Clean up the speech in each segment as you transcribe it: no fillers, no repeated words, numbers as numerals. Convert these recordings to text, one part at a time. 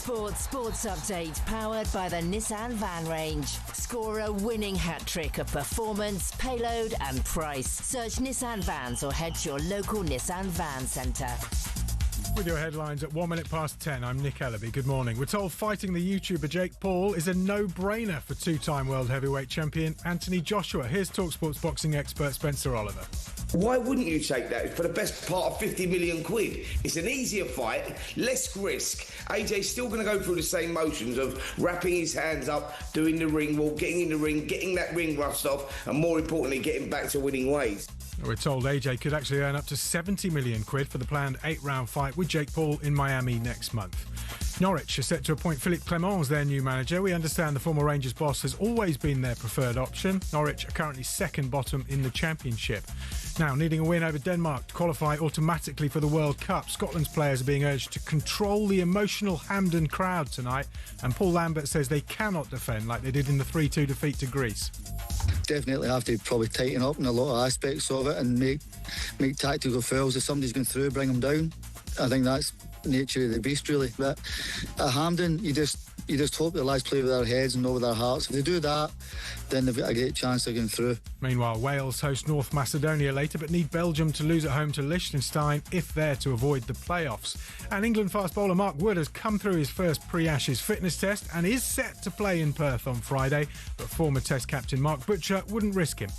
talkSPORT Sports Update, powered by the Nissan Van Range. Score a winning hat-trick of performance, payload and price. Search Nissan Vans or head to your local Nissan Van Centre. With your headlines at 1 minute past 10, I'm Nick Ellaby. Good morning. We're told fighting the YouTuber Jake Paul is a no-brainer for two-time world heavyweight champion Anthony Joshua. Here's talkSPORT's boxing expert Spencer Oliver. Why wouldn't you take that for the best part of 50 million quid? It's an easier fight, less risk. AJ's still going to go through the same motions of wrapping his hands up, doing the ring walk, getting in the ring, getting that ring rust off, and more importantly, getting back to winning ways. We're told AJ could actually earn up to 70 million quid for the planned 8-round fight with Jake Paul in Miami next month. Norwich are set to appoint Philippe Clement as their new manager. We understand the former Rangers boss has always been their preferred option. Norwich are currently second bottom in the Championship. Now, needing a win over Denmark to qualify automatically for the World Cup, Scotland's players are being urged to control the emotional Hampden crowd tonight, and Paul Lambert says they cannot defend like they did in the 3-2 defeat to Greece. Definitely have to probably tighten up in a lot of aspects of it and make tactical fouls. If somebody's going through, bring them down. I think that's the nature of the beast, really. But at Hampden, you just hope the lads play with their heads and not with their hearts. If they do that, then they've got a great chance of getting through. Meanwhile, Wales host North Macedonia later, but need Belgium to lose at home to Liechtenstein if they're to avoid the playoffs. And England fast bowler Mark Wood has come through his first pre-Ashes fitness test and is set to play in Perth on Friday, but former Test captain Mark Butcher wouldn't risk him.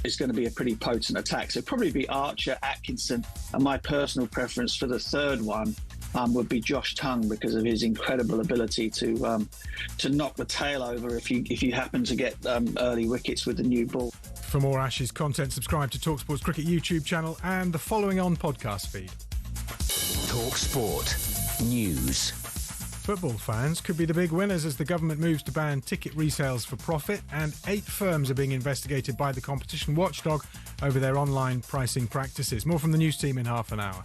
It's going to be a pretty potent attack. So it'd probably be Archer, Atkinson, and my personal preference for the third one would be Josh Tongue, because of his incredible ability to knock the tail over if you happen to get early wickets with the new ball. For more Ashes content, subscribe to talkSPORT's Cricket YouTube channel and the following on podcast feed. talkSPORT News. Football fans could be the big winners as the government moves to ban ticket resales for profit, and 8 firms are being investigated by the competition watchdog over their online pricing practices. More from the news team in half an hour.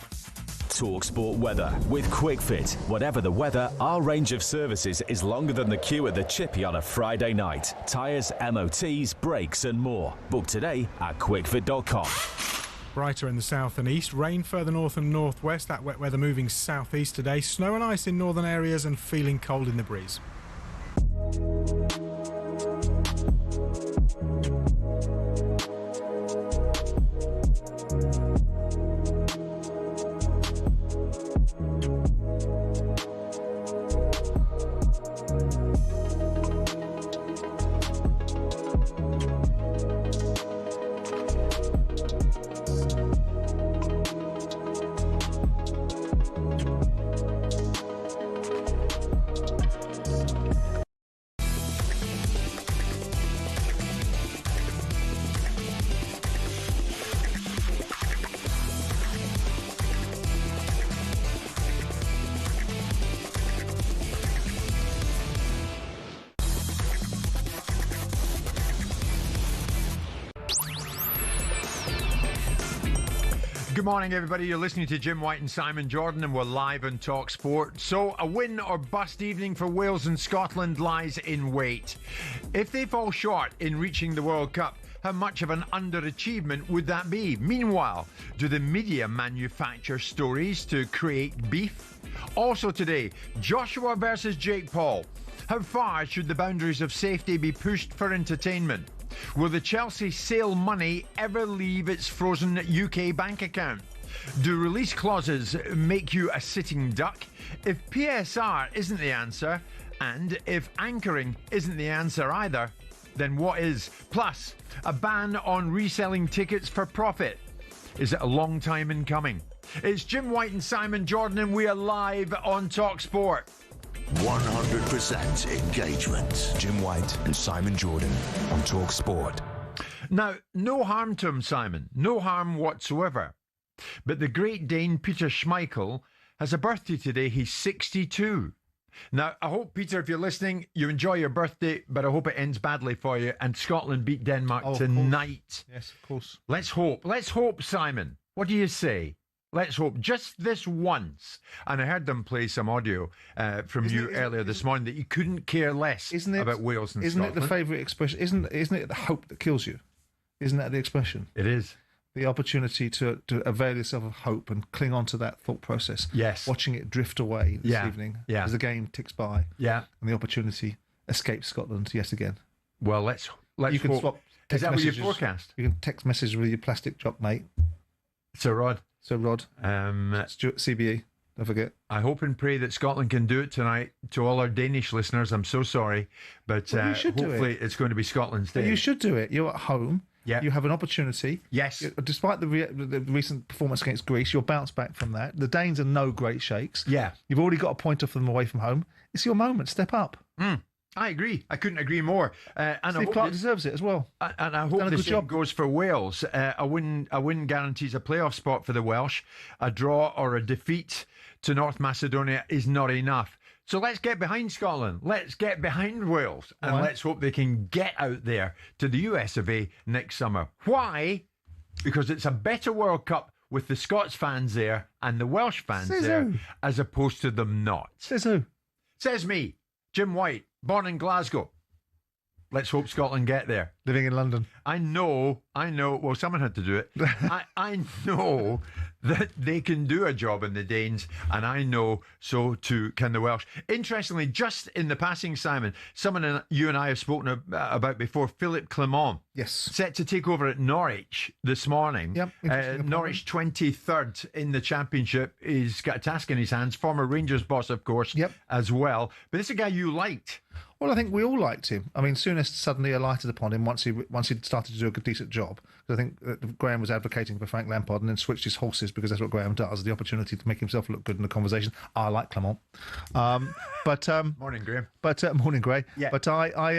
talkSPORT weather with QuickFit. Whatever the weather, our range of services is longer than the queue at the Chippy on a Friday night. Tyres, MOTs, brakes and more. Book today at quickfit.com. Brighter in the south and east, rain further north and northwest, that wet weather moving southeast today, snow and ice in northern areas and feeling cold in the breeze. Good morning, everybody. You're listening to Jim White and Simon Jordan, and we're live on talkSPORT. So, a win or bust evening for Wales and Scotland lies in wait. If they fall short in reaching the World Cup, how much of an underachievement would that be? Meanwhile, do the media manufacture stories to create beef? Also today, Joshua versus Jake Paul. How far should the boundaries of safety be pushed for entertainment? Will the Chelsea sale money ever leave its frozen UK bank account? Do release clauses make you a sitting duck? If PSR isn't the answer, and if anchoring isn't the answer either, then what is? Plus, a ban on reselling tickets for profit. Is it a long time in coming? It's Jim White and Simon Jordan, and we are live on talkSPORT. 100% engagement. Jim White and Simon Jordan on talkSPORT. Now, no harm to him, Simon. No harm whatsoever. But the Great Dane Peter Schmeichel has a birthday today. He's 62. Now, I hope, Peter, if you're listening, you enjoy your birthday, but I hope it ends badly for you and Scotland beat Denmark tonight. Yes, of course. Let's hope. Let's hope, Simon. What do you say? Let's hope. Just this once. And I heard them play some audio from you earlier this morning that you couldn't care less about Wales and Scotland. Isn't it the favourite expression? Isn't it the hope that kills you? Isn't that the expression? It is. the opportunity to avail yourself of hope and cling on to that thought process. Yes. Watching it drift away this evening as the game ticks by. Yeah. And the opportunity escapes Scotland yet again. Well, let's you can hope. swap. Is that what messages. you forecast? You can text message with your plastic jock mate. Sir Rod. Stuart, CBE. Don't forget. I hope and pray that Scotland can do it tonight. To all our Danish listeners, I'm so sorry, but hopefully it's going to be Scotland's day. But you should do it. You're at home. Yeah. You have an opportunity. Yes. Despite the recent performance against Greece, you'll bounce back from that. The Danes are no great shakes. Yeah. You've already got a point off them away from home. It's your moment. Step up. I agree. I couldn't agree more. And Steve Clarke deserves it as well. And I hope the same goes for Wales. A win guarantees a playoff spot for the Welsh. A draw or a defeat to North Macedonia is not enough. So let's get behind Scotland. Let's get behind Wales. And let's hope they can get out there to the US of A next summer. Why? Because it's a better World Cup with the Scots fans there and the Welsh fans there, as opposed to them not. Says who? Says me, Jim White, born in Glasgow. Let's hope Scotland get there. Living in London. I know. Well, someone had to do it. I know that they can do a job in the Danes, and I know so too can the Welsh. Interestingly, just in the passing, Simon, someone you and I have spoken about before, Philippe Clement. Yes. Set to take over at Norwich this morning. Yep. Norwich 23rd in the Championship. He's got a task in his hands. Former Rangers boss, of course, as well. But it's a guy you liked. Well, I think we all liked him. I mean, Souness suddenly alighted upon him once he'd started to do a decent job. I think that Graham was advocating for Frank Lampard and then switched his horses because that's what Graham does, the opportunity to make himself look good in the conversation. I like Clement. Morning, Graham. Morning, Gray. Yeah. But I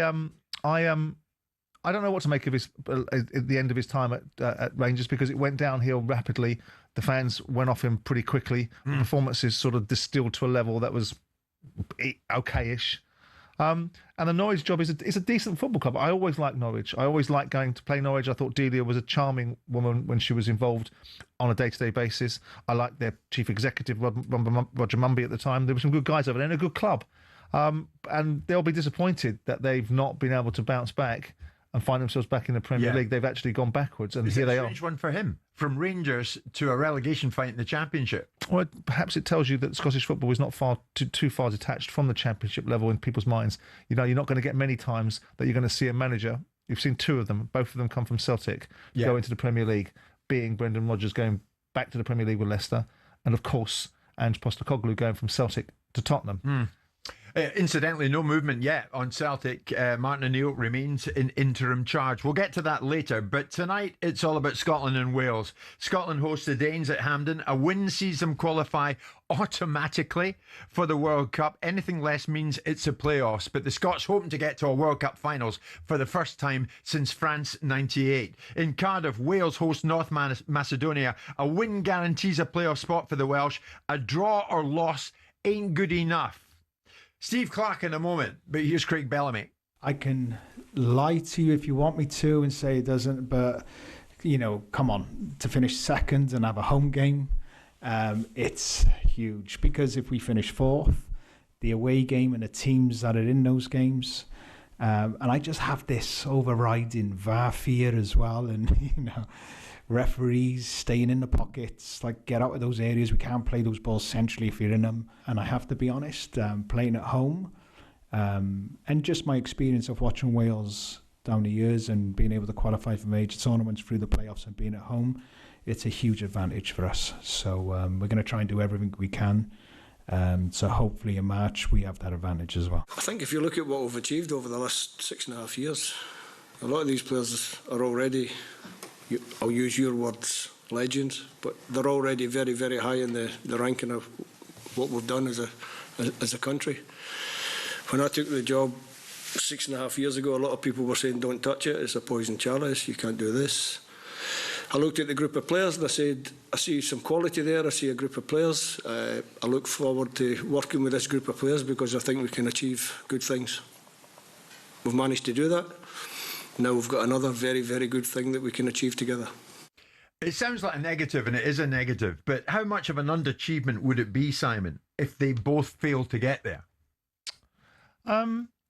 don't know what to make of his at the end of his time at Rangers, because it went downhill rapidly. The fans went off him pretty quickly. The performances sort of distilled to a level that was okay-ish. And the Norwich job is a decent football club. I always liked Norwich. I always liked going to play Norwich. I thought Delia was a charming woman when she was involved on a day-to-day basis. I liked their chief executive, Roger Mumby, at the time. There were some good guys over there and a good club. And they'll be disappointed that they've not been able to bounce back and find themselves back in the Premier League. They've actually gone backwards, and here they are. It's a strange one for him, from Rangers to a relegation fight in the Championship. Well, perhaps it tells you that Scottish football is not too far detached from the Championship level in people's minds. You know, you're not going to get many times that you're going to see a manager. You've seen two of them. Both of them come from Celtic, go into the Premier League, being Brendan Rodgers going back to the Premier League with Leicester, and of course, Ange Postecoglou going from Celtic to Tottenham. Incidentally, no movement yet on Celtic. Martin O'Neill remains in interim charge. We'll get to that later, but tonight it's all about Scotland and Wales. Scotland hosts the Danes at Hampden. A win sees them qualify automatically for the World Cup. Anything less means it's a playoffs, but the Scots hoping to get to a World Cup finals for the first time since France 98. In Cardiff, Wales host North Macedonia. A win guarantees a playoff spot for the Welsh. A draw or loss ain't good enough. Steve Clarke in a moment, but here's Craig Bellamy. I can lie to you if you want me to and say it doesn't, but, you know, come on, to finish second and have a home game, it's huge, because if we finish fourth, the away game and the teams that are in those games, and I just have this overriding VAR fear as well, and, you know, referees staying in the pockets, like, get out of those areas. We can't play those balls centrally if you're in them. And I have to be honest, playing at home, and just my experience of watching Wales down the years and being able to qualify for major tournaments through the playoffs and being at home, it's a huge advantage for us. So we're going to try and do everything we can. So hopefully in March we have that advantage as well. I think if you look at what we've achieved over the last 6.5 years, a lot of these players are already, I'll use your words, legends, but they're already very, very high in the ranking of what we've done as a country. When I took the job 6.5 years ago, a lot of people were saying, don't touch it, it's a poison chalice, you can't do this. I looked at the group of players and I said, I see some quality there, I see a group of players. I look forward to working with this group of players because I think we can achieve good things. We've managed to do that. Now we've got another very, very good thing that we can achieve together. It sounds like a negative, and it is a negative, but how much of an underachievement would it be, Simon, if they both fail to get there?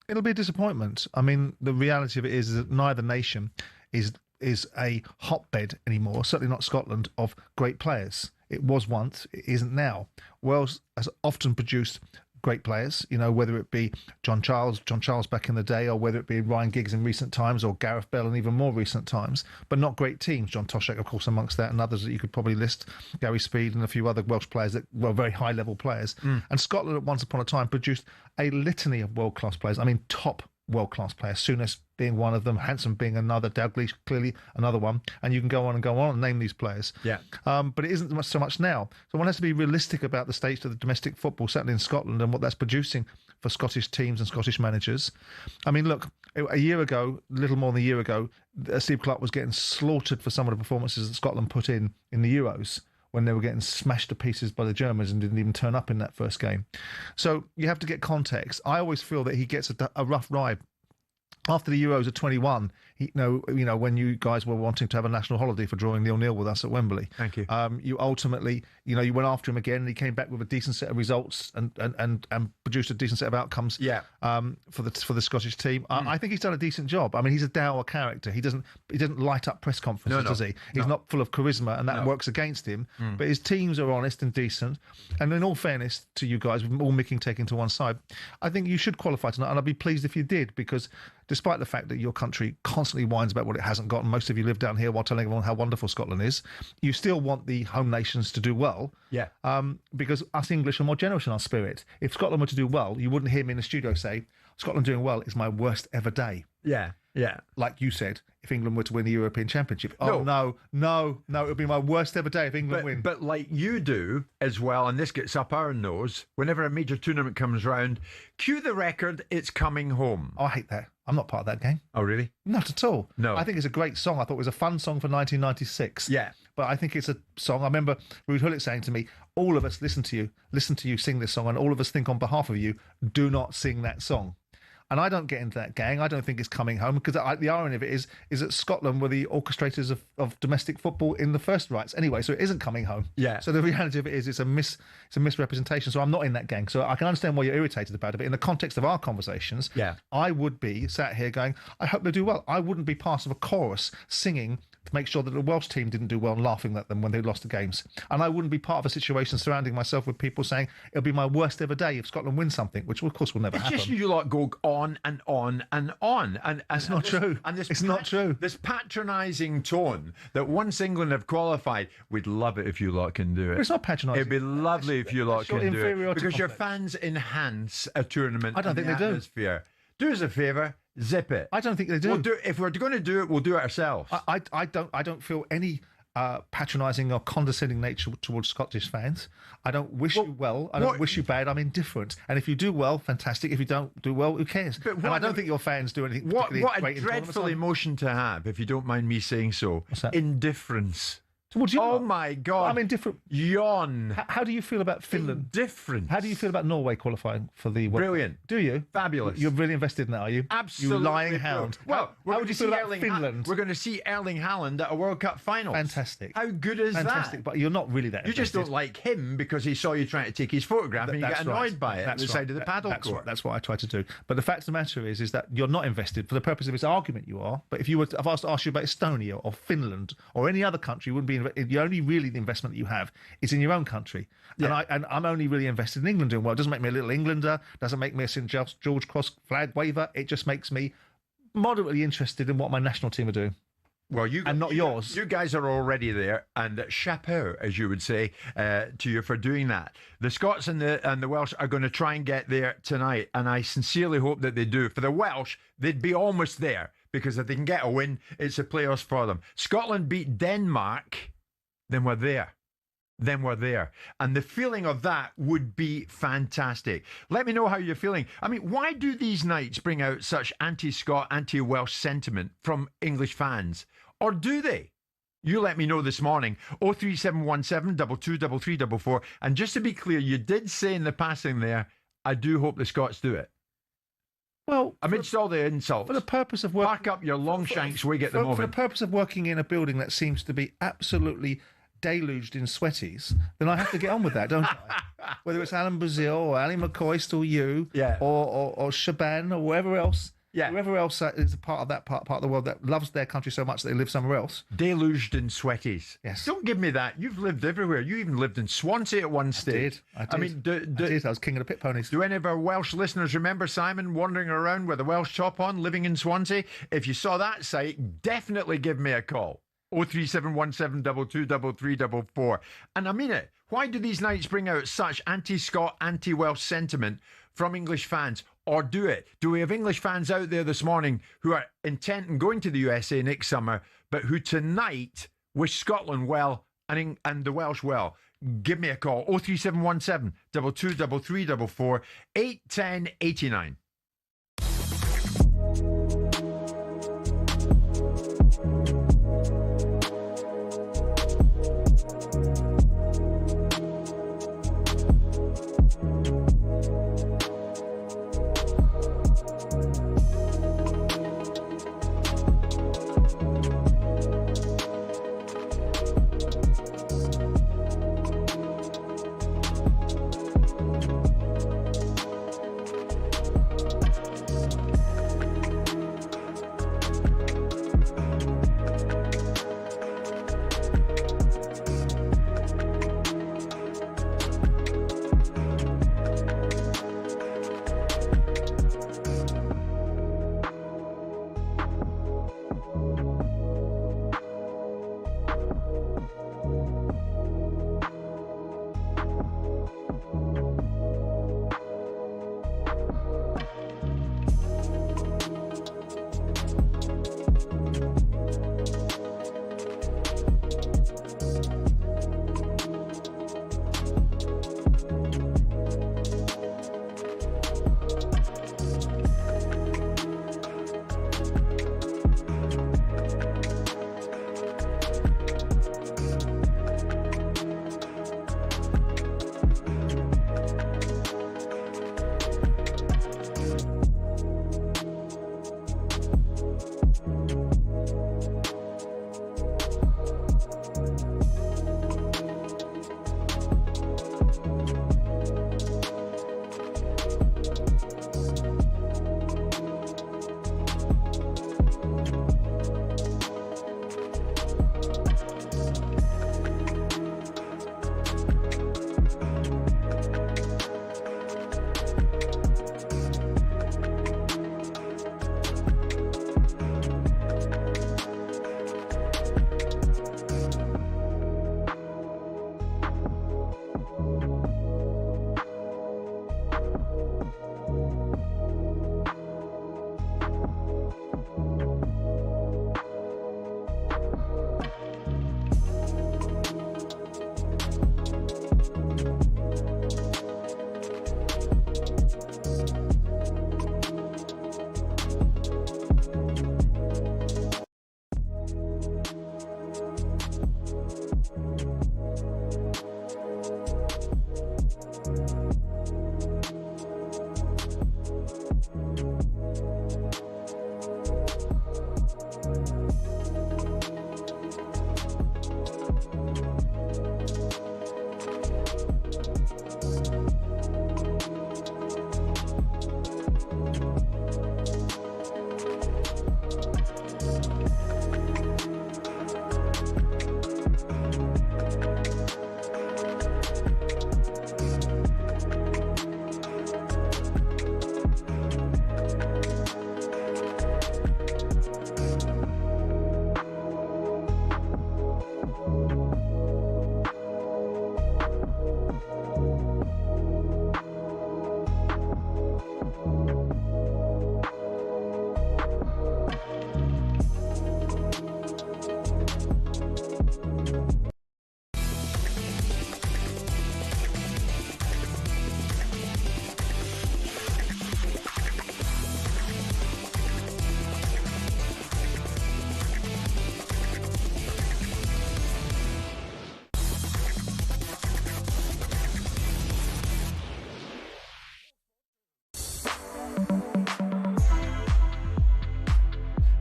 It'll be a disappointment. I mean, the reality of it is that neither nation is is a hotbed anymore, certainly not Scotland, of great players. It was once, it isn't now. Wales has often produced great players, whether it be John Charles back in the day, or whether it be Ryan Giggs in recent times, or Gareth Bell in even more recent times, but not great teams. John Toshak, of course, amongst that, and others that you could probably list, Gary Speed and a few other Welsh players that were very high-level players. And Scotland, at once upon a time, produced a litany of world-class players. I mean, top world-class players, Souness being one of them, Hansen being another, Dalglish clearly another one, and you can go on and name these players. Yeah. But it isn't so much now. So one has to be realistic about the state of the domestic football, certainly in Scotland, and what that's producing for Scottish teams and Scottish managers. I mean, look, a year ago, little more than a year ago, Steve Clarke was getting slaughtered for some of the performances that Scotland put in the Euros, when they were getting smashed to pieces by the Germans and didn't even turn up in that first game. So you have to get context. I always feel that he gets a rough ride. After the Euros of 21, when you guys were wanting to have a national holiday for drawing 0-0 with us at Wembley. Thank you. You ultimately, you went after him again, and he came back with a decent set of results and produced a decent set of outcomes. Yeah. For the Scottish team, I think he's done a decent job. I mean, he's a dour character. He doesn't light up press conferences, does he? He's not full of charisma, and that works against him. But his teams are honest and decent. And in all fairness to you guys, with all Mickey taken to one side, I think you should qualify tonight, and I'd be pleased if you did, because despite the fact that your country constantly whines about what it hasn't got, and most of you live down here while telling everyone how wonderful Scotland is, you still want the home nations to do well. Yeah. Because us English are more generous in our spirit. If Scotland were to do well, you wouldn't hear me in the studio say, Scotland doing well is my worst ever day. Yeah, yeah. Like you said, if England were to win the European Championship. Oh, no, it would be my worst ever day if England win. But like you do as well, and this gets up our nose, whenever a major tournament comes round, cue the record, it's coming home. Oh, I hate that. I'm not part of that game. Oh, really? Not at all. No. I think it's a great song. I thought it was a fun song for 1996. Yeah. But I think it's a song. I remember Ruud Gullit saying to me, all of us listen to you sing this song, and all of us think on behalf of you, do not sing that song. And I don't get into that gang. I don't think it's coming home, because the irony of it is that Scotland were the orchestrators of domestic football in the first rights anyway, so it isn't coming home. Yeah. So the reality of it is it's a misrepresentation. So I'm not in that gang. So I can understand why you're irritated about it, but in the context of our conversations, I would be sat here going, I hope they do well. I wouldn't be part of a chorus singing to make sure that the Welsh team didn't do well and laughing at them when they lost the games. And I wouldn't be part of a situation surrounding myself with people saying it'll be my worst ever day if Scotland wins something, which of course will never happen. It's just you lot go on and on and on. And it's not true. And it's not true. This patronising tone that once England have qualified, we'd love it if you lot can do it. But it's not patronising. It'd be lovely if you lot can do it. Because complex. your fans enhance a tournament. I don't think they atmosphere. Do us a favour. Zip it. I don't think they do. If we're going to do it, we'll do it ourselves. I don't feel any patronising or condescending nature towards Scottish fans. I don't wish you well. I don't wish you bad. I'm indifferent. And if you do well, fantastic. If you don't do well, who cares? And I don't think your fans do anything particularly what great. What a dreadful emotion to have, if you don't mind me saying so. What's that? Indifference. Towards you? Oh my God. I'm indifferent. Yawn. How do you feel about Finland? Indifferent. How do you feel about Norway qualifying for the World Cup? Brilliant. Do you? Fabulous. You're really invested in that, are you? Absolutely. You lying hound. Well, how would you feel about Finland? We're going to see Erling Haaland at a World Cup final. Fantastic. How good is Fantastic. that? But you're not really that You invested. just don't like him because he saw you trying to take his photograph and you get annoyed by it That's at the side of the paddle court. That's what I try to do. But the fact of the matter is that you're not invested. For the purpose of this argument, you are. But if I was to ask you about Estonia or Finland or any other country, you wouldn't be. The only really the investment that you have is in your own country. Yeah. And I'm only really invested in England doing well. It doesn't make me a little Englander. Doesn't make me a St George Cross flag waver. It just makes me moderately interested in what my national team are doing. Well, yours. You guys are already there, and chapeau, as you would say, to you for doing that. The Scots and the Welsh are going to try and get there tonight, and I sincerely hope that they do. For the Welsh, they'd be almost there, because if they can get a win, it's a playoffs for them. Scotland beat Denmark, then we're there. And the feeling of that would be fantastic. Let me know how you're feeling. I mean, why do these nights bring out such anti-Scot, anti-Welsh sentiment from English fans? Or do they? You let me know this morning. 03717 223344. And just to be clear, you did say in the passing there, I do hope the Scots do it. Well, amidst all the insults, for the purpose of working, park up your Longshanks wig at the moment. For the purpose of working in a building that seems to be absolutely deluged in sweaties, then I have to get on with that, don't I? Whether it's Alan Brazil or Ali McCoist or you, or Shaban or whoever else, Yeah. Whoever else is a part of that part of the world that loves their country so much that they live somewhere else. Deluged in sweaties. Yes. Don't give me that. You've lived everywhere. You even lived in Swansea at one stage. I did. I mean, I was king of the pit ponies. Do any of our Welsh listeners remember Simon wandering around with a Welsh top on, living in Swansea? If you saw that sight, definitely give me a call. 03717 223344. And I mean it. Why do these nights bring out such anti-Scot, anti-Welsh sentiment from English fans? Or do it? Do we have English fans out there this morning who are intent on going to the USA next summer, but who tonight wish Scotland well and the Welsh well? Give me a call. 03717 223344 81089.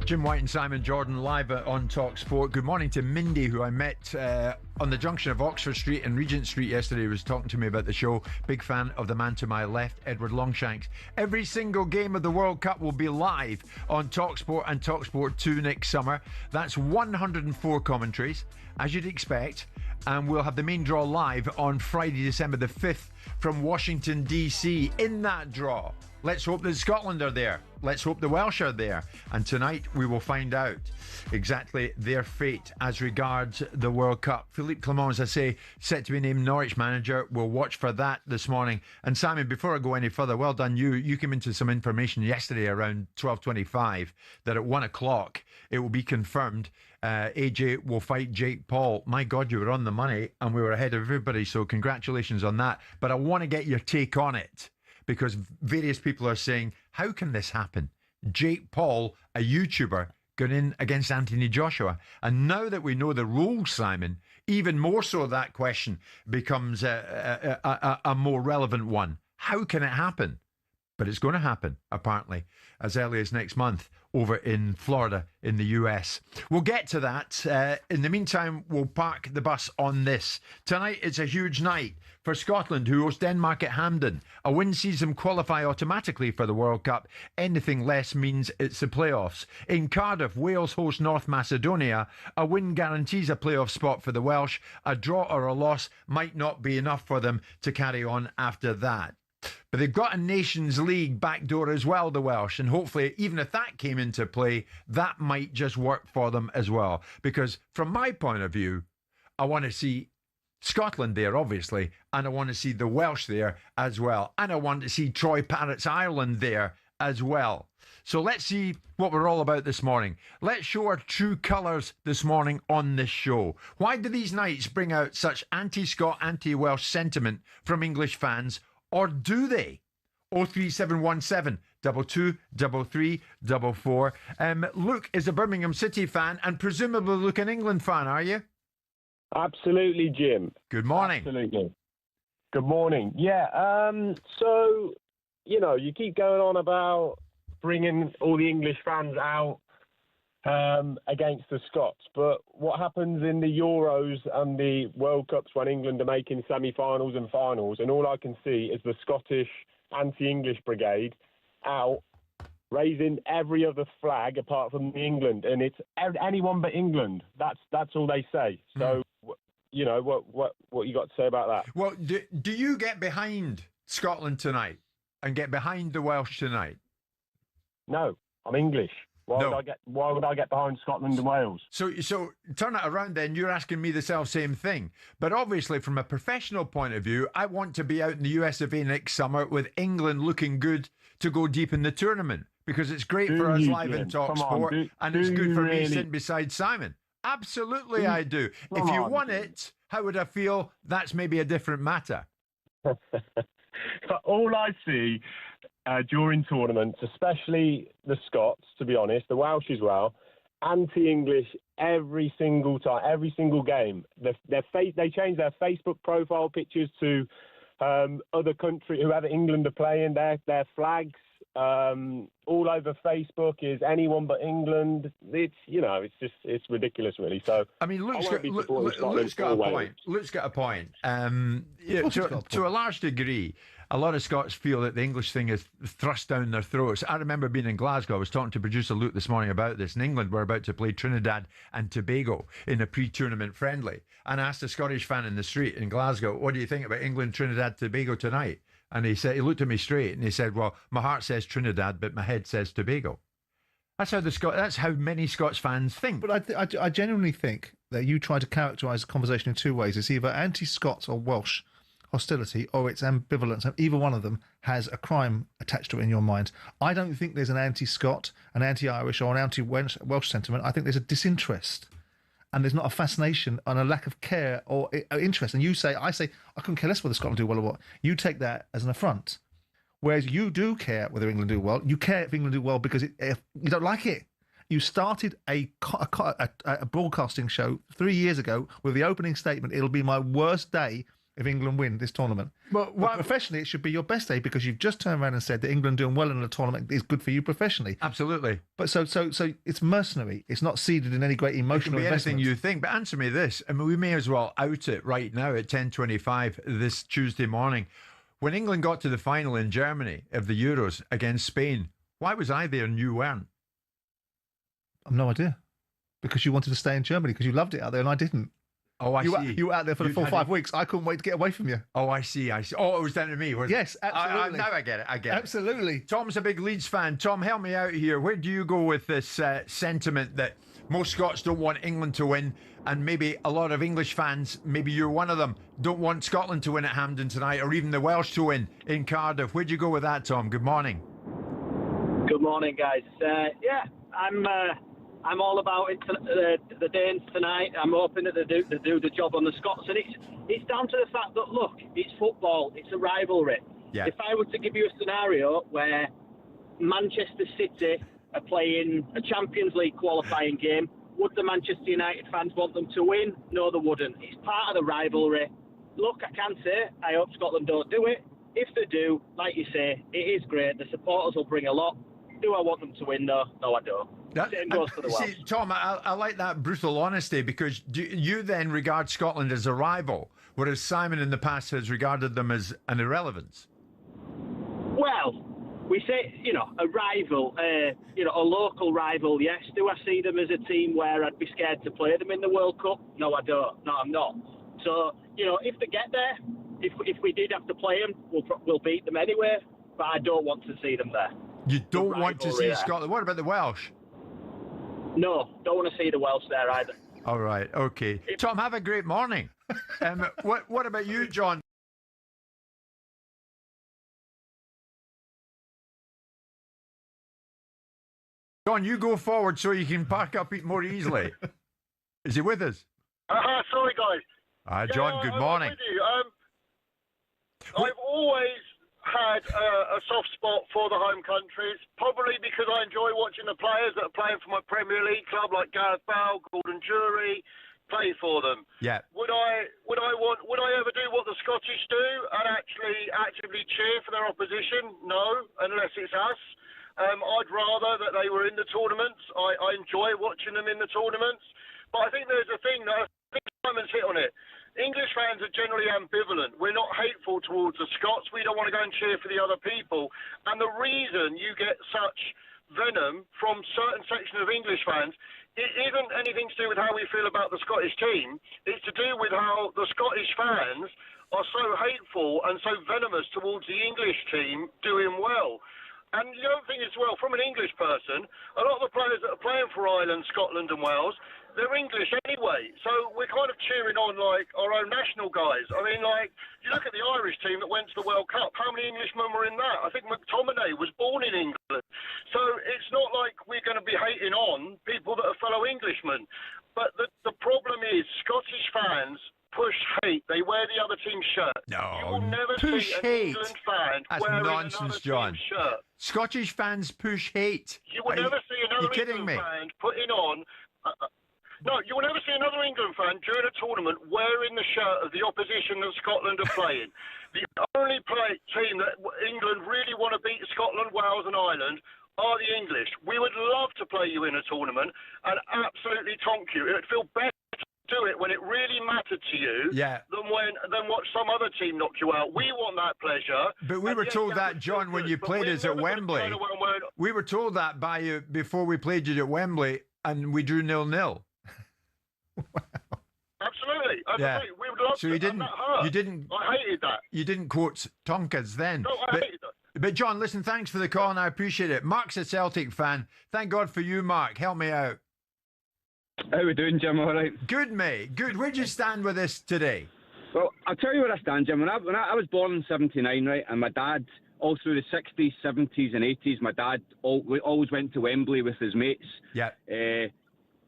Jim White and Simon Jordan live on talkSPORT. Good morning to Mindy, who I met on the junction of Oxford Street and Regent Street yesterday, was talking to me about the show. Big fan of the man to my left, Edward Longshanks. Every single game of the World Cup will be live on talkSPORT and talkSPORT 2 next summer. That's 104 commentaries, as you'd expect. And we'll have the main draw live on Friday, December the 5th from Washington, D.C. In that draw, let's hope that Scotland are there. Let's hope the Welsh are there. And tonight we will find out exactly their fate as regards the World Cup. Philippe Clement, as I say, set to be named Norwich manager. We'll watch for that this morning. And Simon, before I go any further, well done you. You came into some information yesterday around 12:25 that at 1 o'clock it will be confirmed AJ will fight Jake Paul. My God, you were on the money and we were ahead of everybody. So congratulations on that. But I want to get your take on it, because various people are saying, how can this happen? Jake Paul, a YouTuber, going in against Anthony Joshua. And now that we know the rules, Simon, even more so that question becomes a more relevant one. How can it happen? But it's going to happen, apparently, as early as next month over in Florida in the US. We'll get to that. In the meantime, we'll park the bus on this. Tonight, it's a huge night for Scotland, who host Denmark at Hampden. A win sees them qualify automatically for the World Cup. Anything less means it's the playoffs. In Cardiff, Wales host North Macedonia. A win guarantees a playoff spot for the Welsh. A draw or a loss might not be enough for them to carry on after that. But they've got a Nations League backdoor as well, the Welsh, and hopefully, even if that came into play, that might just work for them as well. Because from my point of view, I want to see Scotland there, obviously, and I want to see the Welsh there as well. And I want to see Troy Parrott's Ireland there as well. So let's see what we're all about this morning. Let's show our true colours this morning on this show. Why do these nights bring out such anti-Scot, anti-Welsh sentiment from English fans? Or do they? 03717 223344. Luke is a Birmingham City fan and presumably Luke an England fan, are you? Absolutely, Jim. Good morning. Absolutely. Good morning. Yeah, so, you keep going on about bringing all the English fans out against the Scots. But what happens in the Euros and the World Cups when England are making semi-finals and finals, and all I can see is the Scottish anti-English brigade out raising every other flag apart from England, and it's anyone but England. That's all they say. So, what you got to say about that? Well, do you get behind Scotland tonight and get behind the Welsh tonight? No, I'm English. Why would I get behind Scotland and Wales? So turn it around then. You're asking me the same thing. But obviously, from a professional point of view, I want to be out in the US of A next summer with England looking good to go deep in the tournament, because it's great for us live in talkSPORT, and it's good for me sitting beside Simon. Absolutely, I do. If you won it, how would I feel? That's maybe a different matter. All I see during tournaments, especially the Scots, to be honest, the Welsh as well, anti-English every single time, every single game. They change their Facebook profile pictures to other country, whoever England are playing, their flags all over Facebook is anyone but England. It's ridiculous, really. So I mean, Luke's got a point. Luke's got a point. To a large degree, a lot of Scots feel that the English thing is thrust down their throats. I remember being in Glasgow. I was talking to producer Luke this morning about this. In England, we're about to play Trinidad and Tobago in a pre-tournament friendly. And I asked a Scottish fan in the street in Glasgow, what do you think about England, Trinidad, Tobago tonight? And he looked at me straight and he said, well, my heart says Trinidad, but my head says Tobago. That's how many Scots fans think. But I genuinely think that you try to characterise the conversation in two ways. It's either anti-Scots or Welsh hostility, or it's ambivalence. Either one of them has a crime attached to it in your mind. I don't think there's an anti-Scot, an anti-Irish, or an anti-Welsh sentiment. I think there's a disinterest, and there's not a fascination and a lack of care or interest. And I say, I couldn't care less whether Scotland do well or what. You take that as an affront. Whereas you do care whether England do well. You care if England do well because if you don't like it. You started a broadcasting show 3 years ago with the opening statement, it'll be my worst day if England win this tournament. But professionally, it should be your best day because you've just turned around and said that England doing well in the tournament is good for you professionally. Absolutely. But so it's mercenary. It's not seeded in any great emotional investment. Anything you think. But answer me this. I mean, we may as well out it right now at 10:25 this Tuesday morning. When England got to the final in Germany of the Euros against Spain, why was I there and you weren't? I've no idea. Because you wanted to stay in Germany because you loved it out there and I didn't. Oh, I see. You were out there for the full 5 weeks. I couldn't wait to get away from you. Oh, I see. Oh, it was down to me. Yes, absolutely. Now I get it. Absolutely. Tom's a big Leeds fan. Tom, help me out here. Where do you go with this sentiment that most Scots don't want England to win, and maybe a lot of English fans, maybe you're one of them, don't want Scotland to win at Hampden tonight, or even the Welsh to win in Cardiff? Where'd you go with that, Tom? Good morning. Good morning, guys. I'm all about it. The Danes tonight. I'm hoping that they do the job on the Scots, and it's down to the fact that look, it's football. It's a rivalry. Yeah. If I were to give you a scenario where Manchester City are playing a Champions League qualifying game, would the Manchester United fans want them to win? No, they wouldn't. It's part of the rivalry. Look, I can say I hope Scotland don't do it. If they do, like you say, it is great. The supporters will bring a lot. Do I want them to win, though? No, I don't. Same goes for the Welsh. See, Tom, I like that brutal honesty, because you then regard Scotland as a rival, whereas Simon in the past has regarded them as an irrelevance. Well, we say, a rival, a local rival, yes. Do I see them as a team where I'd be scared to play them in the World Cup? No, I don't. No, I'm not. So, if they get there, if we did have to play them, we'll beat them anyway, but I don't want to see them there. You don't want to see Scotland. What about the Welsh? No, don't want to see the Welsh there either. All right, okay. Tom, have a great morning. What about you, John? John, you go forward so you can park up more easily. Is he with us? Sorry, guys. John, good morning. I'm with you. I've always had a soft spot for the home countries, probably because I enjoy watching the players that are playing for my Premier League club, like Gareth Bale, Gordon Jury, play for them. Yeah. Would I ever do what the Scottish do and actually actively cheer for their opposition? No, unless it's us. I'd rather that they were in the tournaments. I enjoy watching them in the tournaments. But I think there's a thing that I think Simon's hit on it. English fans are generally ambivalent. We're not hateful towards the Scots. We don't want to go and cheer for the other people. And the reason you get such venom from certain sections of English fans, it isn't anything to do with how we feel about the Scottish team. It's to do with how the Scottish fans are so hateful and so venomous towards the English team doing well. And the other thing as well, from an English person, a lot of the players that are playing for Ireland, Scotland and Wales, they're English anyway. So we're kind of cheering on, like, our own national guys. I mean, like, you look at the Irish team that went to the World Cup. How many Englishmen were in that? I think McTominay was born in England. So it's not like we're going to be hating on people that are fellow Englishmen. But the problem is Scottish fans push hate. They wear the other team's shirt. No, you will never push see an hate. England fan That's wearing nonsense, another John. team's shirt. Scottish fans push hate. You will never see another kidding England me? fan putting on... No, you will never see another England fan during a tournament wearing the shirt of the opposition that Scotland are playing. The only team that England really want to beat Scotland, Wales and Ireland are the English. We would love to play you in a tournament and absolutely tonk you. It would feel better to do it when it really mattered to you than watch some other team knock you out. We want that pleasure. But we were told that, John, when you played us at Wembley. We were told that by you before we played you at Wembley, and we drew 0-0. Absolutely. Yeah. We would love so to. you didn't. I hated that. You didn't quote Tonkas then. No, I hated that. But John, listen, thanks for the call, and I appreciate it. Mark's a Celtic fan. Thank God for you, Mark. Help me out. How we doing, Jim? All right. Good, mate. Good. Where'd you stand with this today? Well, I'll tell you where I stand, Jim. When I was born in '79, right, and my dad, all through the '60s, '70s, and '80s, my dad always went to Wembley with his mates. Yeah.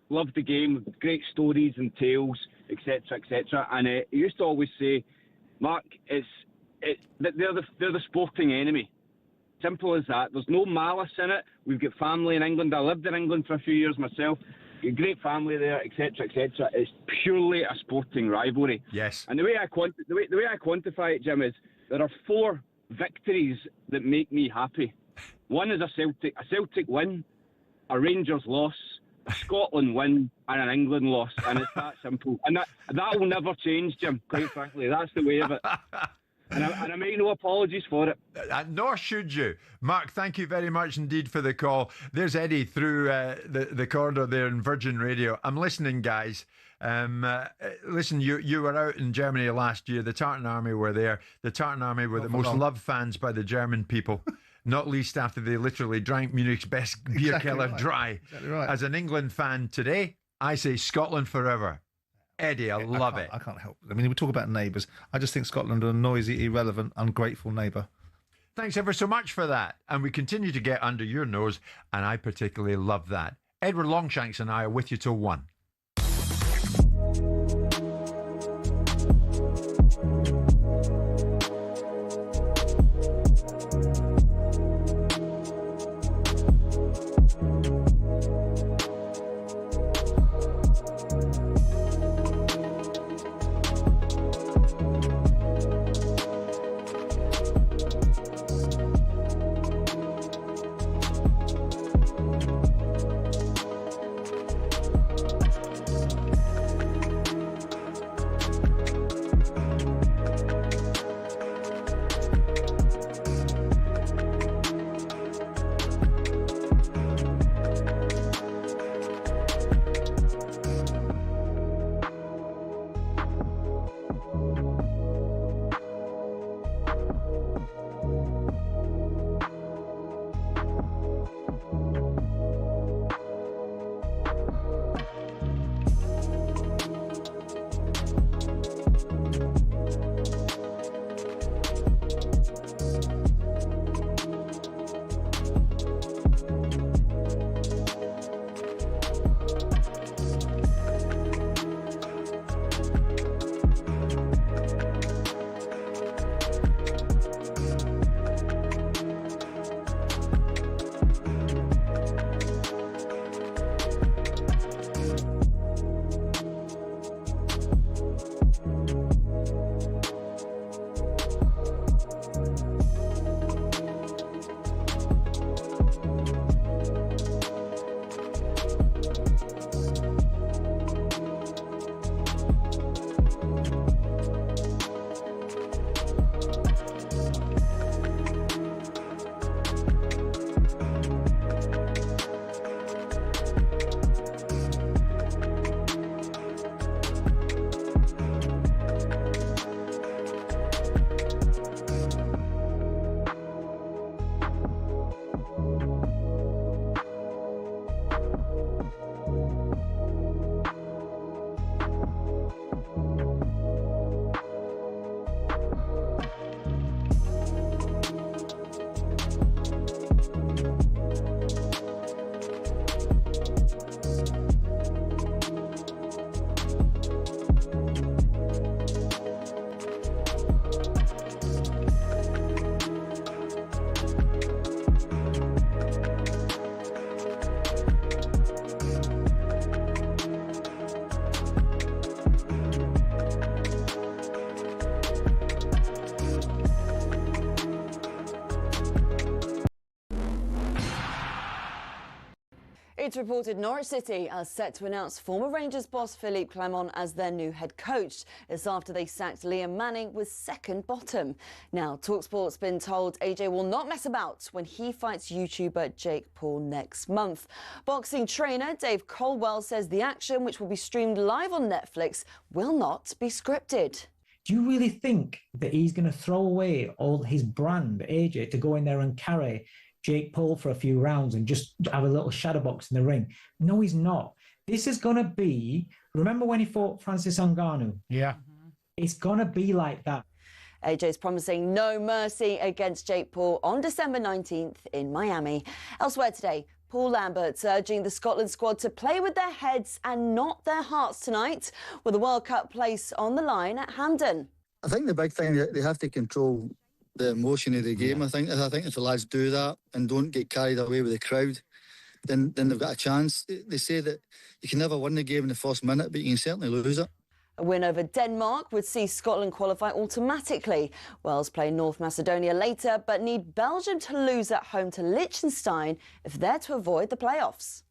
Loved the game, great stories and tales, etc., etc. And he used to always say, "Mark, they're the sporting enemy. Simple as that. There's no malice in it. We've got family in England. I lived in England for a few years myself. a great family there, etc., etc. It's purely a sporting rivalry. Yes. And the way I quantify it, Jim, is there are 4 victories that make me happy. One is a Celtic win, a Rangers loss, a Scotland win, and an England loss, and it's that simple. And that will never change, Jim. Quite frankly, that's the way of it. And I make no apologies for it. Nor should you. Mark, thank you very much indeed for the call. There's Eddie through the corridor there in Virgin Radio. I'm listening, guys. Listen, you were out in Germany last year. The Tartan Army were there. The Tartan Army were the most loved fans by the German people. Not least after they literally drank Munich's best beer keller dry. Exactly right. As an England fan today, I say Scotland forever. Eddie, I love it. I can't help it. I mean, we talk about neighbours. I just think Scotland are a noisy, irrelevant, ungrateful neighbour. Thanks ever so much for that. And we continue to get under your nose, and I particularly love that. Edward Longshanks and I are with you till 1. It's reported Norwich City are set to announce former Rangers boss Philippe Clement as their new head coach. It's after they sacked Liam Manning with second bottom. Now, talkSPORT's been told AJ will not mess about when he fights YouTuber Jake Paul next month. Boxing trainer Dave Colwell says the action, which will be streamed live on Netflix, will not be scripted. Do you really think that he's going to throw away all his brand, AJ, to go in there and carry Jake Paul for a few rounds and just have a little shadow box in the ring? No, he's not. This is going to be, remember when he fought Francis Ngannou? Yeah. It's going to be like that. AJ's promising no mercy against Jake Paul on December 19th in Miami. Elsewhere today, Paul Lambert's urging the Scotland squad to play with their heads and not their hearts tonight, with the World Cup place on the line at Hampden. I think the big thing that they have to control the emotion of the game. I think if the lads do that and don't get carried away with the crowd, then they've got a chance. They say that you can never win the game in the first minute, but you can certainly lose it. A win over Denmark would see Scotland qualify automatically. Wales play North Macedonia later, but need Belgium to lose at home to Liechtenstein if they're to avoid the playoffs.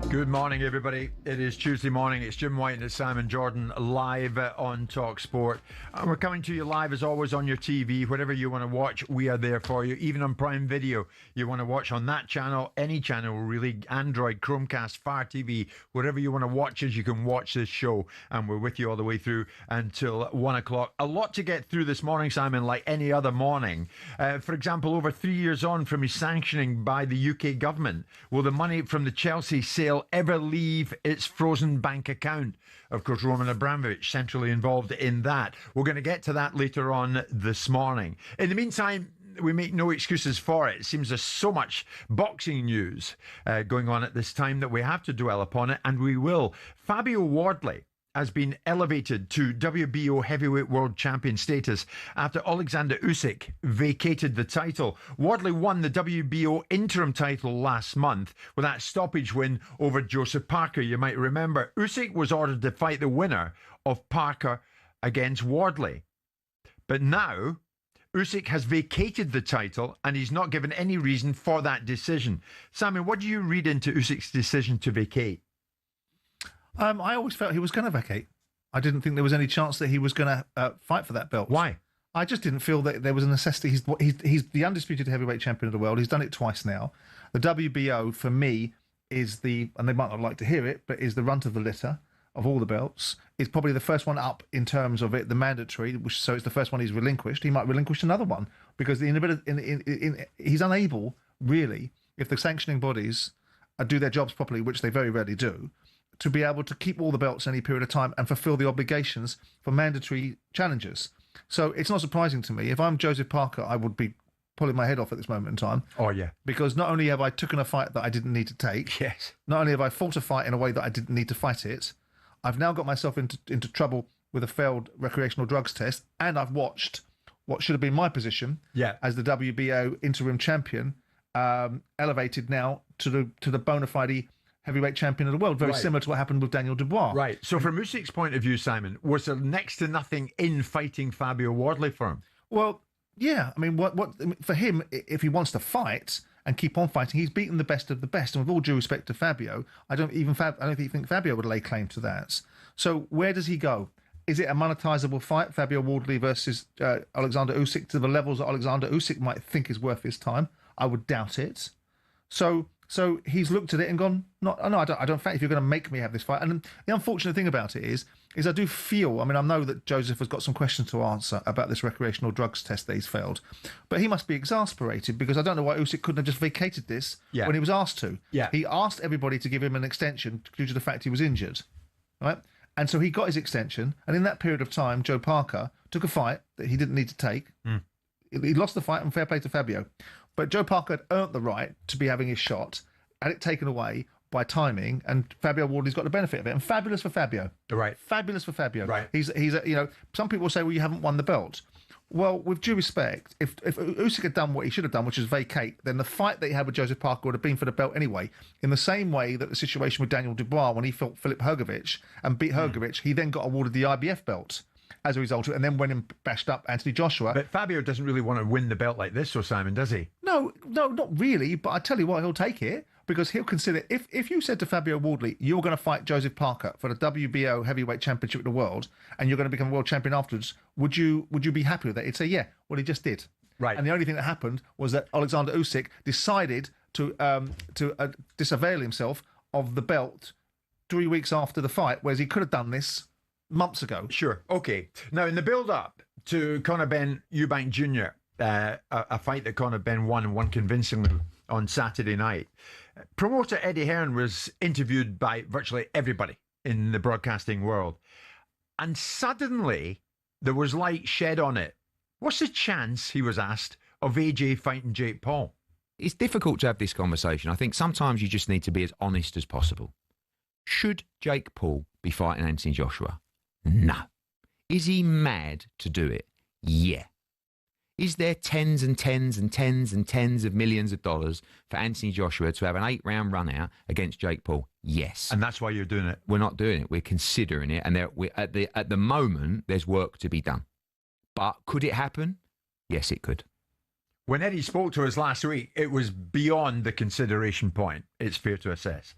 Good morning, everybody. It is Tuesday morning. It's Jim White and it's Simon Jordan live on talkSPORT. And we're coming to you live as always on your TV. Whatever you want to watch, we are there for you. Even on Prime Video, you want to watch on that channel, any channel really, Android, Chromecast, Fire TV, whatever you want to watch us, you can watch this show. And we're with you all the way through until 1 o'clock. A lot to get through this morning, Simon, like any other morning. For example, over 3 years on from his sanctioning by the UK government, will the money from the Chelsea sale ever leave its frozen bank account? Of course, Roman Abramovich centrally involved in that. We're going to get to that later on this morning. In the meantime, we make no excuses for it. It seems there's so much boxing news going on at this time that we have to dwell upon it, and we will. Fabio Wardley has been elevated to WBO heavyweight world champion status after Alexander Usyk vacated the title. Wardley won the WBO interim title last month with that stoppage win over Joseph Parker. You might remember Usyk was ordered to fight the winner of Parker against Wardley. But now Usyk has vacated the title and he's not given any reason for that decision. Simon, what do you read into Usyk's decision to vacate? I always felt he was going to vacate. I didn't think there was any chance that he was going to fight for that belt. Why? I just didn't feel that there was a necessity. He's the undisputed heavyweight champion of the world. He's done it twice now. The WBO, for me, is the, and they might not like to hear it, but is the runt of the litter of all the belts. It's probably the first one up in terms of it, the mandatory, so it's the first one he's relinquished. He might relinquish another one because the inability, he's unable, really, if the sanctioning bodies do their jobs properly, which they very rarely do, to be able to keep all the belts any period of time and fulfill the obligations for mandatory challenges. So it's not surprising to me. If I'm Joseph Parker, I would be pulling my head off at this moment in time. Oh, yeah. Because not only have I taken a fight that I didn't need to take, yes, not only have I fought a fight in a way that I didn't need to fight it, I've now got myself into trouble with a failed recreational drugs test, and I've watched what should have been my position as the WBO interim champion elevated now to the bona fide heavyweight champion of the world, very similar to what happened with Daniel Dubois. Right. So from Usyk's point of view, Simon, was there next to nothing in fighting Fabio Wardley for him? Well, yeah. I mean, what for him, if he wants to fight and keep on fighting, he's beaten the best of the best. And with all due respect to Fabio, I don't think Fabio would lay claim to that. So where does he go? Is it a monetizable fight, Fabio Wardley versus Alexander Usyk, to the levels that Alexander Usyk might think is worth his time? I would doubt it. So he's looked at it and gone, no, I don't. In fact, if you're going to make me have this fight. And the unfortunate thing about it is I do feel, I know that Joseph has got some questions to answer about this recreational drugs test that he's failed, but he must be exasperated because I don't know why Usyk couldn't have just vacated this when he was asked to. Yeah. He asked everybody to give him an extension due to the fact he was injured, right? And so he got his extension, and in that period of time, Joe Parker took a fight that he didn't need to take. He lost the fight, and fair play to Fabio. But Joe Parker had earned the right to be having his shot, had it taken away by timing, and Fabio Wardley's got the benefit of it. And fabulous for Fabio. Right. Fabulous for Fabio. Right. He's some people will say, well, you haven't won the belt. Well, with due respect, if Usyk had done what he should have done, which is vacate, then the fight that he had with Joseph Parker would have been for the belt anyway. In the same way that the situation with Daniel Dubois, when he fought Filip Hrgović and beat Hrgović, he then got awarded the IBF belt as a result of it, and then went and bashed up Anthony Joshua. But Fabio doesn't really want to win the belt like this, so Simon, does he? No, not really. But I tell you what, he'll take it. Because he'll consider, if you said to Fabio Wardley, you're going to fight Joseph Parker for the WBO heavyweight championship of the world, and you're going to become world champion afterwards, would you be happy with that? He'd say, yeah, well, he just did. Right. And the only thing that happened was that Alexander Usyk decided to disavail himself of the belt 3 weeks after the fight, whereas he could have done this months ago. Sure. Okay. Now, in the build-up to Conor Ben Eubank Jr., a fight that Conor Ben won convincingly on Saturday night, promoter Eddie Hearn was interviewed by virtually everybody in the broadcasting world. And suddenly, there was light shed on it. What's the chance, he was asked, of AJ fighting Jake Paul? It's difficult to have this conversation. I think sometimes you just need to be as honest as possible. Should Jake Paul be fighting Anthony Joshua? No. Is he mad to do it? Yeah. Is there tens and tens and tens and tens of millions of dollars for Anthony Joshua to have an 8-round run out against Jake Paul? Yes. And that's why you're doing it? We're not doing it. We're considering it. And at the moment, there's work to be done. But could it happen? Yes, it could. When Eddie spoke to us last week, it was beyond the consideration point, it's fair to assess.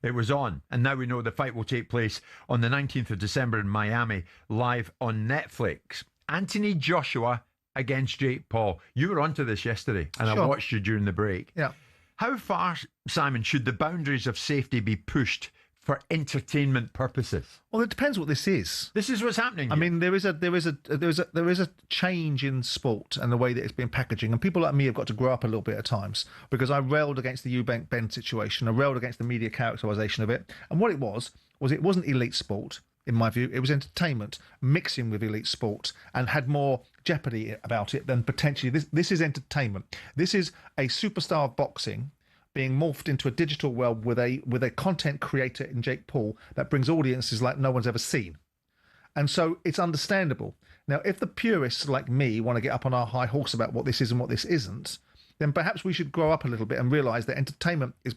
It was on, and now we know the fight will take place on the 19th of December in Miami, live on Netflix. Anthony Joshua against Jake Paul. You were onto this yesterday, and Sure. I watched you during the break. Yeah. How far, Simon, should the boundaries of safety be pushed for entertainment purposes? Well, it depends what this is. This is what's happening. I mean, there is a change in sport and the way that it's been packaging, and people like me have got to grow up a little bit at times, because I railed against the Eubank Ben situation. I railed against the media characterisation of it, and what it wasn't elite sport. In my view, it was entertainment mixing with elite sport and had more jeopardy about it than potentially this. This is entertainment. This is a superstar of boxing being morphed into a digital world with a content creator in Jake Paul that brings audiences like no one's ever seen. And so it's understandable. Now, if the purists like me want to get up on our high horse about what this is and what this isn't, then perhaps we should grow up a little bit and realise that entertainment is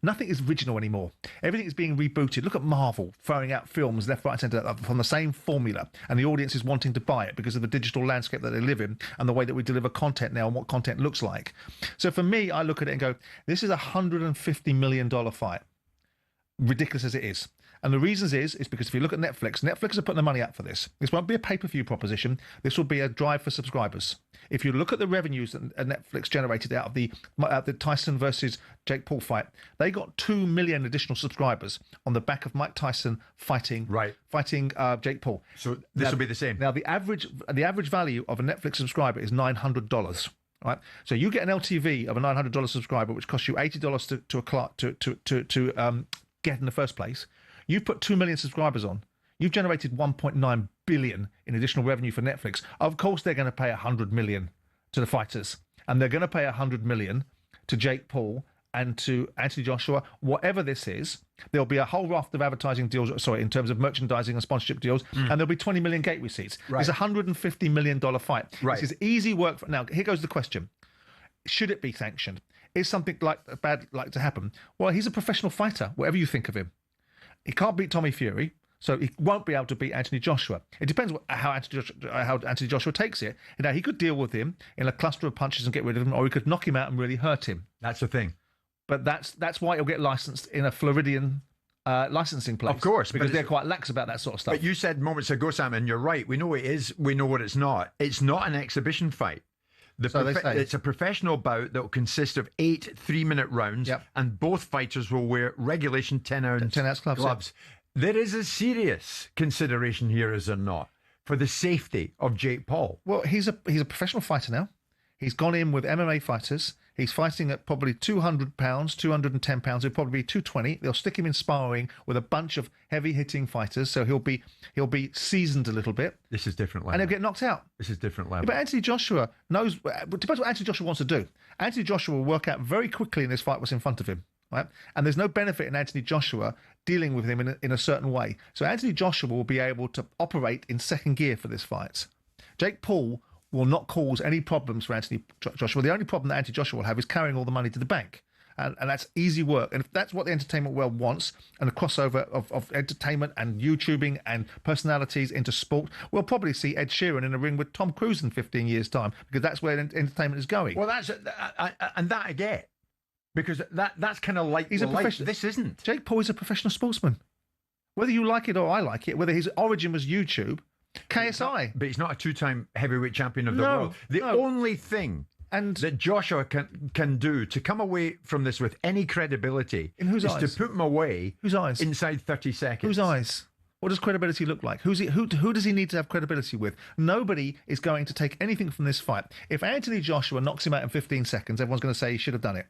nothing is original anymore. Everything is being rebooted. Look at Marvel throwing out films left, right, centre from the same formula, and the audience is wanting to buy it because of the digital landscape that they live in and the way that we deliver content now and what content looks like. So for me, I look at it and go, this is a $150 million fight. Ridiculous as it is. And the reasons is because if you look at Netflix are putting the money up for this. This won't be a pay-per-view proposition. This will be a drive for subscribers. If you look at the revenues that Netflix generated out of the Tyson versus Jake Paul fight, they got 2 million additional subscribers on the back of Mike Tyson fighting Jake Paul. So this will be the same. Now the average value of a Netflix subscriber is $900. Right, so you get an LTV of a $900 subscriber, which costs you $80 to get in the first place. You've put 2 million subscribers on. You've generated 1.9 billion in additional revenue for Netflix. Of course, they're going to pay 100 million to the fighters, and they're going to pay 100 million to Jake Paul and to Anthony Joshua. Whatever this is, there'll be a whole raft of advertising deals. Sorry, in terms of merchandising and sponsorship deals, and there'll be 20 million gate receipts. Right. It's a $150 million fight. Right. This is easy work. Now, here goes the question: should it be sanctioned? Is something like to happen? Well, he's a professional fighter. Whatever you think of him. He can't beat Tommy Fury, so he won't be able to beat Anthony Joshua. It depends how Anthony Joshua takes it. You know, he could deal with him in a cluster of punches and get rid of him, or he could knock him out and really hurt him. That's the thing. But that's why it'll get licensed in a Floridian licensing place. Of course. Because they're quite lax about that sort of stuff. But you said moments ago, Sam, and you're right. We know it is. We know what it's not. It's not an exhibition fight. It's a professional bout that will consist of 8 3-minute rounds, and both fighters will wear regulation 10-ounce gloves. There is a serious consideration here, is there not, for the safety of Jake Paul? Well, he's a professional fighter now. He's gone in with MMA fighters. He's fighting at probably 200 pounds, 210 pounds. He'll probably be 220. They'll stick him in sparring with a bunch of heavy-hitting fighters, so he'll be seasoned a little bit. This is different level. And he'll get knocked out. This is different level. Yeah, but Anthony Joshua knows. It depends what Anthony Joshua wants to do. Anthony Joshua will work out very quickly in this fight what's in front of him. Right? And there's no benefit in Anthony Joshua dealing with him in a certain way. So Anthony Joshua will be able to operate in second gear for this fight. Jake Paul will not cause any problems for Anthony Joshua. The only problem that Anthony Joshua will have is carrying all the money to the bank. And that's easy work. And if that's what the entertainment world wants, and a crossover of entertainment and YouTubing and personalities into sport, we'll probably see Ed Sheeran in a ring with Tom Cruise in 15 years' time, because that's where entertainment is going. Well, that I get. Because that's kind of like he's a professional. This isn't. Jake Paul is a professional sportsman. Whether you like it or I like it, whether his origin was YouTube, KSI. But he's not a two-time heavyweight champion of the world. The only thing that Joshua can do to come away from this with any credibility is to put him away inside 30 seconds. Whose eyes? What does credibility look like? Who does he need to have credibility with? Nobody is going to take anything from this fight. If Anthony Joshua knocks him out in 15 seconds, everyone's going to say he should have done it.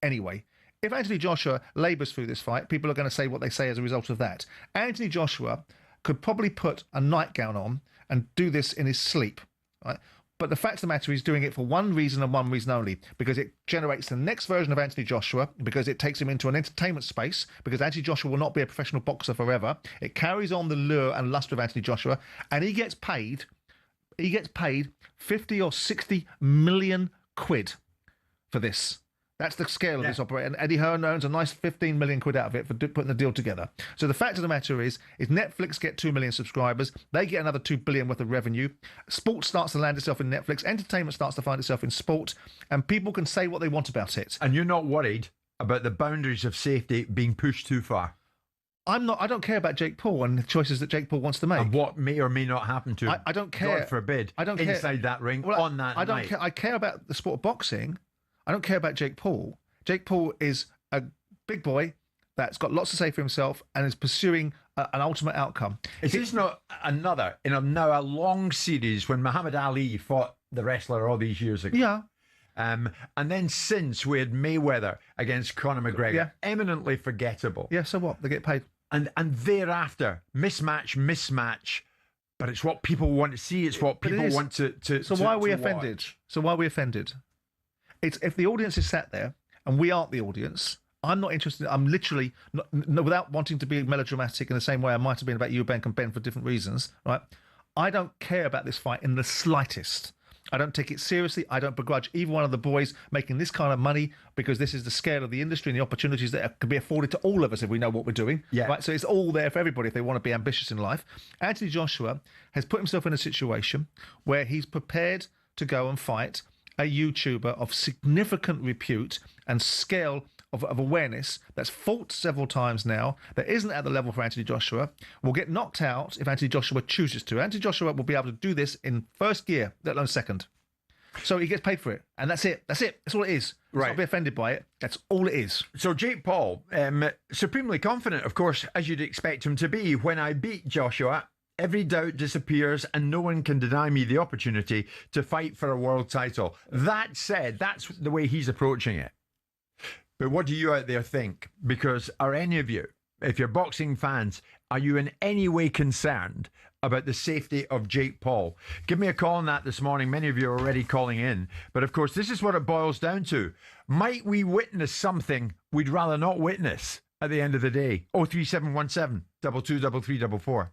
Anyway, if Anthony Joshua labours through this fight, people are going to say what they say as a result of that. Anthony Joshua could probably put a nightgown on and do this in his sleep, right? But the fact of the matter is doing it for one reason and one reason only, because it generates the next version of Anthony Joshua, because it takes him into an entertainment space, because Anthony Joshua will not be a professional boxer forever. It carries on the lure and luster of Anthony Joshua, and he gets paid 50 or 60 million quid for this. That's the scale of this operation. And Eddie Hearn earns a nice 15 million quid out of it for putting the deal together. So the fact of the matter is Netflix get 2 million subscribers. They get another 2 billion worth of revenue. Sport starts to land itself in Netflix. Entertainment starts to find itself in sport. And people can say what they want about it. And you're not worried about the boundaries of safety being pushed too far? I'm not. I don't care about Jake Paul and the choices that Jake Paul wants to make. And what may or may not happen to him. I don't care. God forbid. I don't care. Inside that ring on that night. I don't care. I care about the sport of boxing. I don't care about Jake Paul. Jake Paul is a big boy that's got lots to say for himself and is pursuing an ultimate outcome. Is this not another in now a long series when Muhammad Ali fought the wrestler all these years ago? Yeah. And then since we had Mayweather against Conor McGregor, eminently forgettable. Yeah, so what? They get paid. And thereafter, mismatch. But it's what people want to see. It's what people want to. So why are we to offended? Watch. So why are we offended? It's if the audience is sat there and we aren't the audience. I'm not interested. I'm literally without wanting to be melodramatic in the same way I might have been about Eubank and Ben for different reasons. Right? I don't care about this fight in the slightest. I don't take it seriously. I don't begrudge either one of the boys making this kind of money because this is the scale of the industry and the opportunities that can be afforded to all of us if we know what we're doing. Yeah. Right. So it's all there for everybody if they want to be ambitious in life. Anthony Joshua has put himself in a situation where he's prepared to go and fight a YouTuber of significant repute and scale of awareness that's fought several times now, that isn't at the level for Anthony Joshua, will get knocked out if Anthony Joshua chooses to. Anthony Joshua will be able to do this in first gear, let alone second. So he gets paid for it, and that's it. That's it. That's all it is. Right. Not be offended by it. That's all it is. So Jake Paul, supremely confident, of course, as you'd expect him to be. When I beat Joshua, every doubt disappears and no one can deny me the opportunity to fight for a world title. That said, that's the way he's approaching it. But what do you out there think? Because are any of you, if you're boxing fans, are you in any way concerned about the safety of Jake Paul? Give me a call on that this morning. Many of you are already calling in. But of course, this is what it boils down to. Might we witness something we'd rather not witness at the end of the day? 03717 223344.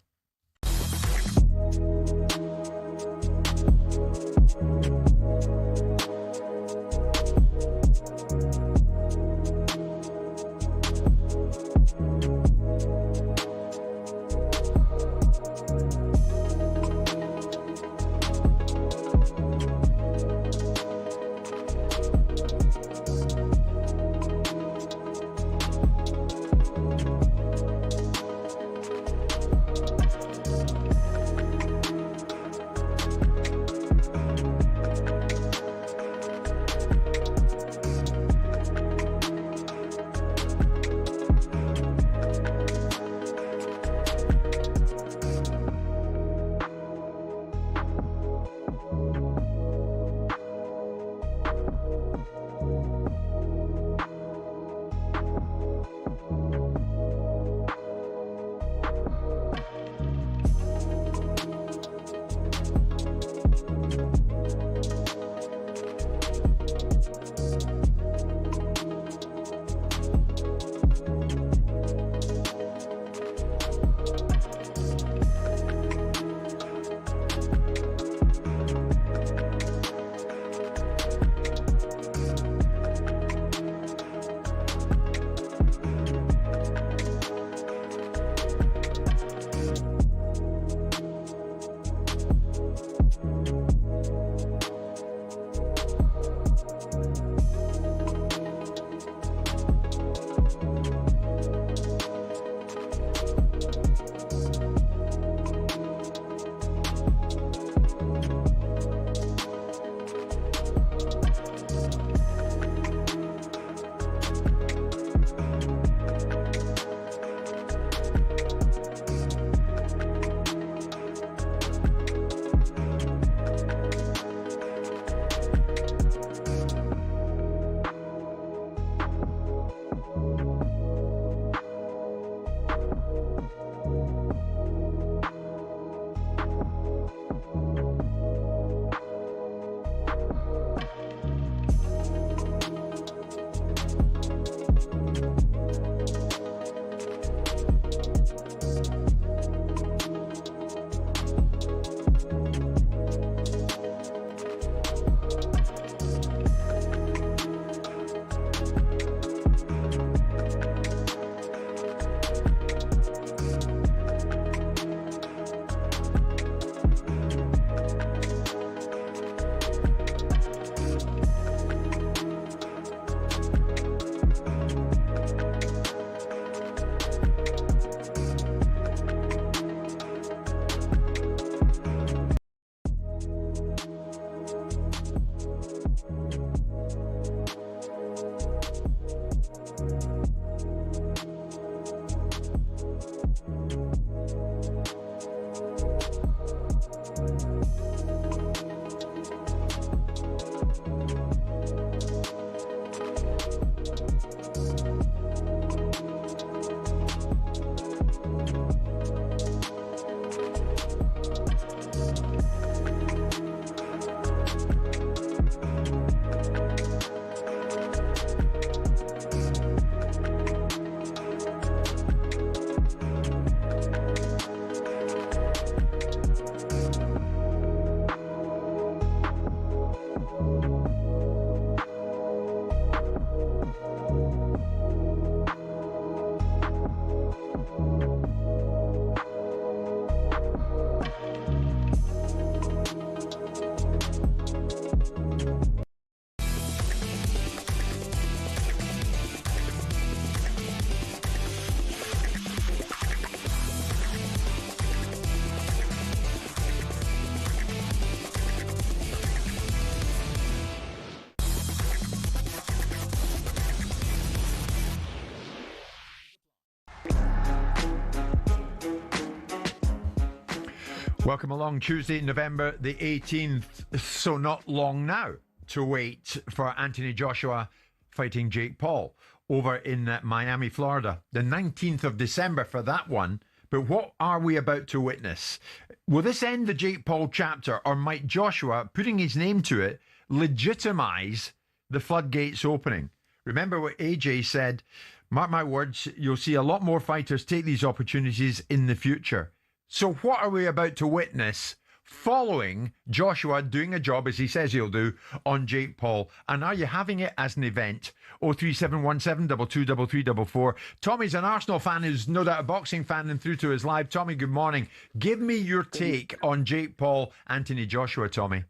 Welcome along Tuesday, November the 18th. So not long now to wait for Anthony Joshua fighting Jake Paul over in Miami, Florida. The 19th of December for that one. But what are we about to witness? Will this end the Jake Paul chapter, or might Joshua, putting his name to it, legitimise the floodgates opening? Remember what AJ said, mark my words, you'll see a lot more fighters take these opportunities in the future. So what are we about to witness following Joshua doing a job, as he says he'll do, on Jake Paul? And are you having it as an event? 03717 223344. Tommy's an Arsenal fan who's no doubt a boxing fan and through to his live. Tommy, good morning. Give me your take on Jake Paul, Anthony Joshua, Tommy.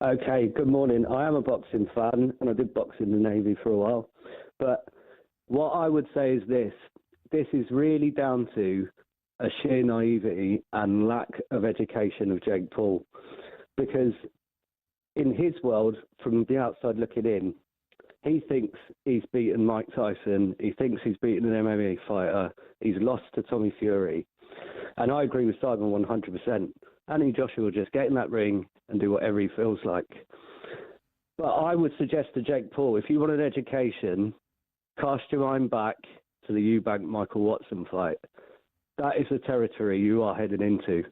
Okay, good morning. I am a boxing fan and I did box in the Navy for a while. But what I would say is this is really down to a sheer naivety and lack of education of Jake Paul, because in his world, from the outside looking in, he thinks he's beaten Mike Tyson, he thinks he's beaten an MMA fighter, he's lost to Tommy Fury, and I agree with Simon 100%. Anthony Joshua will just get in that ring and do whatever he feels like. But I would suggest to Jake Paul, if you want an education, cast your mind back to the Eubank Michael Watson fight. That is the territory you are heading into.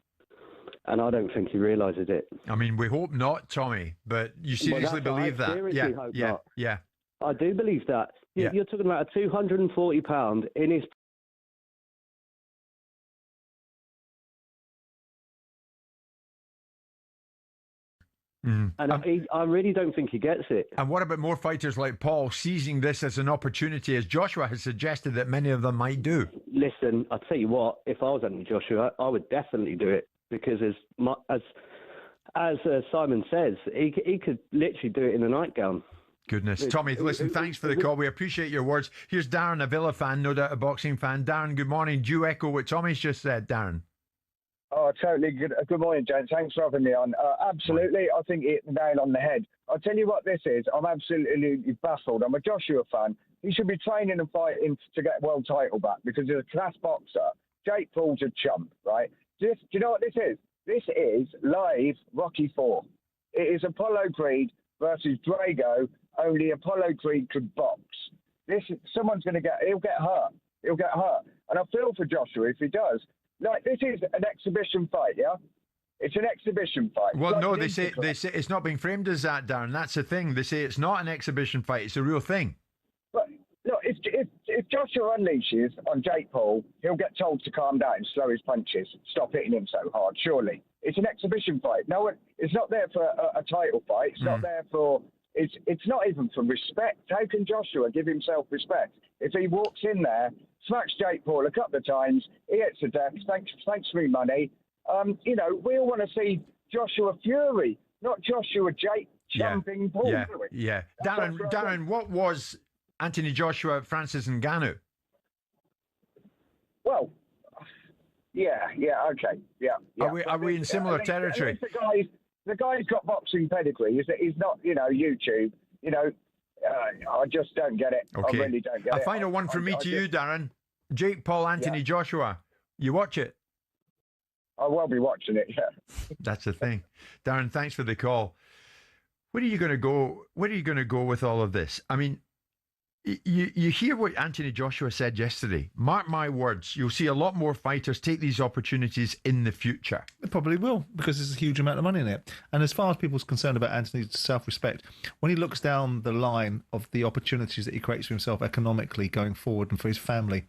And I don't think he realises it. I mean, we hope not, Tommy, but you seriously believe that? Yeah. I do believe that. You're talking about a £240 in his... And I really don't think he gets it. And what about more fighters like Paul seizing this as an opportunity, as Joshua has suggested that many of them might do? Listen, I'll tell you what, if I was Anthony Joshua, I would definitely do it, because as Simon says, he could literally do it in a nightgown. Goodness. Tommy, listen, thanks for the call. We appreciate your words. Here's Darren, a Villa fan, no doubt a boxing fan. Darren, good morning. Do you echo what Tommy's just said, Darren? Oh, totally. Good morning, gents. Thanks for having me on. Absolutely. I think it nail on the head. I'll tell you what this is. I'm absolutely baffled. I'm a Joshua fan. He should be training and fighting to get world title back, because he's a class boxer. Jake Paul's a chump, right? Do you know what this is? This is live Rocky IV. It is Apollo Creed versus Drago, only Apollo Creed could box. He'll get hurt. And I feel for Joshua if he does. Like, this is an exhibition fight, yeah? It's an exhibition fight. Well, no, they say it's not being framed as that, Darren. That's the thing. They say it's not an exhibition fight. It's a real thing. But look, if Joshua unleashes on Jake Paul, he'll get told to calm down, slow his punches, stop hitting him so hard. Surely, it's an exhibition fight. No one. It's not there for a title fight. It's not there for. It's not even for respect. How can Joshua give himself respect if he walks in there, smacks Jake Paul a couple of times, he hits the deck, thanks for me money. We all want to see Joshua Fury, not Joshua Jake jumping Paul. Yeah. Darren, what was Anthony Joshua, Francis Ngannou? Well, okay, Are we in similar territory? The guy's got boxing pedigree. He's not, YouTube. I just don't get it. Okay. I really don't get it. A final one from me to you, Darren. Jake Paul, Anthony Joshua. You watch it? I will be watching it, yeah. That's the thing. Darren, thanks for the call. Where are you going to go? Where are you going to go with all of this? I mean, you hear what Anthony Joshua said yesterday. Mark my words, you'll see a lot more fighters take these opportunities in the future. They probably will, because there's a huge amount of money in it. And as far as people's concerned about Anthony's self-respect, when he looks down the line of the opportunities that he creates for himself economically going forward and for his family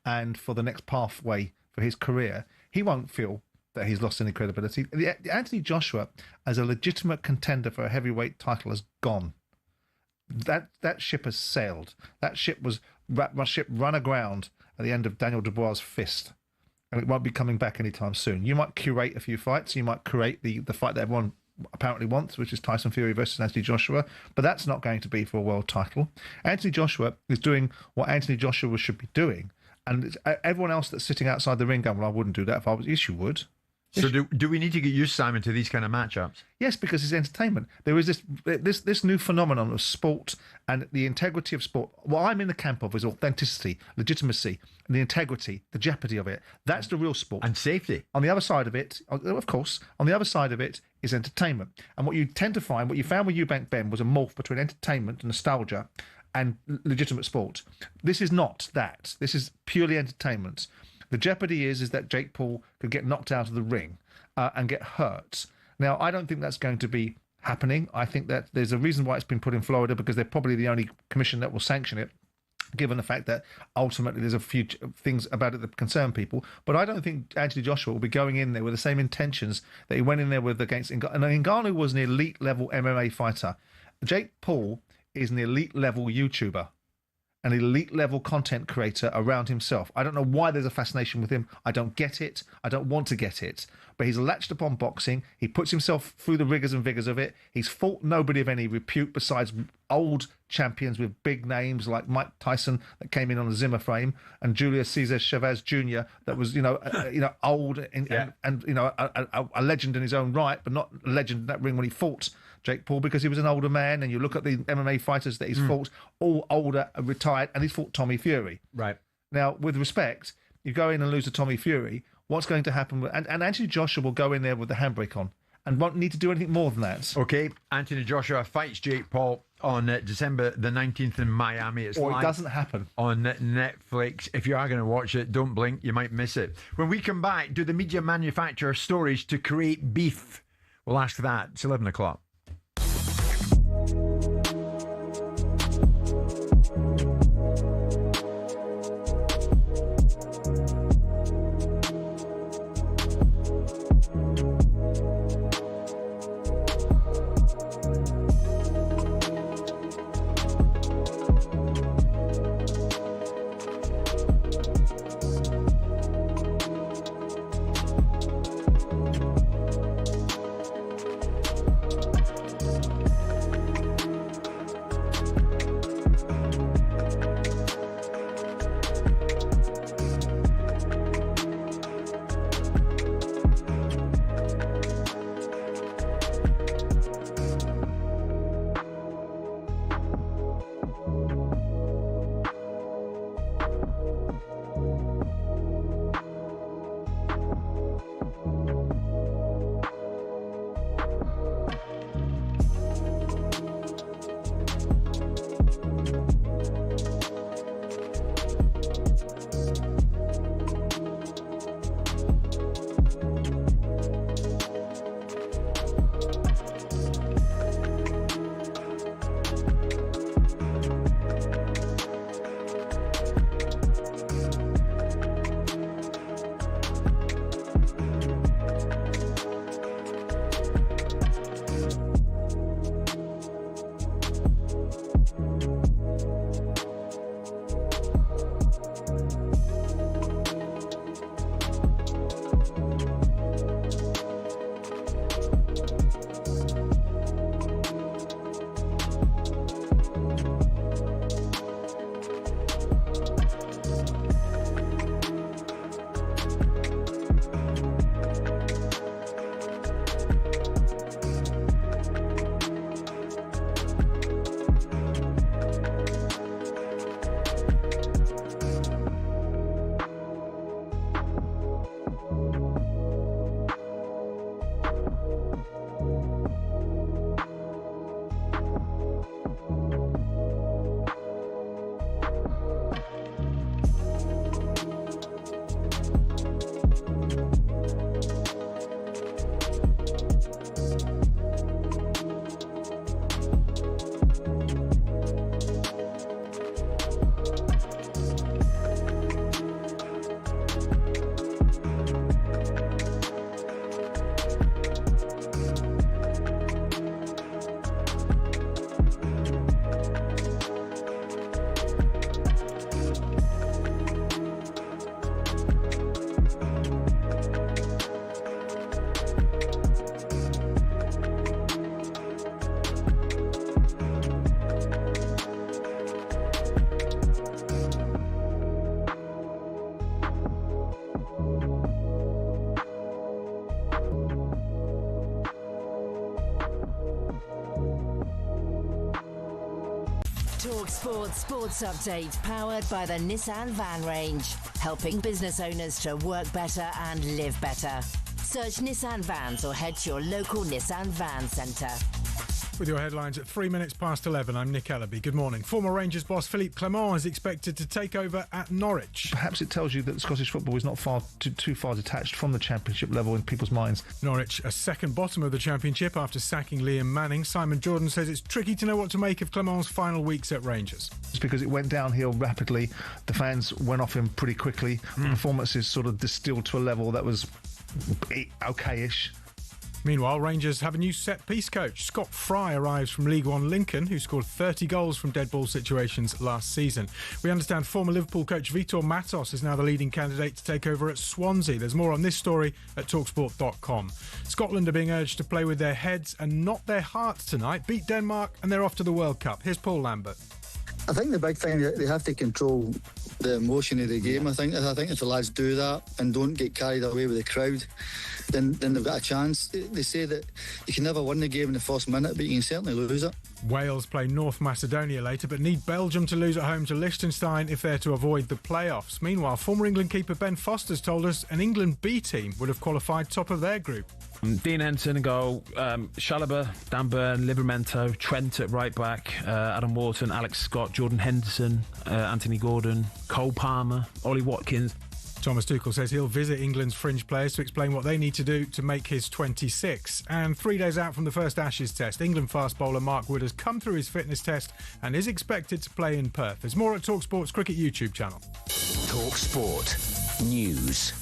and for the next pathway for his career, he won't feel that he's lost any credibility. Anthony Joshua, as a legitimate contender for a heavyweight title, has gone. That ship has sailed. That ship was run aground at the end of Daniel Dubois' fist, and it won't be coming back anytime soon. You might curate a few fights. You might create the fight that everyone apparently wants, which is Tyson Fury versus Anthony Joshua, but that's not going to be for a world title. Anthony Joshua is doing what Anthony Joshua should be doing, and everyone else that's sitting outside the ring going, well, I wouldn't do that if I was. Yes, you would. So do we need to get used, Simon, to these kind of matchups? Yes, because it's entertainment. There is this new phenomenon of sport and the integrity of sport. What I'm in the camp of is authenticity, legitimacy, and the integrity, the jeopardy of it. That's the real sport. And safety. On the other side of it, of course, on the other side of it is entertainment. And what you tend to find, what you found with Eubank Ben was a morph between entertainment and nostalgia and legitimate sport. This is not that. This is purely entertainment. The jeopardy is that Jake Paul could get knocked out of the ring and get hurt. Now, I don't think that's going to be happening. I think that there's a reason why it's been put in Florida, because they're probably the only commission that will sanction it, given the fact that ultimately there's a few things about it that concern people. But I don't think Anthony Joshua will be going in there with the same intentions that he went in there with against Ngannou. And Ngannou was an elite-level MMA fighter. Jake Paul is an elite-level YouTuber, an elite-level content creator around himself. I don't know why there's a fascination with him. I don't get it. I don't want to get it. But he's latched upon boxing. He puts himself through the rigours and vigours of it. He's fought nobody of any repute besides old champions with big names like Mike Tyson that came in on a Zimmer frame, and Julius Cesar Chavez Jr. that was, old and a legend in his own right, but not a legend in that ring when he fought Jake Paul, because he was an older man. And you look at the MMA fighters that he's fought, all older and retired, and he's fought Tommy Fury. Right. Now, with respect, you go in and lose to Tommy Fury, what's going to happen? And Anthony Joshua will go in there with the handbrake on and won't need to do anything more than that. Okay, Anthony Joshua fights Jake Paul on December the 19th in Miami. It's or live it doesn't happen. On Netflix. If you are going to watch it, don't blink, you might miss it. When we come back, do the media manufacture stories to create beef? We'll ask that. It's 11 o'clock. talkSPORT Sports Update, powered by the Nissan Van Range. Helping business owners to work better and live better. Search Nissan Vans or head to your local Nissan Van Centre. With your headlines at 3 minutes past 11, I'm Nick Ellaby. Good morning. Former Rangers boss Philippe Clement is expected to take over at Norwich. Perhaps it tells you that Scottish football is not too far detached from the Championship level in people's minds. Norwich are second bottom of the Championship after sacking Liam Manning. Simon Jordan says it's tricky to know what to make of Clement's final weeks at Rangers. It's because it went downhill rapidly. The fans went off him pretty quickly. The performances sort of distilled to a level that was okay-ish. Meanwhile, Rangers have a new set-piece coach. Scott Fry arrives from League One Lincoln, who scored 30 goals from dead ball situations last season. We understand former Liverpool coach Vitor Matos is now the leading candidate to take over at Swansea. There's more on this story at talksport.com. Scotland are being urged to play with their heads and not their hearts tonight. Beat Denmark and they're off to the World Cup. Here's Paul Lambert. I think the big thing that they have to control the emotion of the game. I think if the lads do that and don't get carried away with the crowd, then they've got a chance. They say that you can never win the game in the first minute, but you can certainly lose it. Wales play North Macedonia later, but need Belgium to lose at home to Liechtenstein if they're to avoid the playoffs. Meanwhile, former England keeper Ben Foster's told us an England B team would have qualified top of their group. Dean Henson in goal, Chalobah, Dan Burn, Livramento, Trent at right back, Adam Wharton, Alex Scott, Jordan Henderson, Anthony Gordon, Cole Palmer, Ollie Watkins. Thomas Tuchel says he'll visit England's fringe players to explain what they need to do to make his 26. And 3 days out from the first Ashes test, England fast bowler Mark Wood has come through his fitness test and is expected to play in Perth. There's more at talkSPORT's cricket YouTube channel. talkSPORT News.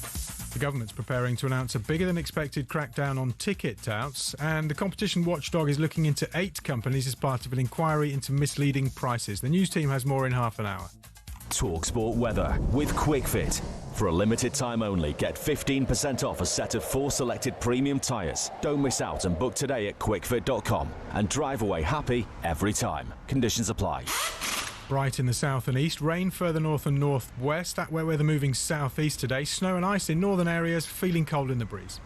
The government's preparing to announce a bigger than expected crackdown on ticket touts, and the competition watchdog is looking into 8 companies as part of an inquiry into misleading prices. The news team has more in half an hour. talkSPORT weather with QuickFit. For a limited time only, get 15% off a set of 4 selected premium tyres. Don't miss out and book today at quickfit.com and drive away happy every time. Conditions apply. Bright in the south and east, rain further north and northwest. That way we're moving southeast today. Snow and ice in northern areas, feeling cold in the breeze.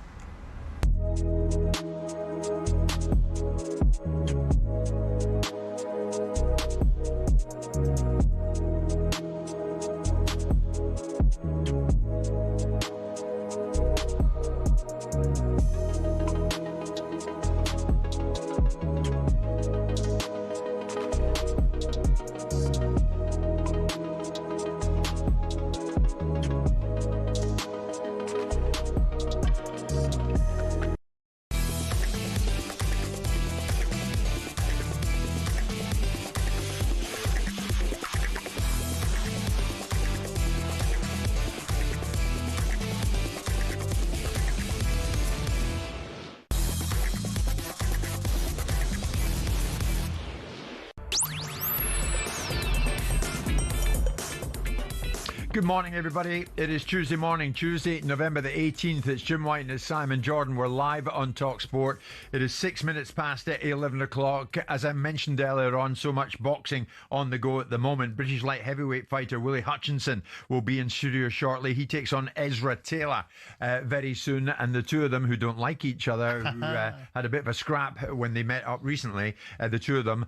Good morning, everybody. It is Tuesday morning, Tuesday, November the 18th. It's Jim White and it's Simon Jordan. We're live on talkSPORT. It is 6 minutes past 11 o'clock. As I mentioned earlier on, so much boxing on the go at the moment. British light heavyweight fighter Willie Hutchinson will be in studio shortly. He takes on Ezra Taylor very soon. And the two of them, who don't like each other, who had a bit of a scrap when they met up recently, the two of them,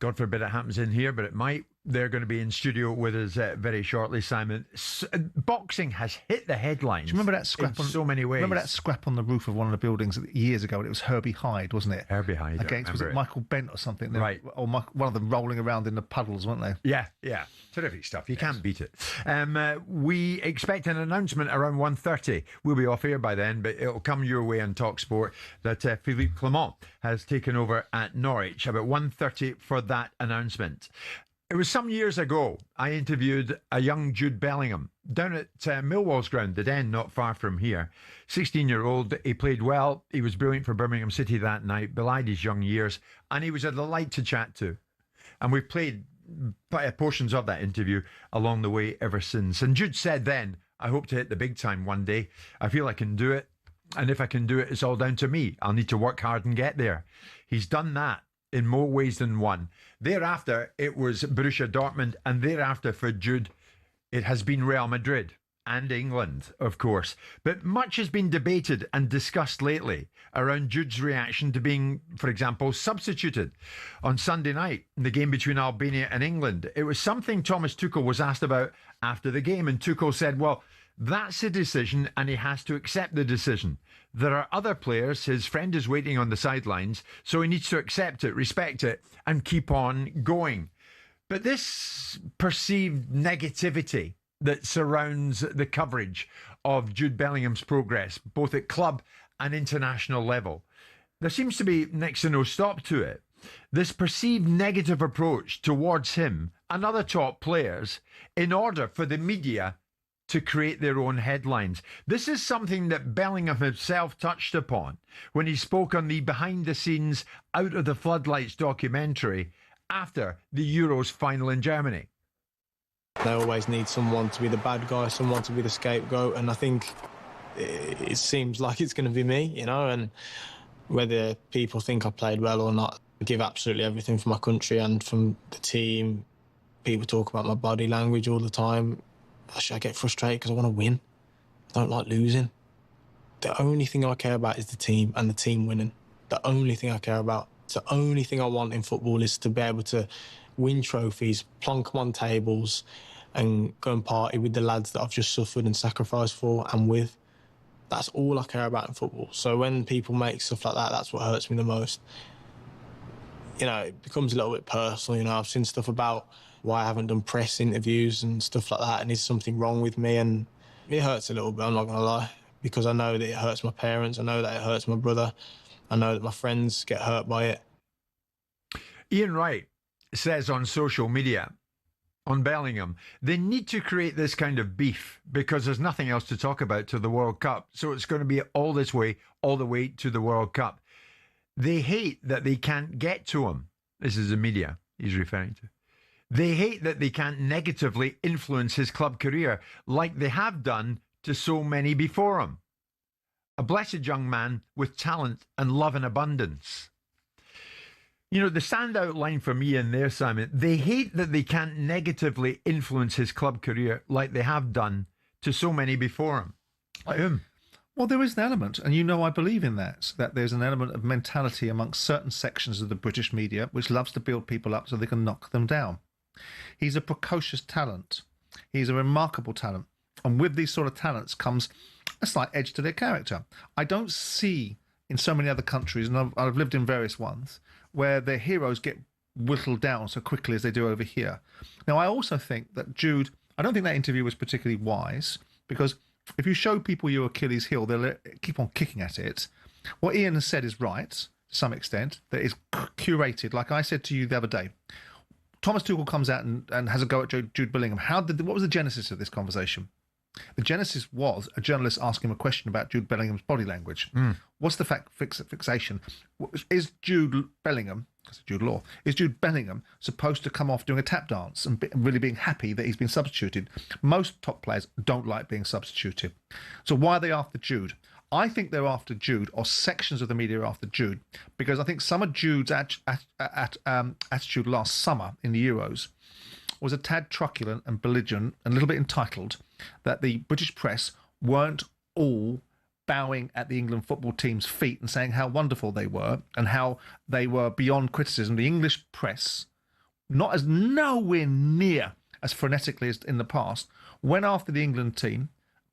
God forbid it happens in here, but it might. They're going to be in studio with us very shortly, Simon. Boxing has hit the headlines. Do you remember that scrap in so many ways? Remember that scrap on the roof of one of the buildings years ago? And it was Herbie Hyde, wasn't it? Herbie Hyde. Against, was it Michael Bent or something? Right. Or one of them rolling around in the puddles, weren't they? Yeah. Terrific stuff. You can't beat it. We expect an announcement around 1:30. We'll be off here by then, but it'll come your way on talkSPORT that Philippe Clement has taken over at Norwich. About 1:30 for that announcement. It was some years ago, I interviewed a young Jude Bellingham down at Millwall's ground, the Den, not far from here. 16-year-old, he played well. He was brilliant for Birmingham City that night, belied his young years, and he was a delight to chat to. And we've played portions of that interview along the way ever since. And Jude said then, I hope to hit the big time one day. I feel I can do it. And if I can do it, it's all down to me. I'll need to work hard and get there. He's done that in more ways than one. Thereafter, it was Borussia Dortmund, and thereafter for Jude, it has been Real Madrid. and England, of course. But much has been debated and discussed lately around Jude's reaction to being, for example, substituted on Sunday night in the game between Albania and England. It was something Thomas Tuchel was asked about after the game, and Tuchel said, well, that's a decision and he has to accept the decision. There are other players, his friend is waiting on the sidelines, so he needs to accept it, respect it, and keep on going. But this perceived negativity that surrounds the coverage of Jude Bellingham's progress, both at club and international level, there seems to be next to no stop to it. This perceived negative approach towards him and other top players in order for the media to create their own headlines. This is something that Bellingham himself touched upon when he spoke on the Behind the Scenes Out of the Floodlights documentary after the Euros final in Germany. They always need someone to be the bad guy, someone to be the scapegoat, and I think it seems like it's going to be me, you know, and whether people think I played well or not, I give absolutely everything for my country and from the team. People talk about my body language all the time. I get frustrated because I want to win. I don't like losing. The only thing I care about is the team and the team winning. The only thing I care about. The only thing I want in football is to be able to win trophies, plonk them on tables and go and party with the lads that I've just suffered and sacrificed for and with. That's all I care about in football. So when people make stuff like that, that's what hurts me the most. You know, it becomes a little bit personal. You know, I've seen stuff about why I haven't done press interviews and stuff like that, and is something wrong with me? And it hurts a little bit, I'm not going to lie, because I know that it hurts my parents, I know that it hurts my brother, I know that my friends get hurt by it. Ian Wright says on social media, on Bellingham, they need to create this kind of beef because there's nothing else to talk about to the World Cup. So it's going to be all this way, all the way to the World Cup. They hate that they can't get to him. This is the media he's referring to. They hate that they can't negatively influence his club career like they have done to so many before him. A blessed young man with talent and love in abundance. You know, the standout line for me in there, Simon, they hate that they can't negatively influence his club career like they have done to so many before him. Like whom? Well, there is an element, and you know I believe in that there's an element of mentality amongst certain sections of the British media which loves to build people up so they can knock them down. He's a precocious talent. He's a remarkable talent. And with these sort of talents comes a slight edge to their character. I don't see in so many other countries, and I've lived in various ones, where their heroes get whittled down so quickly as they do over here. Now, I also think that Jude, I don't think that interview was particularly wise, because if you show people your Achilles heel, they'll keep on kicking at it. What Ian has said is right, to some extent, that is curated. Like I said to you the other day, Thomas Tuchel comes out and has a go at Jude Bellingham. What was the genesis of this conversation? The genesis was a journalist asking him a question about Jude Bellingham's body language. What's the fixation? Is Jude Bellingham, that's Jude Law, is Jude Bellingham supposed to come off doing a tap dance and really being happy that he's been substituted? Most top players don't like being substituted. So why are they after Jude? I think they're after Jude, or sections of the media are after Jude, because I think some of Jude's attitude last summer in the Euros was a tad truculent and belligerent and a little bit entitled, that the British press weren't all bowing at the England football team's feet and saying how wonderful they were and how they were beyond criticism. The English press, nowhere near as frenetically as in the past, went after the England team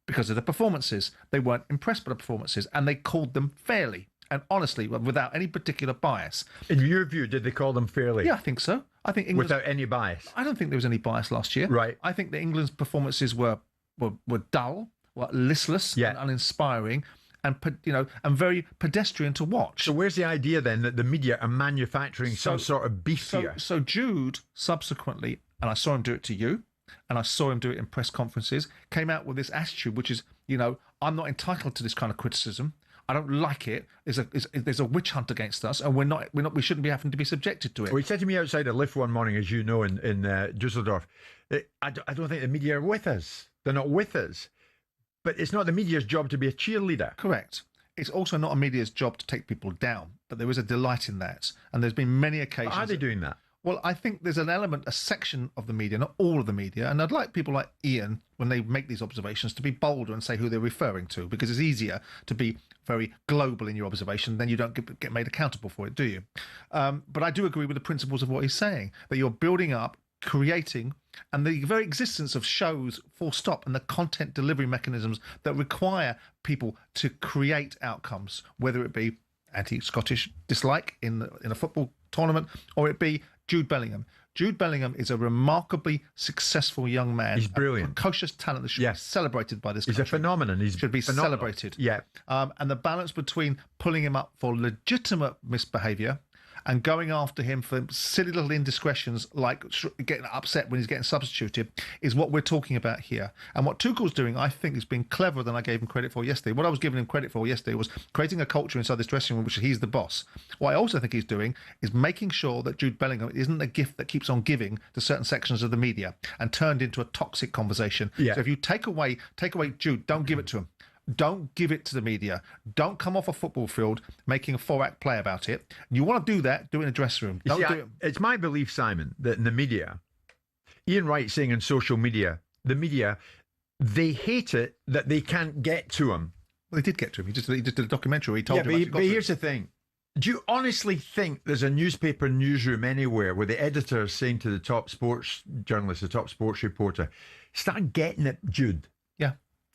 because of the performances. They weren't impressed by the performances and they called them fairly and honestly, without any particular bias. In your view, did they call them fairly? Yeah, I think so. I think England, without any bias. I don't think there was any bias last year. Right. I think that England's performances were dull, were listless, and uninspiring, and very pedestrian to watch. So where's the idea then that the media are manufacturing some sort of beef here? So Jude subsequently, and I saw him do it to you, and I saw him do it in press conferences, came out with this attitude, which is, I'm not entitled to this kind of criticism. I don't like it. There's a witch hunt against us, and we shouldn't be having to be subjected to it. Well, he said to me outside a lift one morning, as you know, in Dusseldorf, I don't think the media are with us. They're not with us. But it's not the media's job to be a cheerleader. Correct. It's also not a media's job to take people down, but there is a delight in that. And there's been many occasions. How are they doing that? Well, I think there's a section of the media, not all of the media, and I'd like people like Ian, when they make these observations, to be bolder and say who they're referring to, because it's easier to be very global in your observation, then you don't get made accountable for it, do you? But I do agree with the principles of what he's saying, that you're building up, creating, and the very existence of shows, full stop, and the content delivery mechanisms that require people to create outcomes, whether it be anti-Scottish dislike in a football tournament, or it be Jude Bellingham. Jude Bellingham is a remarkably successful young man. He's brilliant. A precocious talent that should be celebrated by this country. He's a phenomenon. He should be celebrated. Yeah. And the balance between pulling him up for legitimate misbehaviour and going after him for silly little indiscretions like getting upset when he's getting substituted is what we're talking about here. And what Tuchel's doing, I think, is being cleverer than I gave him credit for yesterday. What I was giving him credit for yesterday was creating a culture inside this dressing room which he's the boss. What I also think he's doing is making sure that Jude Bellingham isn't a gift that keeps on giving to certain sections of the media and turned into a toxic conversation. Yeah. So if you take away Jude, don't give it to him. Don't give it to the media. Don't come off a football field making a 4-act play about it. You want to do that, do it in a dressing room. Don't do it. It's my belief, Simon, that in the media, Ian Wright saying in social media, the media, they hate it that they can't get to him. Well, they did get to him. He just did a documentary. He told you. But here's the thing. Do you honestly think there's a newspaper newsroom anywhere where the editor is saying to the top sports journalist, the top sports reporter, start getting at Jude? Yeah.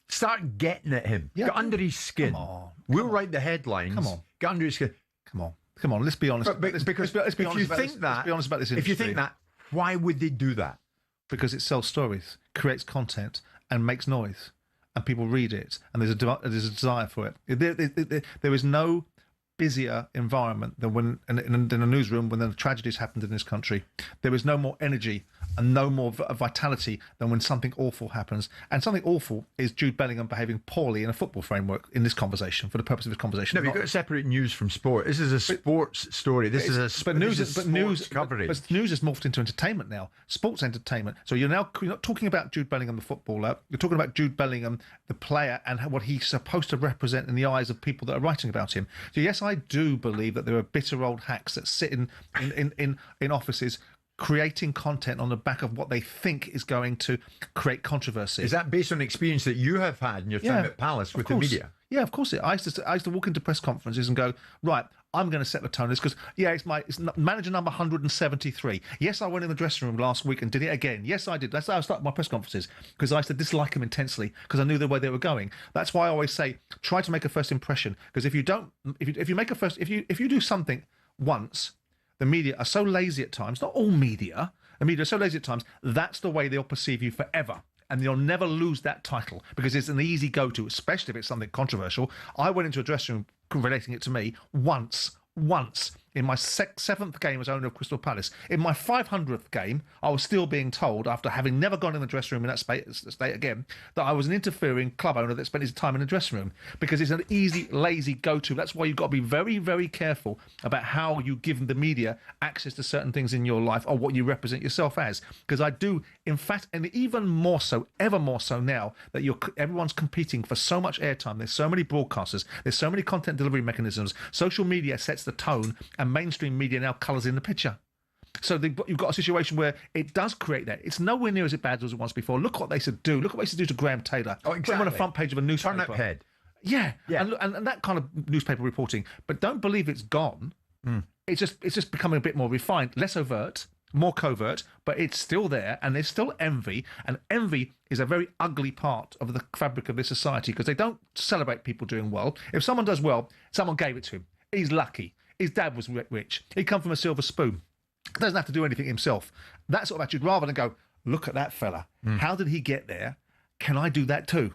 Start getting at him. Yeah. Get under his skin. We'll write the headlines. Come on. Get under his skin. Come on. Let's be honest. Because let's be if honest you about think this. that, Let's be honest about this industry. if you think that, why would they do that? Because it sells stories, creates content, and makes noise, and people read it, and there's a desire for it. There is no busier environment than when in a newsroom when the tragedies happened in this country. There is no more energy and no more vitality than when something awful happens. And something awful is Jude Bellingham behaving poorly in a football framework in this conversation, for the purpose of this conversation. No, you've got to separate news from sport. This is a sports story. This is a sports coverage. But news has morphed into entertainment now. Sports entertainment. So you're not talking about Jude Bellingham, the footballer. You're talking about Jude Bellingham, the player, and what he's supposed to represent in the eyes of people that are writing about him. So yes, I do believe that there are bitter old hacks that sit in offices creating content on the back of what they think is going to create controversy. Is that based on experience that you have had in your time at Palace with the media? Yeah, of course. I used to walk into press conferences and go, right, I'm going to set the tone. Because it's manager number 173. Yes, I went in the dressing room last week and did it again. Yes, I did. That's how I started my press conferences, because I used to dislike them intensely because I knew the way they were going. That's why I always say try to make a first impression. Because if you do something once, the media are so lazy at times. Not all media. The media are so lazy at times. That's the way they'll perceive you forever. And you'll never lose that title because it's an easy go-to, especially if it's something controversial. I went into a dressing room relating it to me once in my seventh game as owner of Crystal Palace. In my 500th game, I was still being told, after having never gone in the dressing room in that state again, that I was an interfering club owner that spent his time in the dressing room, because it's an easy, lazy go-to. That's why you've got to be very, very careful about how you give the media access to certain things in your life or what you represent yourself as. Because I do, in fact, and even more so, ever more so now, that everyone's competing for so much airtime. There's so many broadcasters. There's so many content delivery mechanisms. Social media sets the tone, and mainstream media now colours in the picture. So you've got a situation where it does create that. It's nowhere near as bad as it was before. Look what they used to do. Look what they used to do to Graham Taylor. Oh, exactly. Put him on the front page of a newspaper. Turn up head. Yeah. And that kind of newspaper reporting. But don't believe it's gone. It's just becoming a bit more refined, less overt, more covert, but it's still there, and there's still envy. And envy is a very ugly part of the fabric of this society, because they don't celebrate people doing well. If someone does well, someone gave it to him. He's lucky. His dad was rich. He come from a silver spoon. Doesn't have to do anything himself. That sort of attitude, rather than go, look at that fella. How did he get there? Can I do that too?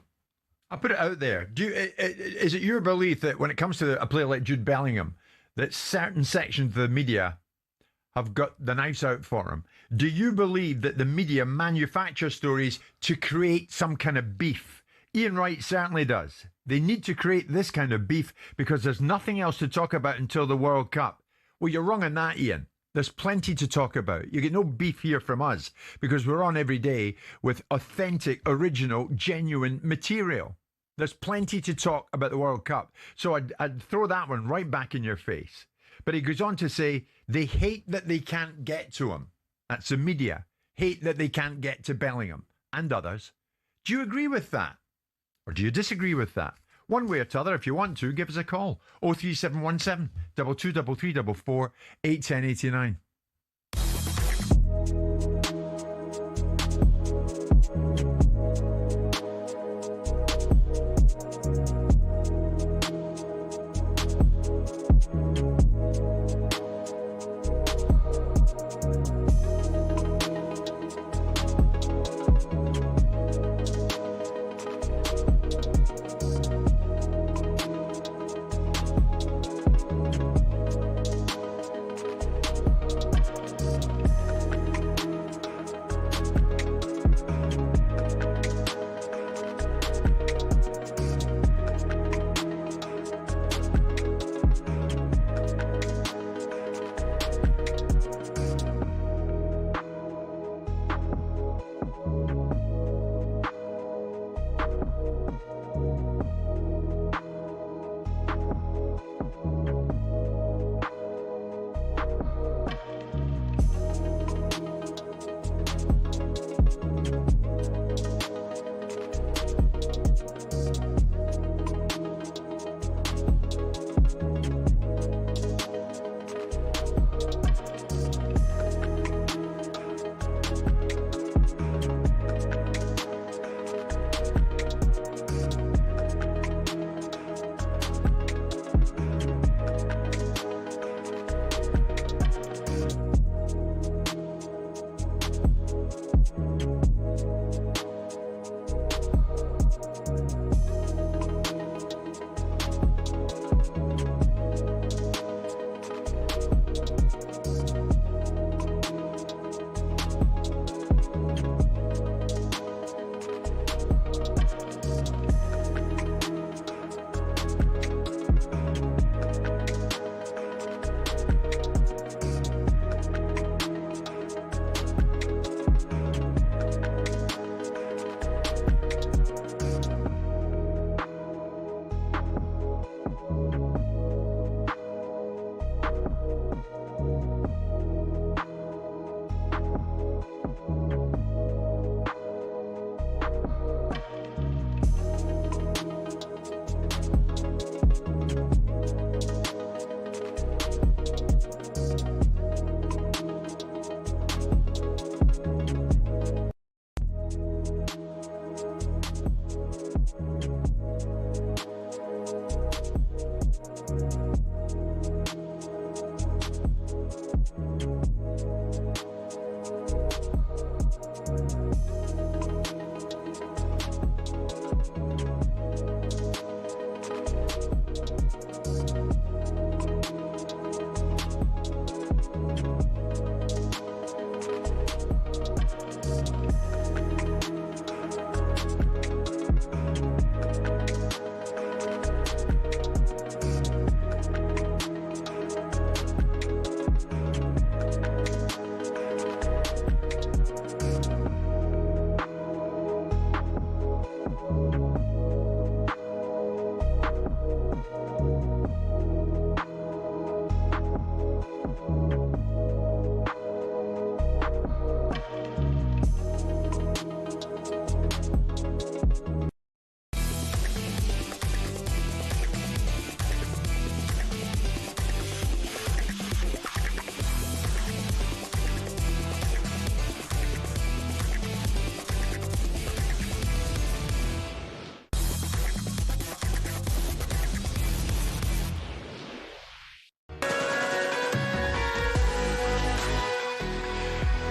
I'll put it out there. Is it your belief that when it comes to a player like Jude Bellingham, that certain sections of the media have got the knives out for him? Do you believe that the media manufacture stories to create some kind of beef? Ian Wright certainly does. They need to create this kind of beef because there's nothing else to talk about until the World Cup. Well, you're wrong on that, Ian. There's plenty to talk about. You get no beef here from us because we're on every day with authentic, original, genuine material. There's plenty to talk about the World Cup. So I'd throw that one right back in your face. But he goes on to say they hate that they can't get to him. That's the media. Hate that they can't get to Bellingham and others. Do you agree with that? Or do you disagree with that? One way or t'other, if you want to, give us a call. 03717 223344 81089.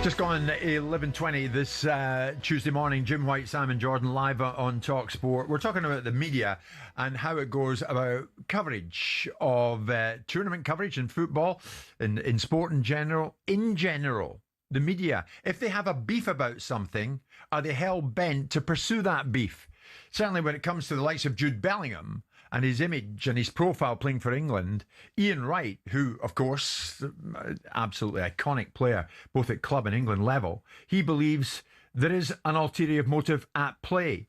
Just gone 11:20 this Tuesday morning. Jim White, Simon Jordan, live on talkSPORT. We're talking about the media and how it goes about coverage of tournament coverage in football, in sport in general. In general, the media, if they have a beef about something, are they hell-bent to pursue that beef? Certainly when it comes to the likes of Jude Bellingham and his image and his profile playing for England, Ian Wright, who, of course, absolutely iconic player, both at club and England level, he believes there is an ulterior motive at play.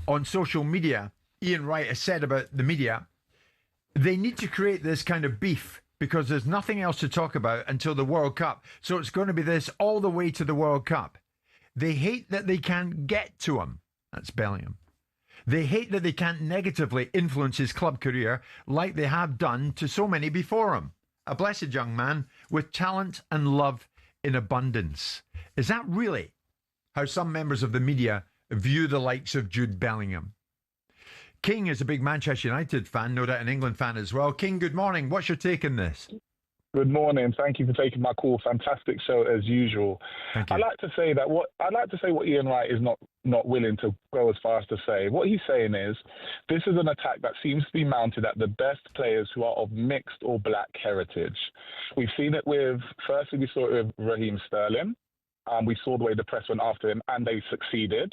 On social media, Ian Wright has said about the media, they need to create this kind of beef because there's nothing else to talk about until the World Cup. So it's going to be this all the way to the World Cup. They hate that they can't get to him. That's Bellingham. They hate that they can't negatively influence his club career like they have done to so many before him. A blessed young man with talent and love in abundance. Is that really how some members of the media view the likes of Jude Bellingham? King is a big Manchester United fan, no doubt an England fan as well. King, good morning. What's your take on this? Good morning. Thank you for taking my call. Fantastic show as usual. Thank you. I'd like to say what Ian Wright is not willing to go as far as to say. What he's saying is this is an attack that seems to be mounted at the best players who are of mixed or black heritage. We've seen it firstly we saw it with Raheem Sterling. We saw the way the press went after him, and they succeeded.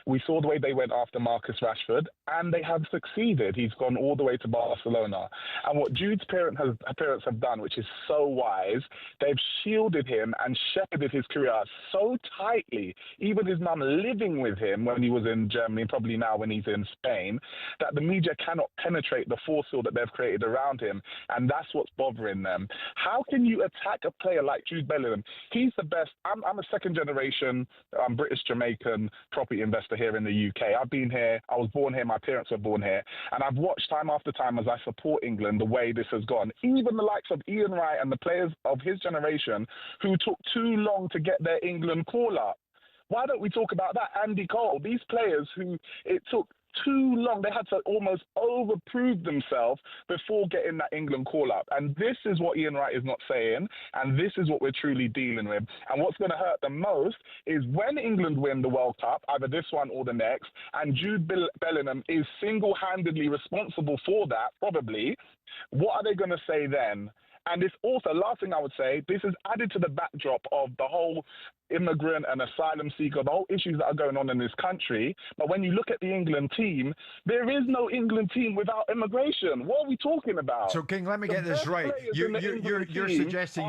We saw the way they went after Marcus Rashford, and they have succeeded. He's gone all the way to Barcelona. And what Jude's parents have done, which is so wise, they've shielded him and shepherded his career so tightly, even his mum living with him when he was in Germany, probably now when he's in Spain, that the media cannot penetrate the force field that they've created around him, and that's what's bothering them. How can you attack a player like Jude Bellingham? He's the best. I'm a second-generation British-Jamaican property investor here in the UK. I've been here. I was born here. My parents were born here. And I've watched time after time as I support England the way this has gone. Even the likes of Ian Wright and the players of his generation who took too long to get their England call-up. Why don't we talk about that? Andy Cole, these players who it took too long. They had to almost overprove themselves before getting that England call-up. And this is what Ian Wright is not saying, and this is what we're truly dealing with. And what's going to hurt the most is when England win the World Cup, either this one or the next, and Jude Bellingham is single-handedly responsible for that, probably, what are they going to say then? And it's also, last thing I would say, this is added to the backdrop of the whole immigrant and asylum seeker, the whole issues that are going on in this country. But when you look at the England team, there is no England team without immigration. What are we talking about? So, King, let me get this right. You're suggesting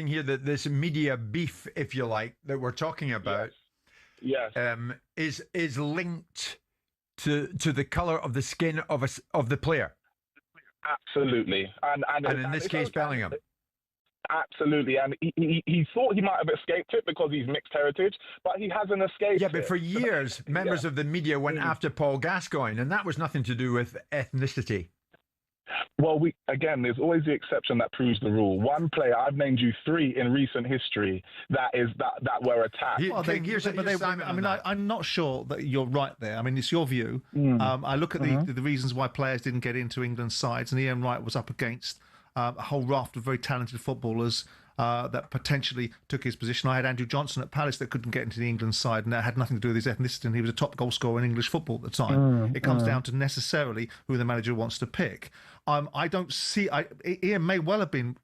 here that this media beef, if you like, that we're talking about, is linked to the colour of the skin of the player. Absolutely. And in this case, Bellingham. Absolutely. And he thought he might have escaped it because he's mixed heritage, but he hasn't escaped it. Yeah, but for years, members of the media went after Paul Gascoigne, and that was nothing to do with ethnicity. Well, there's always the exception that proves the rule. One player, I've named you 3 in recent history that were attacked. I'm not sure that you're right there. I mean, it's your view. I look at the reasons why players didn't get into England's sides, and Ian Wright was up against a whole raft of very talented footballers that potentially took his position. I had Andrew Johnson at Palace that couldn't get into the England side, and that had nothing to do with his ethnicity, and he was a top goal scorer in English football at the time. It comes down to necessarily who the manager wants to pick. I don't see... Ian may well have been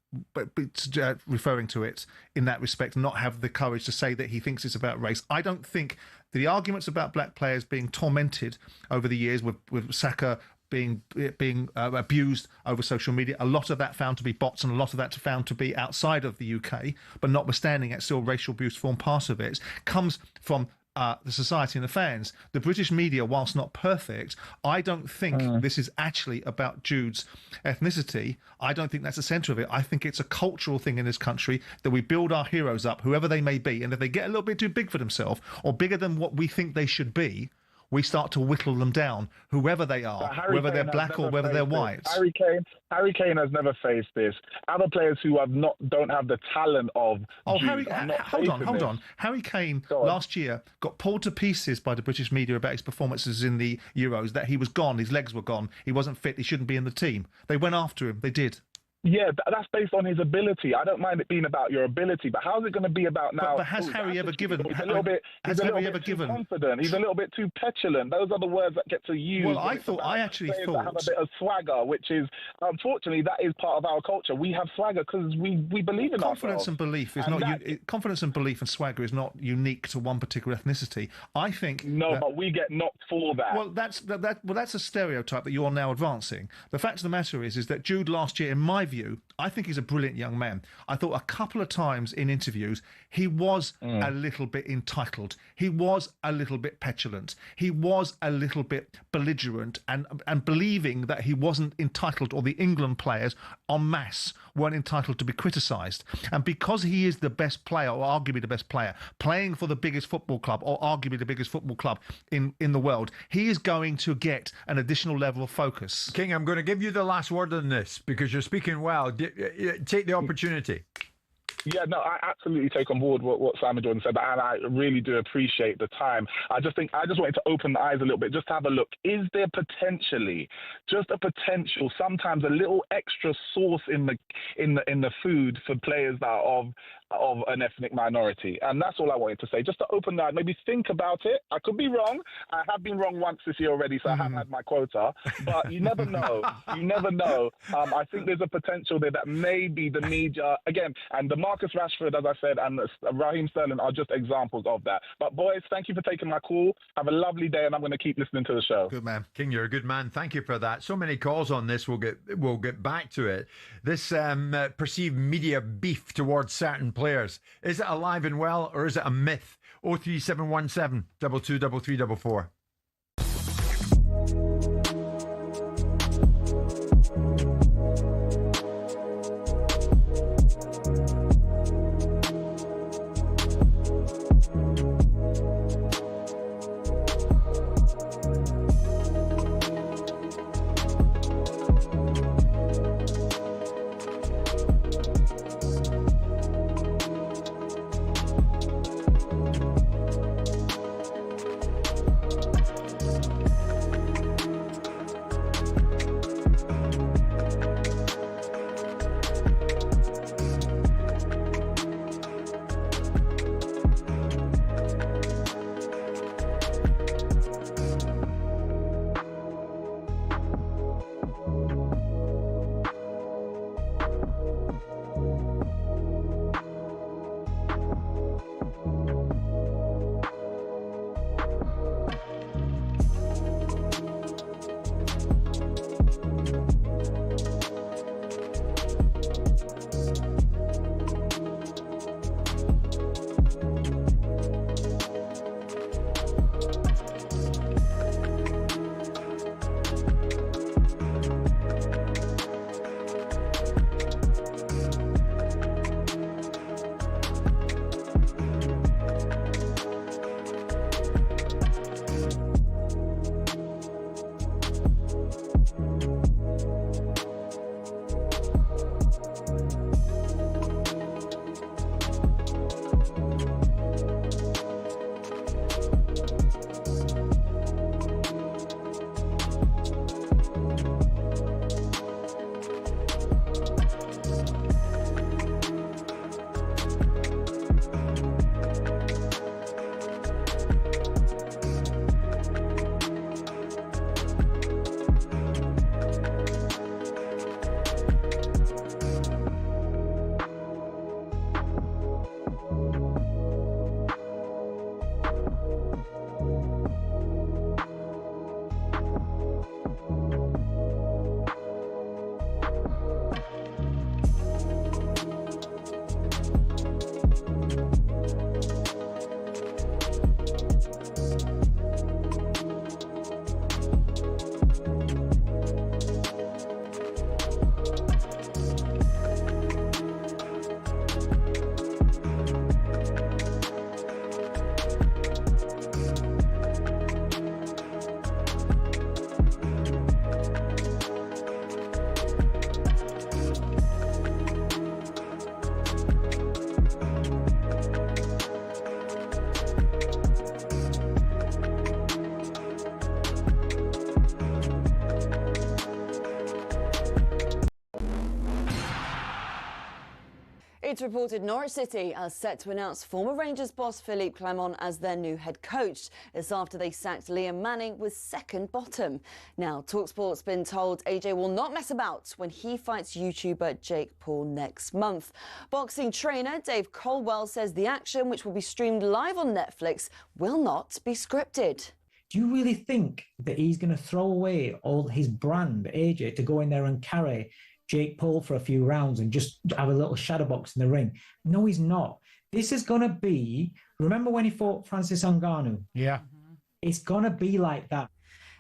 referring to it in that respect and not have the courage to say that he thinks it's about race. I don't think the arguments about black players being tormented over the years with Saka being abused over social media, a lot of that found to be bots and a lot of that found to be outside of the UK, but notwithstanding it, still racial abuse form part of it, comes from the society and the fans. The British media, whilst not perfect, I don't think this is actually about Jude's ethnicity. I don't think that's the centre of it. I think it's a cultural thing in this country that we build our heroes up, whoever they may be, and if they get a little bit too big for themselves or bigger than what we think they should be, we start to whittle them down, whoever they are, whether they're black or whether they're white. Harry Kane has never faced this. Other players who don't have the talent of Jude hold on. Harry Kane last year got pulled to pieces by the British media about his performances in the Euros, that he was gone, his legs were gone, he wasn't fit, he shouldn't be in the team. They went after him, they did. Yeah, that's based on his ability. I don't mind it being about your ability, but how's it going to be about now? But has Harry ever given? He's a little bit too confident. He's a little bit too petulant. Those are the words that get to use. Well, I actually thought have a bit of swagger, which is unfortunately that is part of our culture. We have swagger because we believe in confidence ourselves. And belief is confidence and belief and swagger is not unique to one particular ethnicity. I think but we get knocked for that. Well, that's a stereotype that you're now advancing. The fact of the matter is that Jude last year, in my view, I think he's a brilliant young man. I thought a couple of times in interviews, he was a little bit entitled. He was a little bit petulant. He was a little bit belligerent and believing that he wasn't entitled, or the England players en masse weren't entitled to be criticised. And because he is the best player, or arguably the best player, playing for the biggest football club, or arguably the biggest football club in the world, he is going to get an additional level of focus. King, I'm going to give you the last word on this because you're speaking well. Take the opportunity. Yeah, no, I absolutely take on board what Simon Jordan said, and I really do appreciate the time. I just wanted to open the eyes a little bit, just to have a look. Is there potentially just a potential, sometimes a little extra sauce in the food for players that are of an ethnic minority? And that's all I wanted to say, just to open that, maybe think about it. I could be wrong. I have been wrong once this year already, so I have had my quota, but you never know. You never know. I think there's a potential there that maybe the media, again, and the Marcus Rashford, as I said, and Raheem Sterling are just examples of that. But boys, thank you for taking my call. Have a lovely day, and I'm going to keep listening to the show. Good man. King, you're a good man. Thank you for that. So many calls on this. We'll get back to it. This perceived media beef towards certain players. Is it alive and well, or is it a myth? 03717 223344. It's reported Norwich City are set to announce former Rangers boss Philippe Clement as their new head coach. It's after they sacked Liam Manning with second bottom. Now, talkSPORT's been told AJ will not mess about when he fights YouTuber Jake Paul next month. Boxing trainer Dave Colwell says the action, which will be streamed live on Netflix, will not be scripted. Do you really think that he's going to throw away all his brand, AJ, to go in there and carry Jake Paul for a few rounds and just have a little shadow box in the ring. No, he's not. This is going to be, remember when he fought Francis Ngannou? Yeah. It's going to be like that.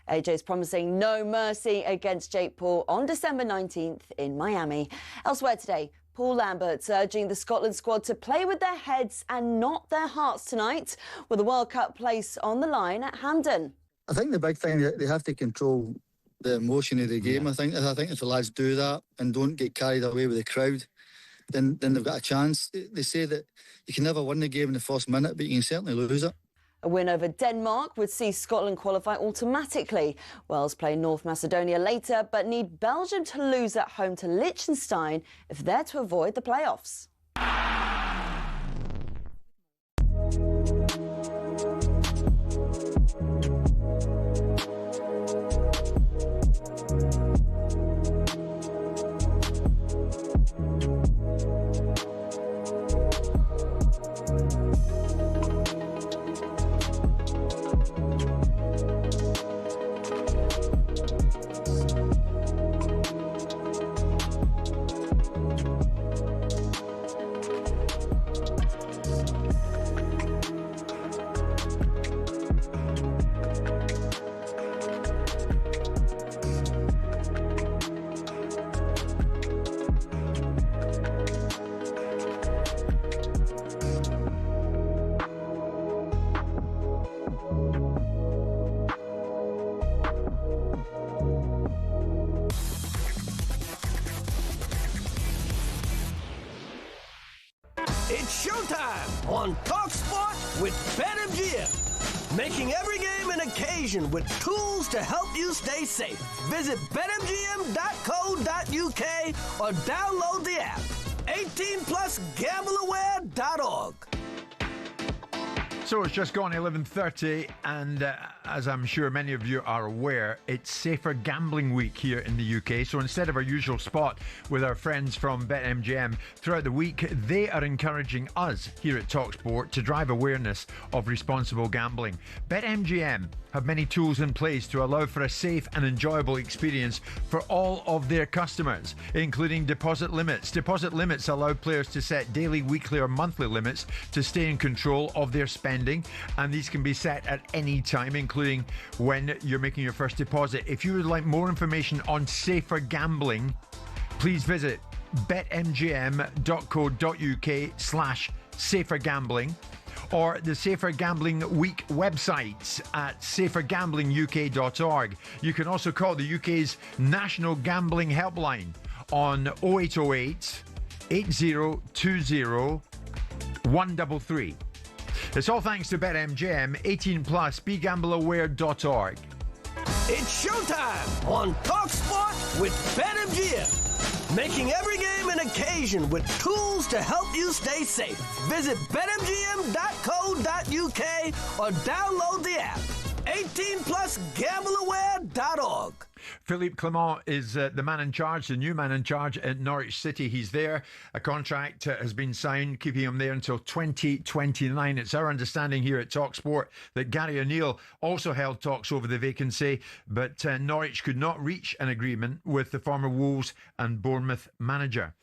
AJ's promising no mercy against Jake Paul on December 19th in Miami. Elsewhere today, Paul Lambert's urging the Scotland squad to play with their heads and not their hearts tonight, with the World Cup place on the line at Hampden. I think the big thing that they have to control the emotion of the game. I think if the lads do that and don't get carried away with the crowd, then they've got a chance. They say that you can never win the game in the first minute, but you can certainly lose it. A win over Denmark would see Scotland qualify automatically. Wales play North Macedonia later, but need Belgium to lose at home to Liechtenstein if they're to avoid the playoffs. It's showtime on talkSPORT with BetMGM. Making every game an occasion with tools to help you stay safe. Visit betmgm.co.uk or download the app. 18 plus gambleaware.org. So it's just gone 11:30, and as I'm sure many of you are aware, it's Safer Gambling Week here in the UK. So instead of our usual spot with our friends from BetMGM, throughout the week, they are encouraging us here at talkSPORT to drive awareness of responsible gambling. BetMGM have many tools in place to allow for a safe and enjoyable experience for all of their customers, including deposit limits. Deposit limits allow players to set daily, weekly, or monthly limits to stay in control of their spending, and these can be set at any time, including when you're making your first deposit. If you would like more information on safer gambling, please visit betmgm.co.uk/safergambling or the Safer Gambling Week websites at safergamblinguk.org. You can also call the UK's National Gambling Helpline on 0808 8020 133. It's all thanks to BetMGM. 18 plus, begambleaware.org. It's showtime on talkSPORT with BetMGM. Making every game an occasion with tools to help you stay safe. Visit betmgm.co.uk or download the app. 18 plus gambleaware.org. Philippe Clement is the man in charge, the new man in charge at Norwich City. He's there. A contract has been signed, keeping him there until 2029. It's our understanding here at talkSPORT that Gary O'Neill also held talks over the vacancy, but Norwich could not reach an agreement with the former Wolves and Bournemouth manager.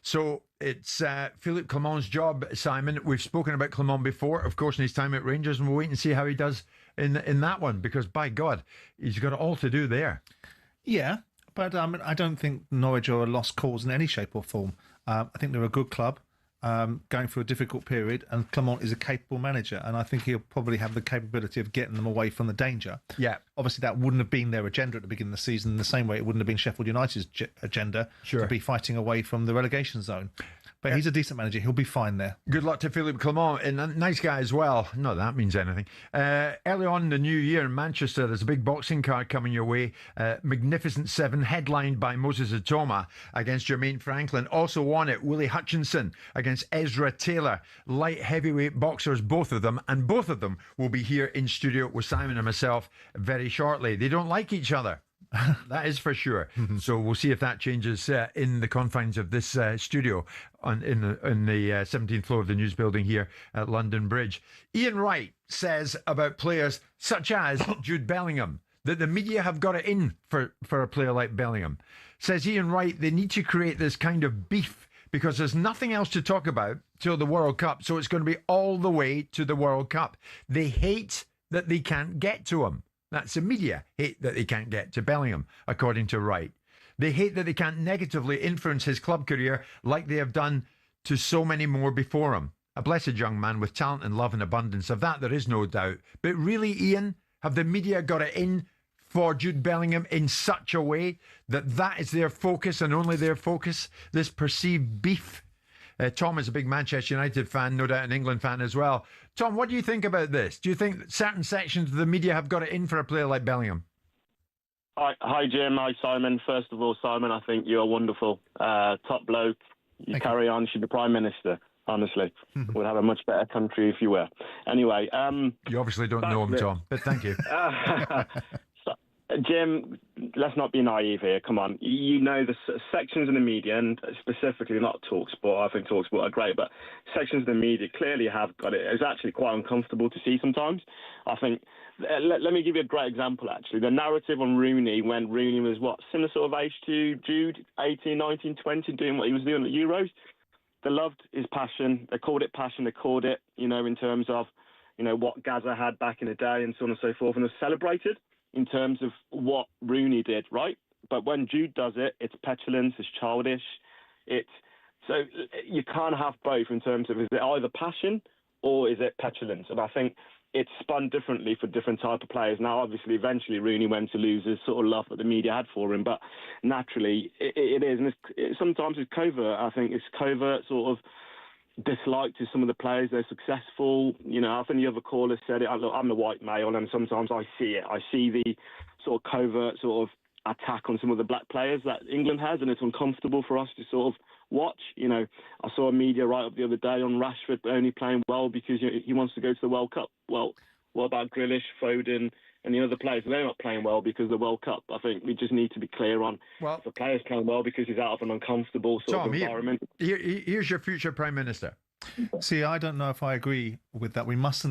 So it's Philippe Clement's job, Simon. We've spoken about Clement before, of course, in his time at Rangers, and we'll wait and see how he does in that one, because by God, he's got it all to do there. Yeah, but I don't think Norwich are a lost cause in any shape or form. I think they're a good club going through a difficult period, and Clement is a capable manager, and I think he'll probably have the capability of getting them away from the danger. Yeah. Obviously, that wouldn't have been their agenda at the beginning of the season, in the same way it wouldn't have been Sheffield United's agenda to be fighting away from the relegation zone. But he's a decent manager. He'll be fine there. Good luck to Philippe Clement, and a nice guy as well. Not that means anything. Early on in the new year in Manchester, there's a big boxing card coming your way. Magnificent Seven, headlined by Moses Atoma against Jermaine Franklin. Also won it, Willie Hutchinson against Ezra Taylor. Light heavyweight boxers, both of them. And both of them will be here in studio with Simon and myself very shortly. They don't like each other. That is for sure. So we'll see if that changes in the confines of this studio in the 17th floor of the news building here at London Bridge. Ian Wright says about players such as Jude Bellingham that the media have got it in for a player like Bellingham. Says Ian Wright, they need to create this kind of beef because there's nothing else to talk about till the World Cup. So it's going to be all the way to the World Cup. They hate that they can't get to him. That's the media hate that they can't get to Bellingham, according to Wright. They hate that they can't negatively influence his club career like they have done to so many more before him. A blessed young man with talent and love and abundance. Of that, there is no doubt. But really, Ian, have the media got it in for Jude Bellingham in such a way that that is their focus and only their focus, this perceived beef? Tom is a big Manchester United fan, no doubt an England fan as well. Tom, what do you think about this? Do you think that certain sections of the media have got it in for a player like Bellingham? Hi, Jim. Hi, Simon. First of all, Simon, I think you are wonderful. Top bloke. You carry on. You should be Prime Minister, honestly. We'd have a much better country if you were. Anyway. You obviously don't know him, Tom, but thank you. Jim, let's not be naive here. Come on. You know the sections of the media, and specifically not talkSPORT. I think talkSPORT are great, but sections of the media clearly have got it. It's actually quite uncomfortable to see sometimes. I think, let me give you a great example, actually. The narrative on Rooney when Rooney was, similar sort of age to Jude, 18, 19, 20, doing what he was doing at the Euros. They loved his passion. They called it passion. They called it, in terms of, what Gaza had back in the day and so on and so forth, and was celebrated in terms of what Rooney did, right? But when Jude does it, it's petulance, it's childish. So you can't have both in terms of, is it either passion or is it petulance? And I think it's spun differently for different type of players. Now, obviously, eventually Rooney went to lose his sort of love that the media had for him, but naturally it is. And sometimes it's covert. I think it's covert sort of dislike to some of the players. They're successful. I think the other caller said it. Look, I'm the white male, and sometimes I see it. I see the sort of covert sort of attack on some of the black players that England has, and it's uncomfortable for us to sort of watch. I saw a media write-up the other day on Rashford only playing well because he wants to go to the World Cup. Well, what about Grealish, Foden, and the other players? They're not playing well because of the World Cup. I think we just need to be clear on the players playing well because he's out of an uncomfortable sort of environment. Here's your future Prime Minister. See, I don't know if I agree with that. We must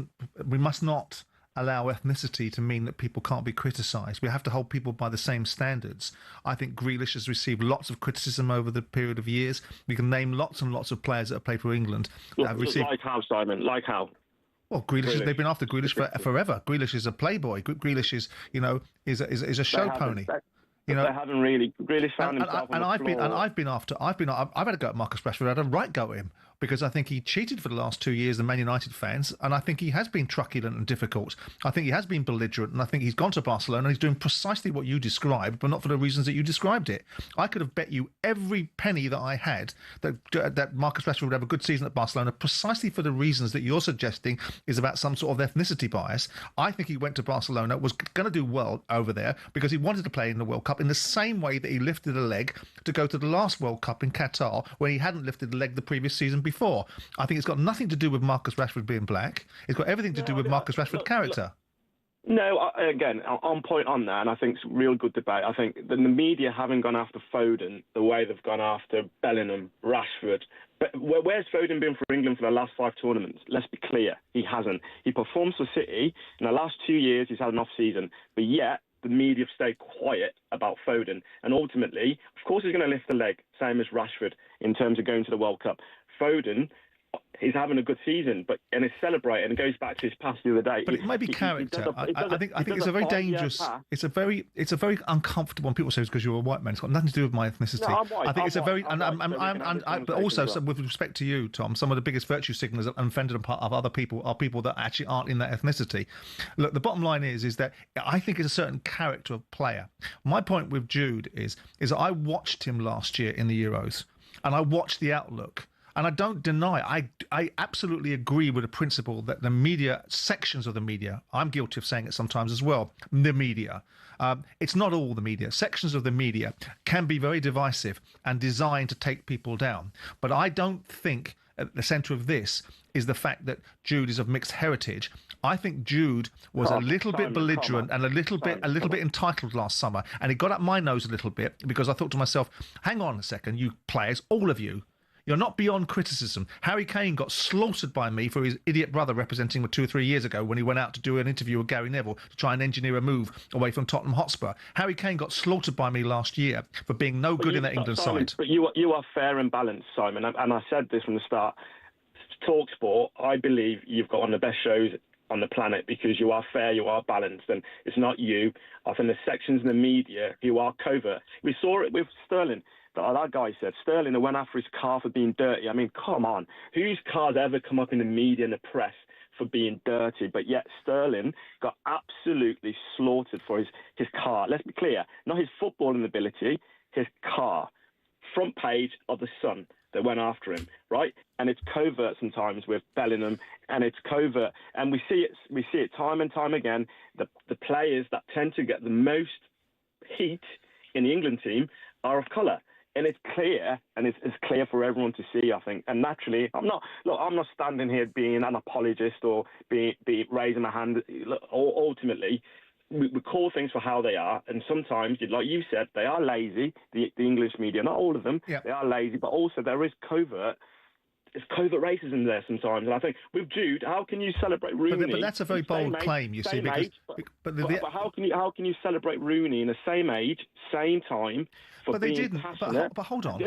not allow ethnicity to mean that people can't be criticised. We have to hold people by the same standards. I think Grealish has received lots of criticism over the period of years. We can name lots and lots of players that have played for England that have received. Like how, Simon? Like how? Well, Grealish. They've been after Grealish forever. Grealish is a playboy. Grealish is, is a show pony. They haven't really found himself. I've had a go at Marcus Rashford. I had a right go at him because I think he cheated for the last 2 years, the Man United fans, and I think he has been truculent and difficult. I think he has been belligerent, and I think he's gone to Barcelona and he's doing precisely what you described, but not for the reasons that you described it. I could have bet you every penny that I had that Marcus Rashford would have a good season at Barcelona precisely for the reasons that you're suggesting is about some sort of ethnicity bias. I think he went to Barcelona, was going to do well over there because he wanted to play in the World Cup in the same way that he lifted a leg to go to the last World Cup in Qatar when he hadn't lifted a leg the previous season before. I think it's got nothing to do with Marcus Rashford being black. It's got everything to do with Marcus Rashford's character. No, again, on point on that, and I think it's a real good debate. I think that the media haven't gone after Foden the way they've gone after Bellingham, Rashford. But where's Foden been for England for the last 5 tournaments? Let's be clear, he hasn't. He performs for City. In the last 2 years, he's had an off-season. But yet, the media have stayed quiet about Foden. And ultimately, of course, he's going to lift the leg, same as Rashford, in terms of going to the World Cup. Foden, he's having a good season, and it's celebrated, and it goes back to his pass the other day. But it might be character. I think it's a very dangerous. It's a very uncomfortable. When people say it's because you're a white man, it's got nothing to do with my ethnicity. No, I'm white. I think it's a very. But also, with respect to you, Tom, some of the biggest virtue signalers and offended of other people are people that actually aren't in that ethnicity. Look, the bottom line is that I think it's a certain character of player. My point with Jude is that I watched him last year in the Euros, and I watched the outlook. And I don't deny, I absolutely agree with the principle that the media, sections of the media, I'm guilty of saying it sometimes as well, the media, it's not all the media, sections of the media can be very divisive and designed to take people down. But I don't think at the centre of this is the fact that Jude is of mixed heritage. I think Jude was a little bit belligerent and a little bit entitled last summer. And it got up my nose a little bit because I thought to myself, hang on a second, you players, all of you, You're not beyond criticism. Harry Kane got slaughtered by me for his idiot brother representing him 2 or 3 years ago when he went out to do an interview with Gary Neville to try and engineer a move away from Tottenham Hotspur. Harry Kane got slaughtered by me last year for being no good in that England Simon, side. But you are fair and balanced, Simon, and I said this from the start. talkSPORT, I believe you've got one of the best shows on the planet because you are fair, you are balanced, and it's not you. Often the sections in the media, you are covert. We saw it with Sterling. That guy said Sterling went after his car for being dirty. I mean, come on. Whose car's ever come up in the media and the press for being dirty? But yet Sterling got absolutely slaughtered for his car. Let's be clear, not his footballing ability, his car. Front page of the Sun that went after him, right? And it's covert sometimes with Bellingham, and it's covert, and we see it time and time again. The players that tend to get the most heat in the England team are of colour, and it's clear, and it's clear for everyone to see, I think. And naturally, I'm not standing here being an apologist or be raising my hand. Look, ultimately, we call things for how they are, and sometimes, like you said, they are lazy. The English media, not all of them, they are lazy, but also there is covert racism there sometimes. And I think with Jude, how can you celebrate Rooney? But that's a very bold claim, you see, because but how can you celebrate Rooney in the same age, same time? But they didn't. But hold on.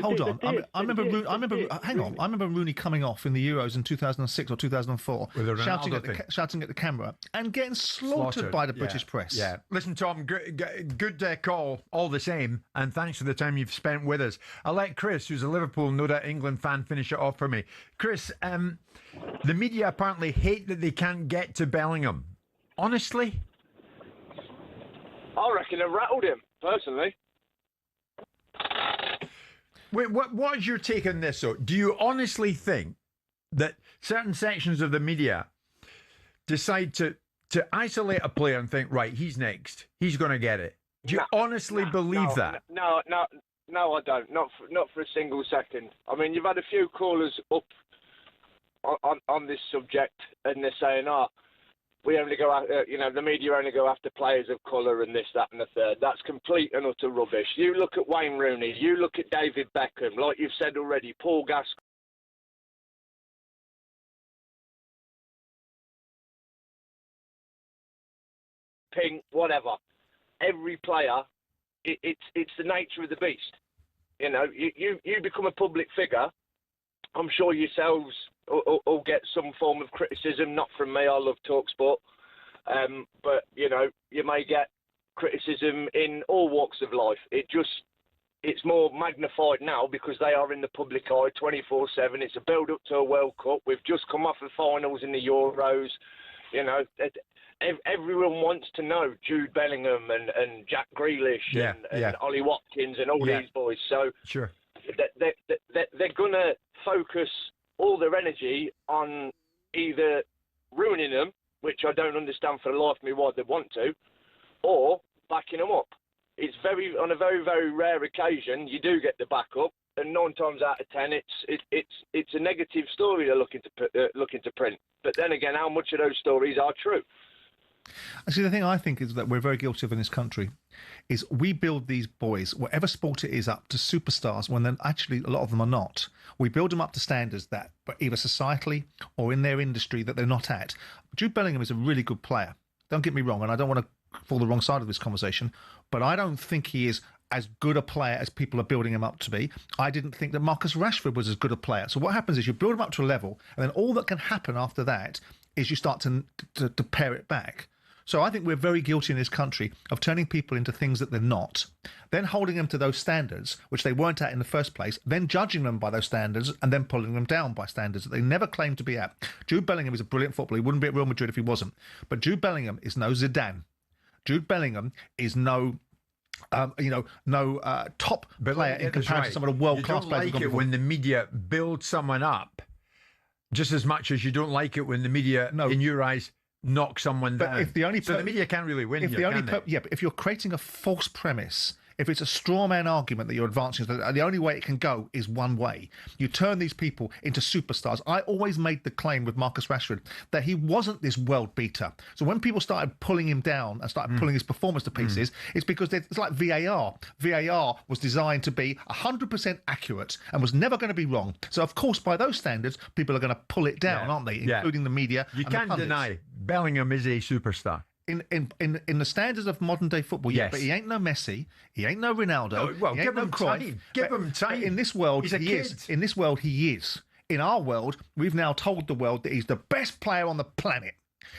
I remember Rooney coming off in the Euros in 2006 or 2004, shouting at the camera and getting slaughtered by the British press. Yeah. Listen, Tom, good call all the same, and thanks for the time you've spent with us. I'll let Chris, who's a Liverpool, no doubt England fan, finish it off for me. Chris, the media apparently hate that they can't get to Bellingham. Honestly? I reckon it rattled him, personally. Wait, what is your take on this, though? Do you honestly think that certain sections of the media decide to isolate a player and think, right, he's next, he's going to get it? Do you honestly believe that? No, I don't. Not for a single second. I mean, you've had a few callers up on this subject, and they're saying, we only go out, the media only go after players of colour and this, that and the third. That's complete and utter rubbish. You look at Wayne Rooney, you look at David Beckham, like you've said already, Paul Gascoigne, Ping, whatever. Every player, it's the nature of the beast. You know, you become a public figure. I'm sure yourselves will get some form of criticism, not from me. I love talkSPORT. But, you may get criticism in all walks of life. It's more magnified now because they are in the public eye 24/7. It's a build-up to a World Cup. We've just come off the finals in the Euros. Everyone wants to know Jude Bellingham and Jack Grealish and Ollie Watkins and all these boys. So sure. They're going to focus all their energy on either ruining them, which I don't understand for the life of me why they want to, or backing them up. It's on a very, very rare occasion you do get the backup, and 9 times out of 10 it's a negative story they're looking to print. But then again, how much of those stories are true? Actually, the thing I think is that we're very guilty of in this country is we build these boys, whatever sport it is, up to superstars when then actually a lot of them are not. We build them up to standards that either societally or in their industry that they're not at. Jude Bellingham is a really good player. Don't get me wrong, and I don't want to fall the wrong side of this conversation, but I don't think he is as good a player as people are building him up to be. I didn't think that Marcus Rashford was as good a player. So what happens is you build him up to a level, and then all that can happen after that is you start to pare it back. So I think we're very guilty in this country of turning people into things that they're not, then holding them to those standards, which they weren't at in the first place, then judging them by those standards, and then pulling them down by standards that they never claimed to be at. Jude Bellingham is a brilliant footballer. He wouldn't be at Real Madrid if he wasn't. But Jude Bellingham is no Zidane. Jude Bellingham is no top player in comparison to some of the world-class players. You don't like it when the media build someone up just as much as you don't like it when the media, in your eyes, knock someone down. If the media can't really win. But if you're creating a false premise if it's a straw man argument that you're advancing, the only way it can go is one way. You turn these people into superstars. I always made the claim with Marcus Rashford that he wasn't this world beater. So when people started pulling him down and started pulling his performance to pieces, it's because it's like VAR. VAR was designed to be 100% accurate and was never going to be wrong. So of course, by those standards, people are going to pull it down, aren't they? Including the media. You can't deny Bellingham is a superstar. In the standards of modern day football, yes. But he ain't no Messi, he ain't no Ronaldo, no, well, he ain't no Cruyff. Give him time. In this world, he's a he kid. is. In this world, he is. In our world, we've now told the world that he's the best player on the planet.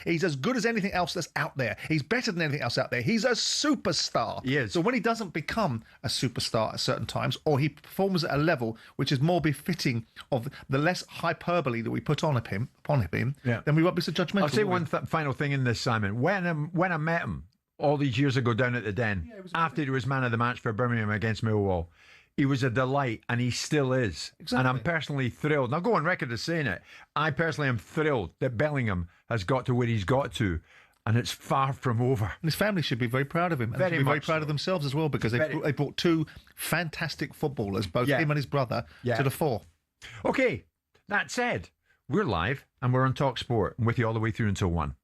He's as good as anything else that's out there. He's better than anything else out there. He's a superstar. He is. So when he doesn't become a superstar at certain times, or he performs at a level which is more befitting of the less hyperbole that we put on him, then we won't be so judgmental. I'll say one final thing in this, Simon. When I met him all these years ago down at the Den, after he was man of the match for Birmingham against Millwall, he was a delight, and he still is. Exactly. And I'm personally thrilled. Now, go on record as saying it. I personally am thrilled that Bellingham has got to where he's got to, and it's far from over. And his family should be very proud of him. And very proud of themselves as well, because they brought two fantastic footballers, both him and his brother, to the fore. Okay, that said, we're live, and we're on talkSPORT, and with you all the way through until 1.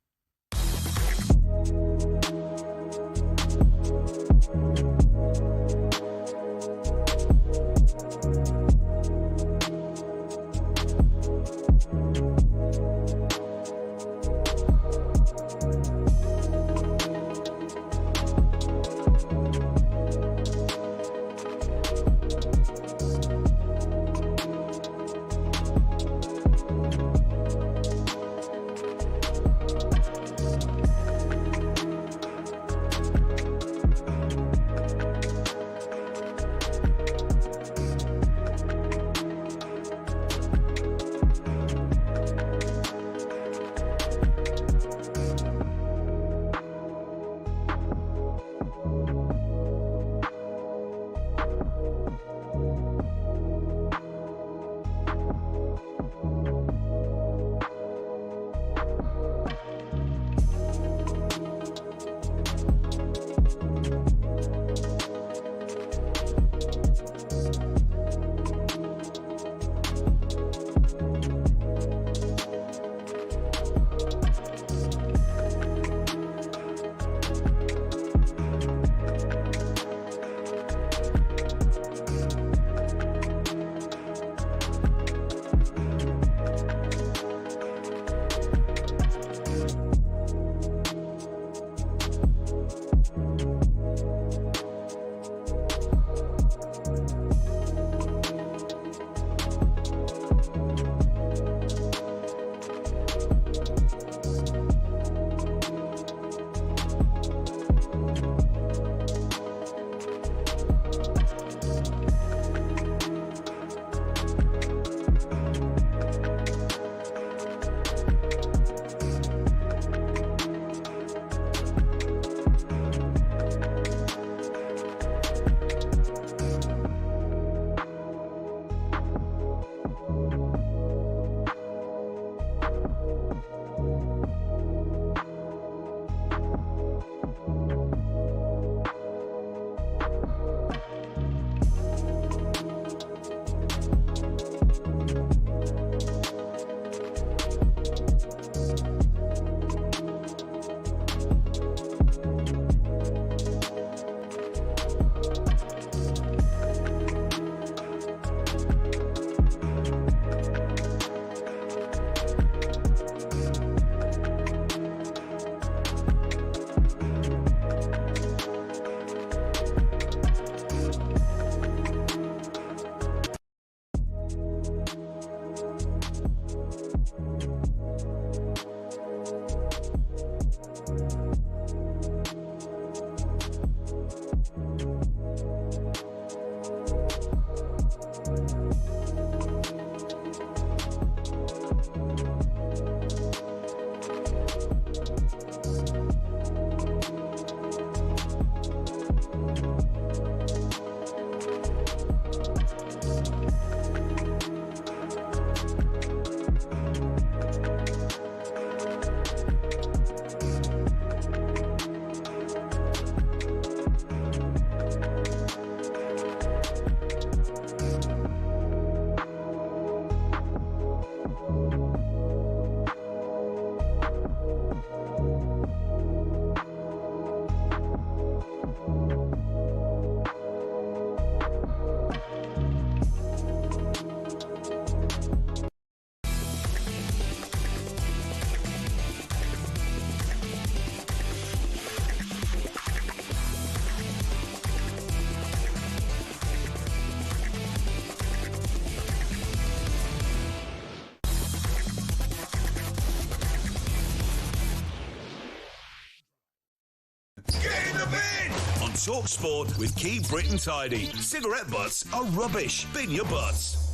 talkSPORT with Keep Britain Tidy. Cigarette butts are rubbish. Bin your butts.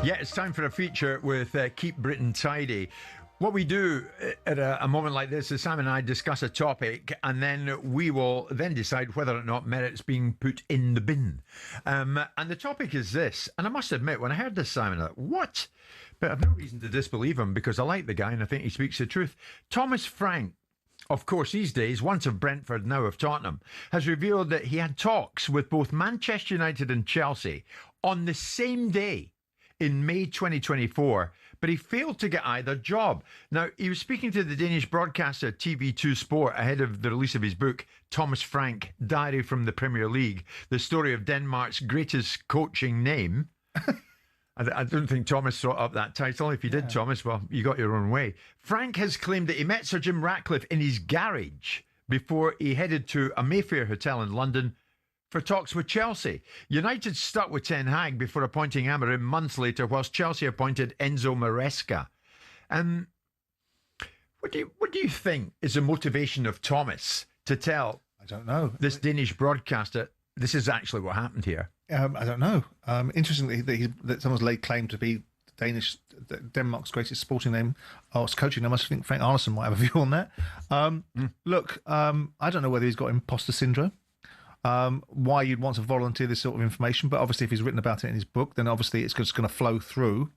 Yeah, it's time for a feature with Keep Britain Tidy. What we do at a moment like this is Simon and I discuss a topic, and then we will then decide whether or not merits being put in the bin. And the topic is this, and I must admit, when I heard this, Simon, I thought, what? But I've no reason to disbelieve him because I like the guy and I think he speaks the truth. Thomas Frank, of course, these days, once of Brentford, now of Tottenham, has revealed that he had talks with both Manchester United and Chelsea on the same day in May 2024, but he failed to get either job. Now, he was speaking to the Danish broadcaster TV2 Sport ahead of the release of his book, Thomas Frank, Diary from the Premier League, the story of Denmark's greatest coaching name. I don't think Thomas thought up that title. If you did, Thomas, well, you got your own way. Frank has claimed that he met Sir Jim Ratcliffe in his garage before he headed to a Mayfair hotel in London for talks with Chelsea. United stuck with Ten Hag before appointing Amorim months later, whilst Chelsea appointed Enzo Maresca. What do you think is the motivation of Thomas to tell? I don't know. This Danish broadcaster, this is actually what happened here. I don't know. Interestingly, that someone's laid claim to be Denmark's greatest sporting name, or coaching name. I think Frank Arnesen might have a view on that. Look, I don't know whether he's got imposter syndrome. Why you'd want to volunteer this sort of information, but obviously if he's written about it in his book, then obviously it's just going to flow through.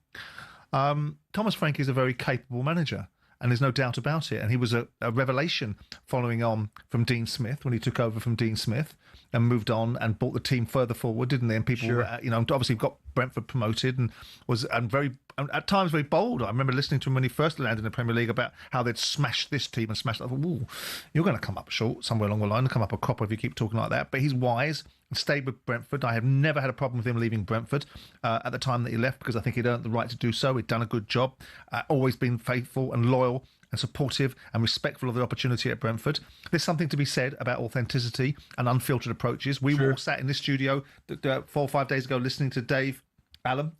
Thomas Frank is a very capable manager, and there's no doubt about it. And he was a revelation following on from Dean Smith when he took over from Dean Smith and moved on and brought the team further forward, didn't they? And people, obviously got Brentford promoted and was at times very bold. I remember listening to him when he first landed in the Premier League about how they'd smashed this team and smashed that. I thought, ooh, you're going to come up short somewhere along the line and come up a cropper if you keep talking like that. But he's wise and stayed with Brentford. I have never had a problem with him leaving Brentford at the time that he left, because I think he'd earned the right to do so. He'd done a good job, always been faithful and loyal and supportive and respectful of the opportunity at Brentford. There's something to be said about authenticity and unfiltered approaches. We all sat in this studio 4 or 5 days ago listening to Dave Allen,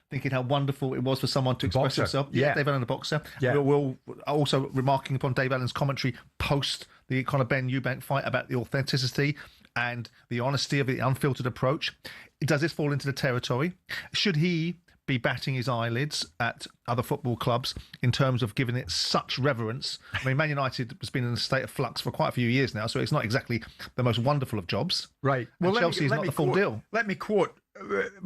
thinking how wonderful it was for someone to express himself. Yeah, Dave Allen, the boxer. Yeah. We're also remarking upon Dave Allen's commentary post the kind of Ben Eubank fight about the authenticity and the honesty of the unfiltered approach. Does this fall into the territory? Should he be batting his eyelids at other football clubs in terms of giving it such reverence? I mean, Man United has been in a state of flux for quite a few years now, so it's not exactly the most wonderful of jobs. Right. Well, Chelsea is not the full deal. Let me quote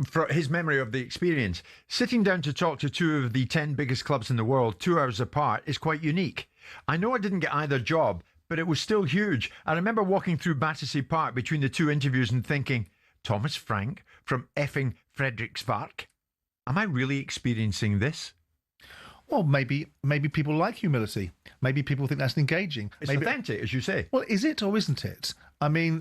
for his memory of the experience. Sitting down to talk to two of the 10 biggest clubs in the world 2 hours apart is quite unique. I know I didn't get either job, but it was still huge. I remember walking through Battersea Park between the two interviews and thinking, Thomas Frank from effing Frederiksvark? Am I really experiencing this? Well, maybe people like humility. Maybe people think that's engaging. It's authentic, as you say. Well, is it or isn't it? I mean,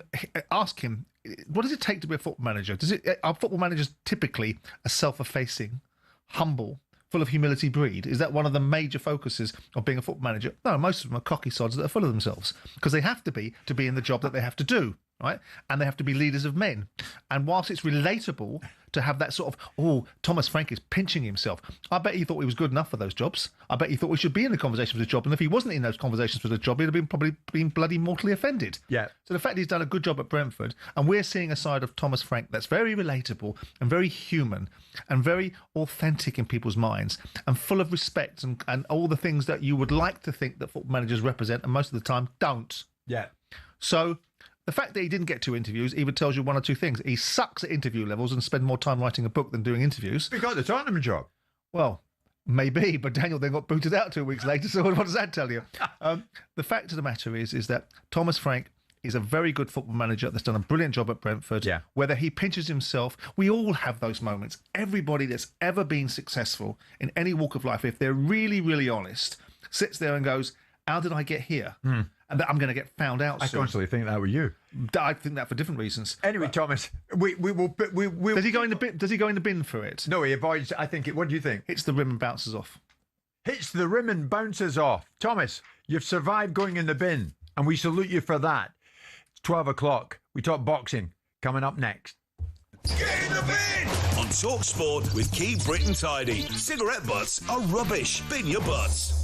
ask him, what does it take to be a football manager? Are football managers typically a self-effacing, humble, full of humility breed? Is that one of the major focuses of being a football manager? No, most of them are cocky sods that are full of themselves, because they have to be in the job that they have to do. Right? And they have to be leaders of men. And whilst it's relatable to have that sort of, Thomas Frank is pinching himself, I bet he thought he was good enough for those jobs. I bet he thought we should be in the conversation for the job. And if he wasn't in those conversations for the job, he'd have probably been bloody mortally offended. Yeah. So the fact he's done a good job at Brentford, and we're seeing a side of Thomas Frank that's very relatable and very human and very authentic in people's minds and full of respect and all the things that you would like to think that football managers represent and most of the time don't. Yeah. So the fact that he didn't get 2 interviews either tells you one or two things. He sucks at interview levels and spends more time writing a book than doing interviews. He got the Tottenham job. Well, maybe, but Daniel then got booted out 2 weeks later, so what does that tell you? The fact of the matter is that Thomas Frank is a very good football manager that's done a brilliant job at Brentford. Yeah. Whether he pinches himself, we all have those moments. Everybody that's ever been successful in any walk of life, if they're really, really honest, sits there and goes, how did I get here? And that I'm going to get found out soon. I constantly think that were you. I think that for different reasons. Anyway, Thomas, we will. Does he go in the bin? Does he go in the bin for it? No, he avoids. I think. What do you think? Hits the rim and bounces off. Hits the rim and bounces off. Thomas, you've survived going in the bin, and we salute you for that. It's 12 o'clock. We talk boxing. Coming up next. Get in the bin! On talkSPORT with Keep Britain Tidy. Cigarette butts are rubbish. Bin your butts.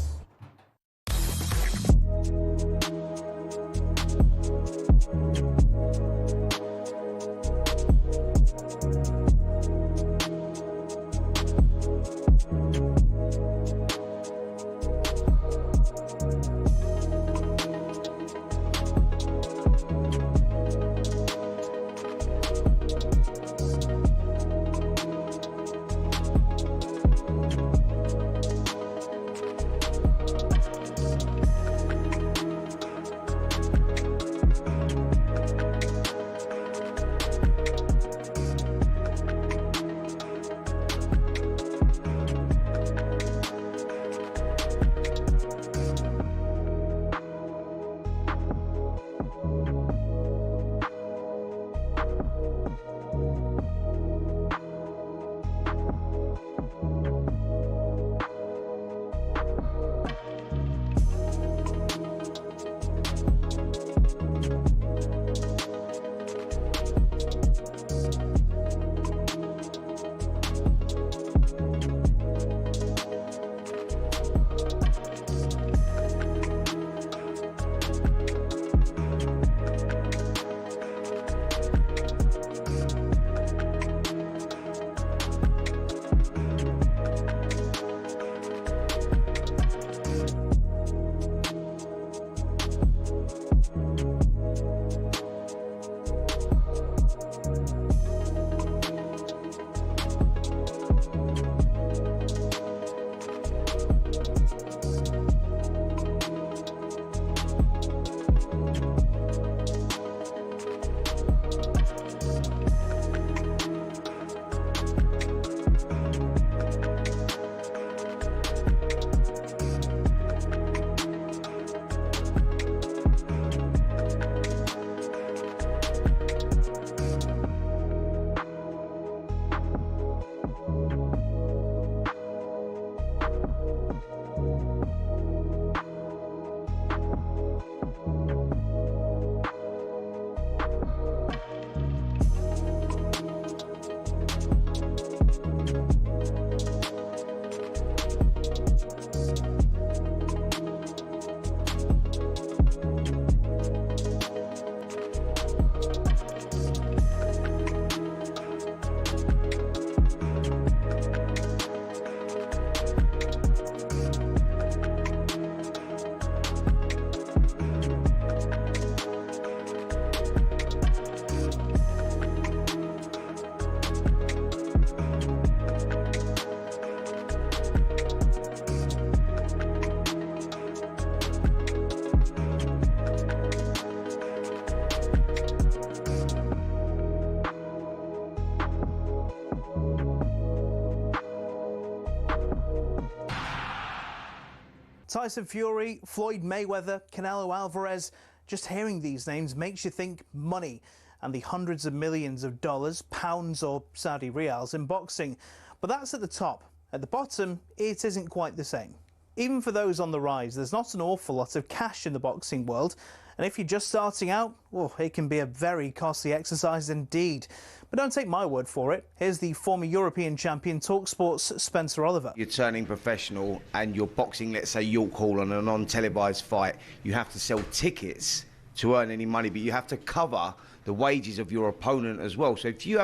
Tyson Fury, Floyd Mayweather, Canelo Alvarez. Just hearing these names makes you think money and the hundreds of millions of dollars, pounds or Saudi riyals in boxing. But that's at the top. At the bottom, it isn't quite the same. Even for those on the rise, there's not an awful lot of cash in the boxing world. And if you're just starting out, well, it can be a very costly exercise indeed. But don't take my word for it. Here's the former European champion talkSPORT's Spencer Oliver. You're turning professional and you're boxing, let's say, York Hall on a non-televised fight. You have to sell tickets to earn any money, but you have to cover the wages of your opponent as well. So if you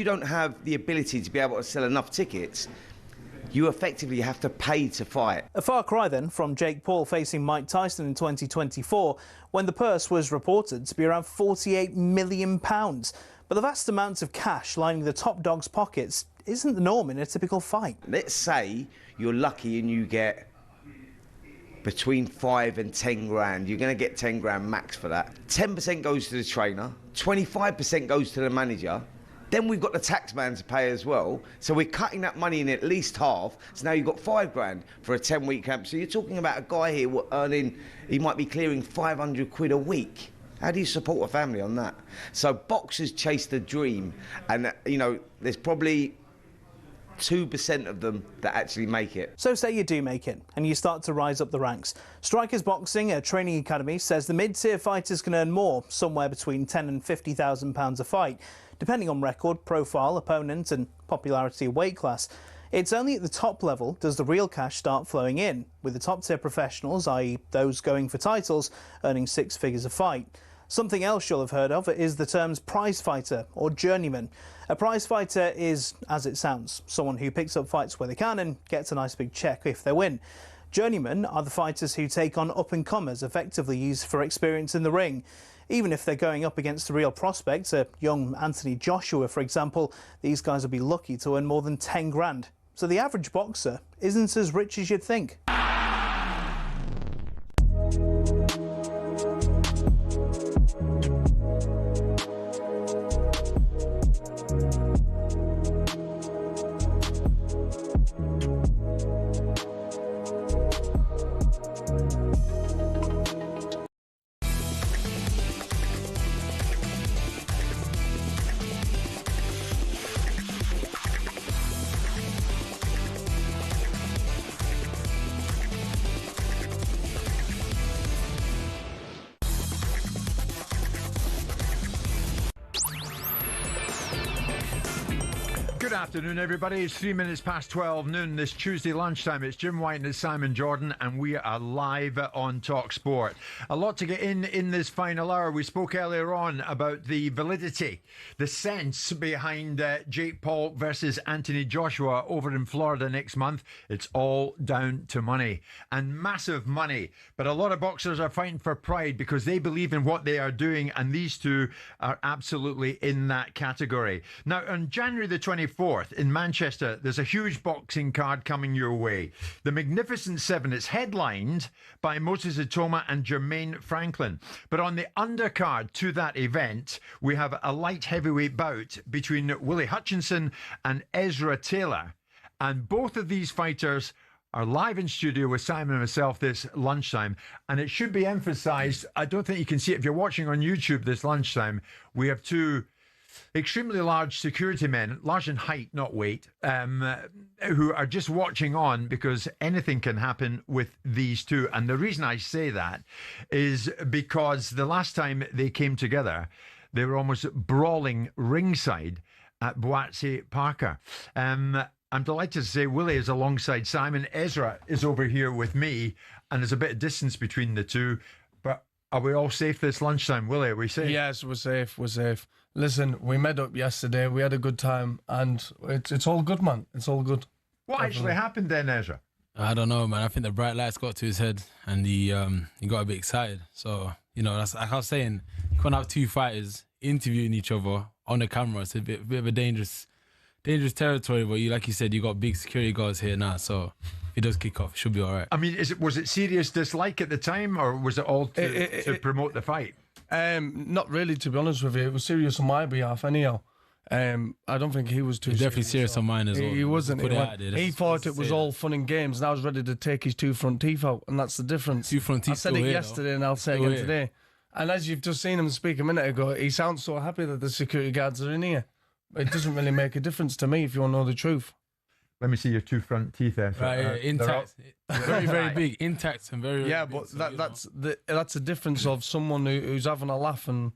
don't have the ability to be able to sell enough tickets, you effectively have to pay to fight. A far cry then from Jake Paul facing Mike Tyson in 2024, when the purse was reported to be around £48 million. But the vast amounts of cash lining the top dog's pockets isn't the norm in a typical fight. Let's say you're lucky and you get between 5 and 10 grand. You're going to get 10 grand max for that. 10% goes to the trainer, 25% goes to the manager. Then we've got the tax man to pay as well. So we're cutting that money in at least half. So now you've got 5 grand for a 10-week camp. So you're talking about a guy here earning, he might be clearing 500 quid a week. How do you support a family on that? So boxers chase the dream. And, you know, there's probably 2% of them that actually make it. So say you do make it and you start to rise up the ranks. Strikers Boxing, a training academy, says the mid-tier fighters can earn more, somewhere between £10,000 and £50,000 a fight, depending on record, profile, opponent and popularity of weight class. It's only at the top level does the real cash start flowing in, with the top-tier professionals, i.e. those going for titles, earning 6 figures a fight. Something else you'll have heard of is the terms prize fighter or journeyman. A prize fighter is, as it sounds, someone who picks up fights where they can and gets a nice big check if they win. Journeymen are the fighters who take on up-and-comers, effectively used for experience in the ring. Even if they're going up against a real prospect, a young Anthony Joshua, for example, these guys will be lucky to earn more than 10 grand. So the average boxer isn't as rich as you'd think. Good afternoon, everybody. It's 3 minutes past 12 noon this Tuesday lunchtime. It's Jim White and it's Simon Jordan, and we are live on talkSPORT. A lot to get in this final hour. We spoke earlier on about the validity, the sense behind Jake Paul versus Anthony Joshua over in Florida next month. It's all down to money, and massive money. But a lot of boxers are fighting for pride because they believe in what they are doing, and these two are absolutely in that category. Now, on January the 24th in Manchester, there's a huge boxing card coming your way. The Magnificent Seven. It's headlined by Moses Itoma and Jermaine Franklin. But on the undercard to that event, we have a light heavyweight bout between Willie Hutchinson and Ezra Taylor. And both of these fighters are live in studio with Simon and myself this lunchtime. And it should be emphasized, I don't think you can see it if you're watching on YouTube this lunchtime, we have two extremely large security men, large in height, not weight, who are just watching on because anything can happen with these two. And the reason I say that is because the last time they came together, they were almost brawling ringside at Boatse Parker. I'm delighted to say Willie is alongside Simon. Ezra is over here with me, and there's a bit of distance between the two. But are we all safe this lunchtime, Willie? Are we safe? Yes, we're safe. We're safe. Listen, we met up yesterday. We had a good time, and it's all good, man. It's all good. What actually happened then, Ezra? I don't know, man. I think the bright lights got to his head, and he got a bit excited. So, you know, that's like I was saying, you can't have two fighters interviewing each other on the camera. It's a bit of a dangerous territory. But like you said, you got big security guards here now, so if he does kick off, it should be all right. I mean, was it serious dislike at the time, or was it all to promote the fight? Not really, to be honest with you. It was serious on my behalf anyhow. I don't think he was too He's definitely serious on mine as well. He wasn't. Put it out there. He thought it was all fun and games, and I was ready to take his 2 front teeth out, and that's the difference. 2 front teeth. I said it yesterday, and I'll say it again today. And as you've just seen him speak a minute ago, he sounds so happy that the security guards are in here. It doesn't really make a difference to me if you want to know the truth. Let me see your 2 front teeth there. Right, intact. Very, very big. Intact and very, yeah, very but big, that's a difference of someone who's having a laugh and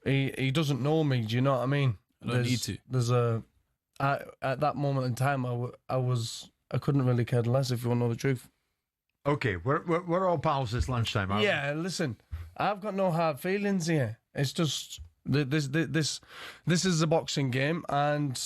he doesn't know me. Do you know what I mean? I don't need to. At that moment in time, I couldn't really care less if you want to know the truth. Okay, we're all pals this lunchtime, aren't we? Yeah, listen, I've got no hard feelings here. It's just this is a boxing game, and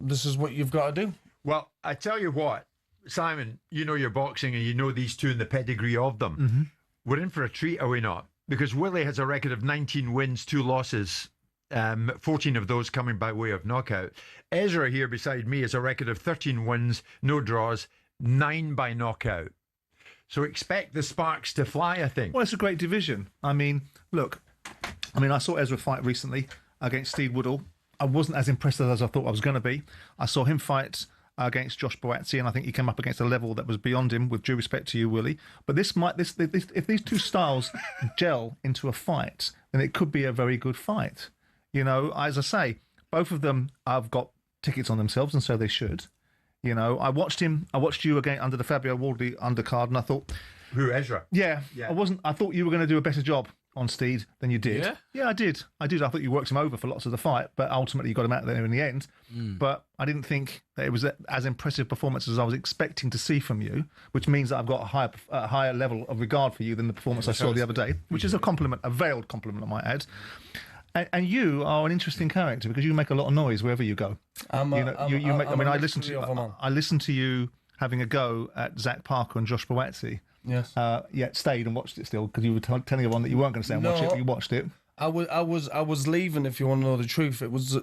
this is what you've got to do. Well, I tell you what, Simon, you know your boxing and you know these two and the pedigree of them. Mm-hmm. We're in for a treat, are we not? Because Willie has a record of 19 wins, 2 losses, 14 of those coming by way of knockout. Ezra here beside me has a record of 13 wins, no draws, 9 by knockout. So expect the sparks to fly, I think. Well, it's a great division. I mean, look, I saw Ezra fight recently against Steve Woodall. I wasn't as impressed as I thought I was going to be. I saw him fight against Josh Boazzi, and I think he came up against a level that was beyond him, with due respect to you, Willie. But this if these two styles gel into a fight, then it could be a very good fight. You know, as I say, both of them have got tickets on themselves, and so they should. You know, I watched you again under the Fabio Wardley undercard, and I thought, who, Ezra? Yeah. I thought you were going to do a better job on Steed than you did. Yeah, I did. I thought you worked him over for lots of the fight, but ultimately you got him out there in the end. But I didn't think that it was as impressive performance as I was expecting to see from you, which means that I've got a higher level of regard for you than the performance I saw the other day, which is a compliment, a veiled compliment, I might add. And you are an interesting character because you make a lot of noise wherever you go. I listened to you having a go at Zach Parker and Josh Boazzi. Yes. Yet stayed and watched it still because you were telling everyone that you weren't going to stay and watch it, but you watched it. I was leaving. If you want to know the truth, it was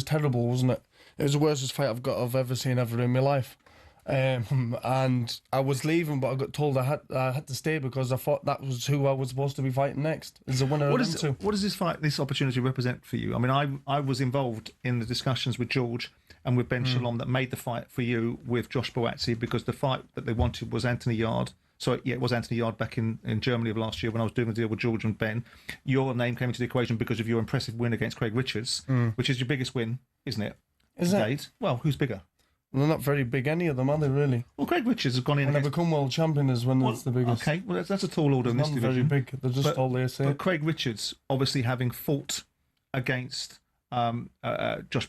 terrible, wasn't it? It was the worst fight I've ever seen ever in my life. And I was leaving, but I got told I had to stay because I thought that was who I was supposed to be fighting next. Is the winner of them two. What does this opportunity represent for you? I mean, I was involved in the discussions with George and with Ben Shalom that made the fight for you with Josh Boazzi, because the fight that they wanted was Anthony Yard. So, yeah, it was Anthony Yard back in Germany of last year when I was doing the deal with George and Ben. Your name came into the equation because of your impressive win against Craig Richards, which is your biggest win, isn't it? Is it? Well, who's bigger? They're not very big, any of them, are they, really? Well, Craig Richards has gone in... And they become world champions when it's the biggest. Okay, well, that's a tall order in this division. Not very big, they're just all they say. But Craig Richards, obviously having fought against Josh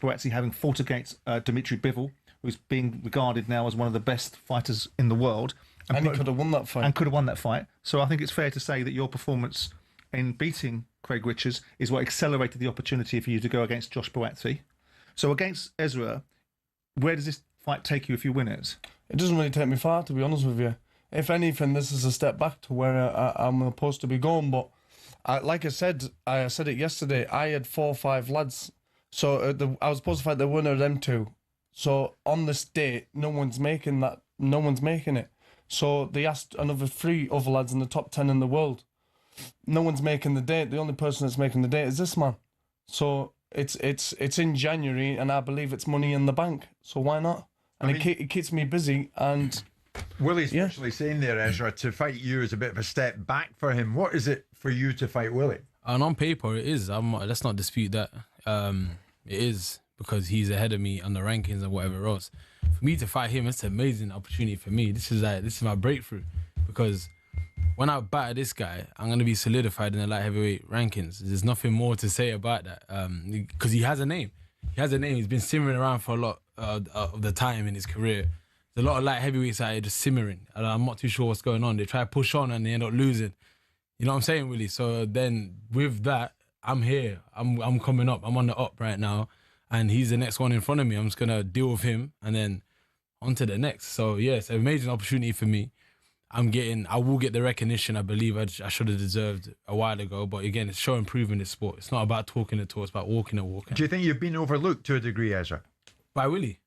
Boazzi, having fought against Dimitri Bivol, who's being regarded now as one of the best fighters in the world. And he could have won that fight. So I think it's fair to say that your performance in beating Craig Richards is what accelerated the opportunity for you to go against Josh Boazzi. So against Ezra, where does this fight take you if you win it? It doesn't really take me far, to be honest with you. If anything, this is a step back to where I'm supposed to be going. But like I said it yesterday, I had 4 or 5 lads. So I was supposed to fight the winner of them 2. So on this date, no one's making it. So they asked another 3 other lads in the top 10 in the world. No one's making the date. The only person that's making the date is this man. So it's in January, and I believe it's money in the bank. So why not? And it keeps me busy. And Willie's actually saying there, Ezra, to fight you is a bit of a step back for him. What is it for you to fight Willie? And on paper, it is. Let's not dispute that. It is, because he's ahead of me on the rankings and whatever else. For me to fight him, it's an amazing opportunity for me. This is my breakthrough, because when I batter this guy, I'm going to be solidified in the light heavyweight rankings. There's nothing more to say about that, because he has a name. He's been simmering around for a lot of the time in his career. There's a lot of light heavyweights out here just simmering, and I'm not too sure what's going on. They try to push on and they end up losing. You know what I'm saying, Willie? So then with that, I'm here. I'm coming up. I'm on the up right now. And he's the next one in front of me. I'm just going to deal with him and then on to the next. So, yeah, it's an amazing opportunity for me. I will get the recognition I believe I should have deserved a while ago. But again, it's show and prove in this sport. It's not about talking the talk, it's about walking the walk. Do you think you've been overlooked to a degree, Ezra? By Willie?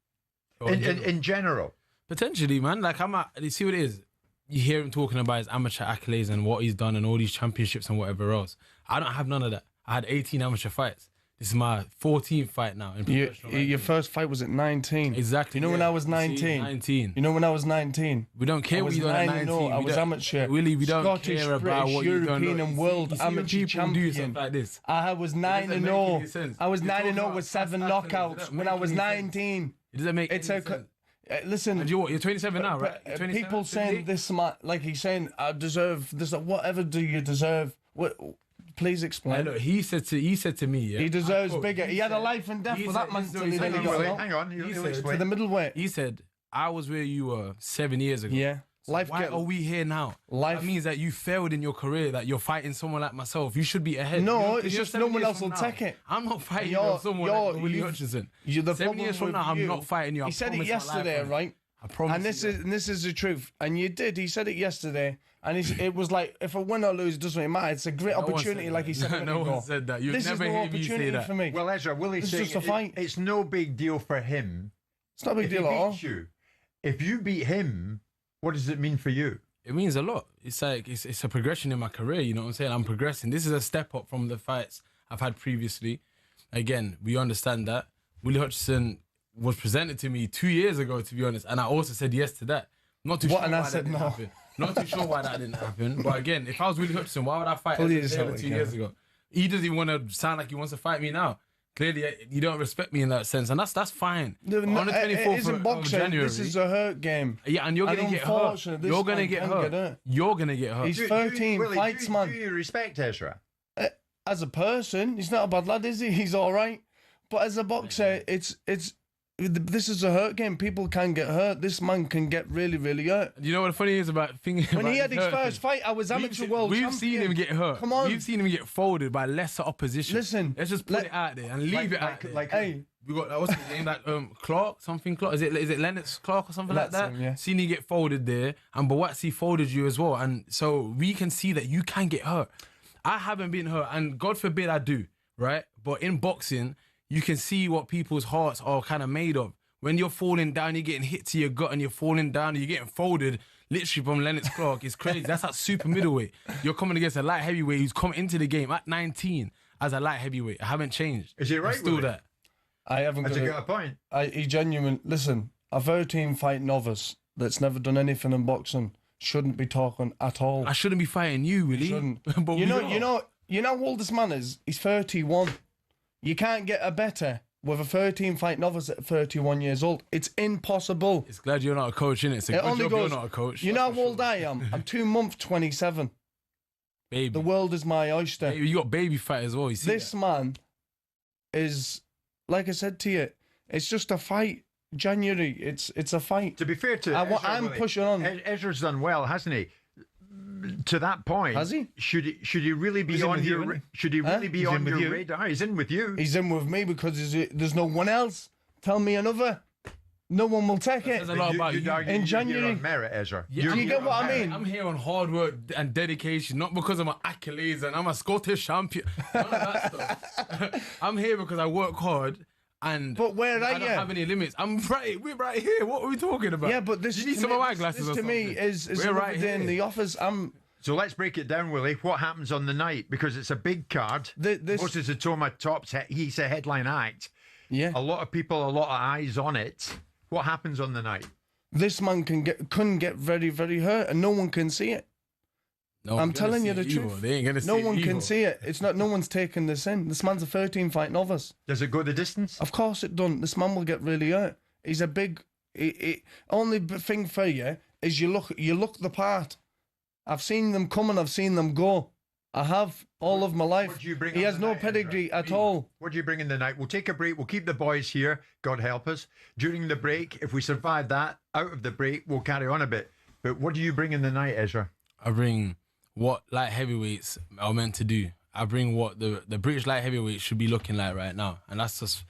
In general? Potentially, man. Like, you see what it is? You hear him talking about his amateur accolades and what he's done and all these championships and whatever else. I don't have none of that. I had 18 amateur fights. This is my 14th fight now. In Your first fight was at 19. Exactly. You know when I was 19? 19. You know when I was 19? We don't care what you done at 19. I was amateur. Willie, we don't Scottish, care about British, what you done. European and world amateur champion. Do something like this. I was 9-0. I was 9-0 with 7 knockouts when I was 19. It doesn't make any sense. Listen, and you're 27 now, right? 27, people saying this, like he's saying, I deserve this. Whatever do you deserve? What? Please explain. Look, he said to me, yeah, he deserves bigger. He had a life and death for that man. Hang on, to the middleweight. He said, I was where you were 7 years ago. Yeah. Why are we here now? That means that you failed in your career, that you're fighting someone like myself. You should be ahead. No, it's just no one else will take it. I'm not fighting someone like Willie Hutchinson. 7 years from now, I'm not fighting you. He said it yesterday, right? I promise. And this is the truth. And you did. He said it yesterday. And it was like, if I win or lose, it doesn't matter. It's a great opportunity, like he said. No one said that. You've never heard me say that. For me. Well, Ezra, Willie's saying just a fight. It's no big deal for him. It's not a big deal at all. If you beat him, what does it mean for you? It means a lot. It's like it's a progression in my career. You know what I'm saying? I'm progressing. This is a step up from the fights I've had previously. Again, we understand that. Willie Hutchinson was presented to me 2 years ago, to be honest, and I also said yes to that. Not too sure why that didn't happen. Not too sure why that didn't happen. But again, if I was Willie Hutchinson, why would I fight 2 years ago? He doesn't even want to sound like he wants to fight me now. Clearly, you don't respect me in that sense, and that's fine. On the 24th of January, this is a hurt game. Yeah, and you're going to get hurt. You're going to get hurt. You're going to get hurt. He's 13 fights, man. Do you respect Ezra? As a person, he's not a bad lad, is he? He's all right. But as a boxer, this is a hurt game. People can get hurt. This man can get really, really hurt. You know what the funny is about thinking when he had his first fight, I was amateur world champion. We've seen him get hurt. Come on. We've seen him get folded by lesser opposition. Listen. Let's just put it out there and leave it out there. Hey. We got, what's his name? Clark? Something Clark? Is it Lennox Clark or something like that? Him, yeah. Seen you get folded there, and Bawatsi folded you as well. And so we can see that you can get hurt. I haven't been hurt, and God forbid I do, right? But in boxing, you can see what people's hearts are kind of made of. When you're falling down, you're getting hit to your gut and you're falling down and you're getting folded literally from Lennox Clark. It's crazy. That's at super middleweight. You're coming against a light heavyweight who's come into the game at 19 as a light heavyweight. I haven't changed. Is he right? I'm still that. I haven't got a point. He genuinely, listen, a 13-fight novice that's never done anything in boxing shouldn't be talking at all. I shouldn't be fighting you, Willie. But you know how old this man is? He's 31. You can't get a better with a 13-fight novice at 31 years old. It's impossible. It's glad you're not a coach, innit? It's a good job you're not a coach. You know how old I am? I'm 2 months 27. Baby. The world is my oyster. Baby, you got baby fat as well. You see this man is, like I said to you, it's just a fight. January, it's a fight. To be fair to Ezra, I'm Willie, pushing on. Ezra's done well, hasn't he? To that point, has he? Should he really be on your? Should he really be on your radar? He's in with you. He's in with me because there's no one else. Tell me another. No one will take it. There's a lot about you. In January. You're on merit, Ezra. Yeah, do you get what I mean? I'm here on hard work and dedication, not because of my accolades and I'm a Scottish champion. None of that stuff. I'm here because I work hard. But where I don't have any limits. We're right here. What are we talking about? Yeah, but this. You need some of my glasses. This to me is we're right here in the office. So let's break it down, Willie. What happens on the night? Because it's a big card. Moses Atoma tops. He's a headline act. Yeah. A lot of people, a lot of eyes on it. What happens on the night? This man couldn't get very, very hurt, and no one can see it. I'm telling you the truth. They ain't gonna see no one it can see it. It's not. No one's taking this in. This man's a 13-fight novice. Does it go the distance? Of course it doesn't. This man will get really hurt. He's a big. Only thing for you is you look the part. I've seen them come and I've seen them go. I have all of my life. He has no pedigree at all. What do you bring in the night? We'll take a break. We'll keep the boys here. God help us. During the break, if we survive that, out of the break, we'll carry on a bit. But what do you bring in the night, Ezra? I bring what light heavyweights are meant to do. I bring what the British light heavyweights should be looking like right now. And that's just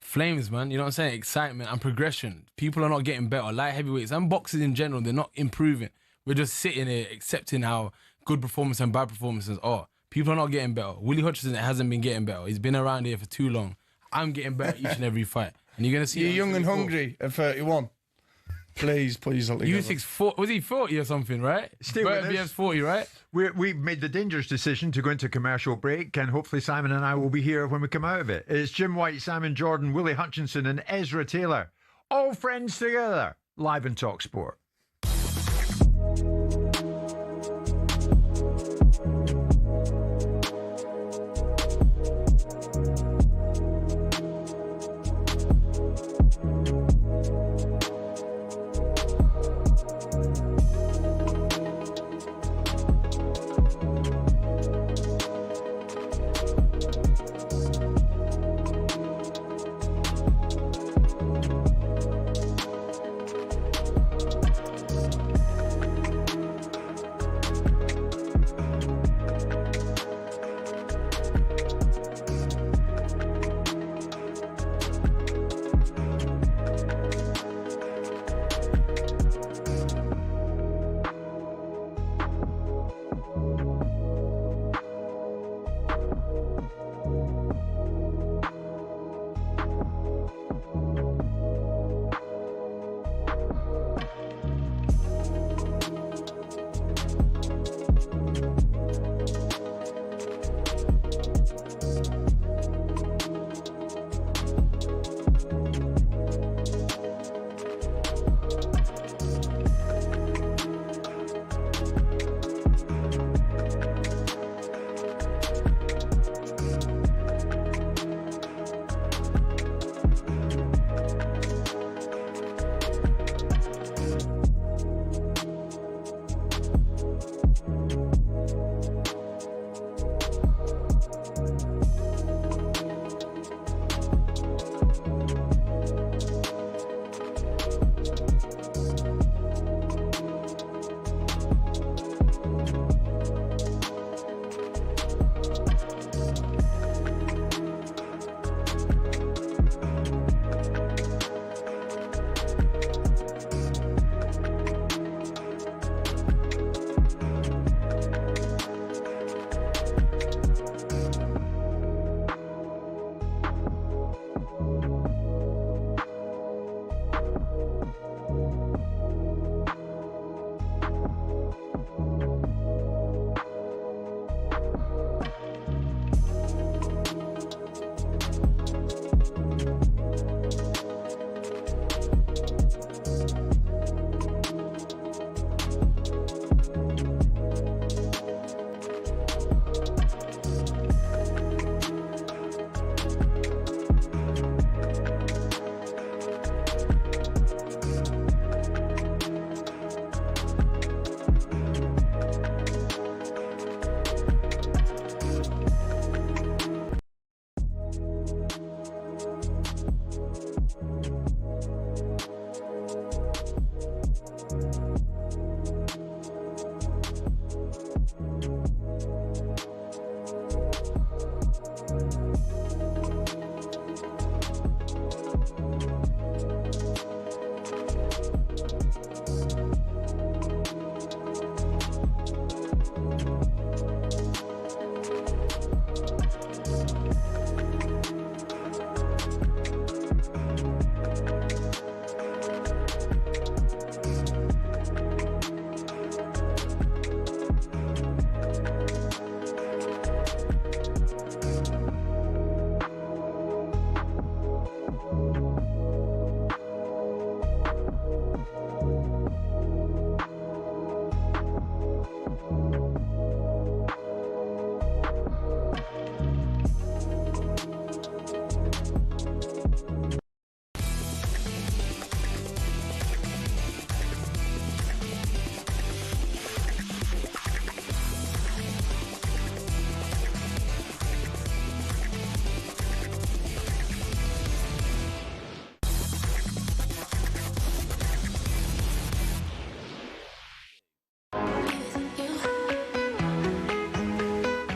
flames, man. You know what I'm saying? Excitement and progression. People are not getting better. Light heavyweights and boxers in general, they're not improving. We're just sitting here accepting how good performance and bad performances are. People are not getting better. Willie Hutchinson hasn't been getting better. He's been around here for too long. I'm getting better each and every fight. And you're going to see... You're young and hungry at 31. Please, all together. Usyk's 40, was he 40 or something, right? Stay with us. BM's 40, right? We've made the dangerous decision to go into commercial break, and hopefully Simon and I will be here when we come out of it. It's Jim White, Simon Jordan, Willie Hutchinson and Ezra Taylor. All friends together, live in talkSPORT.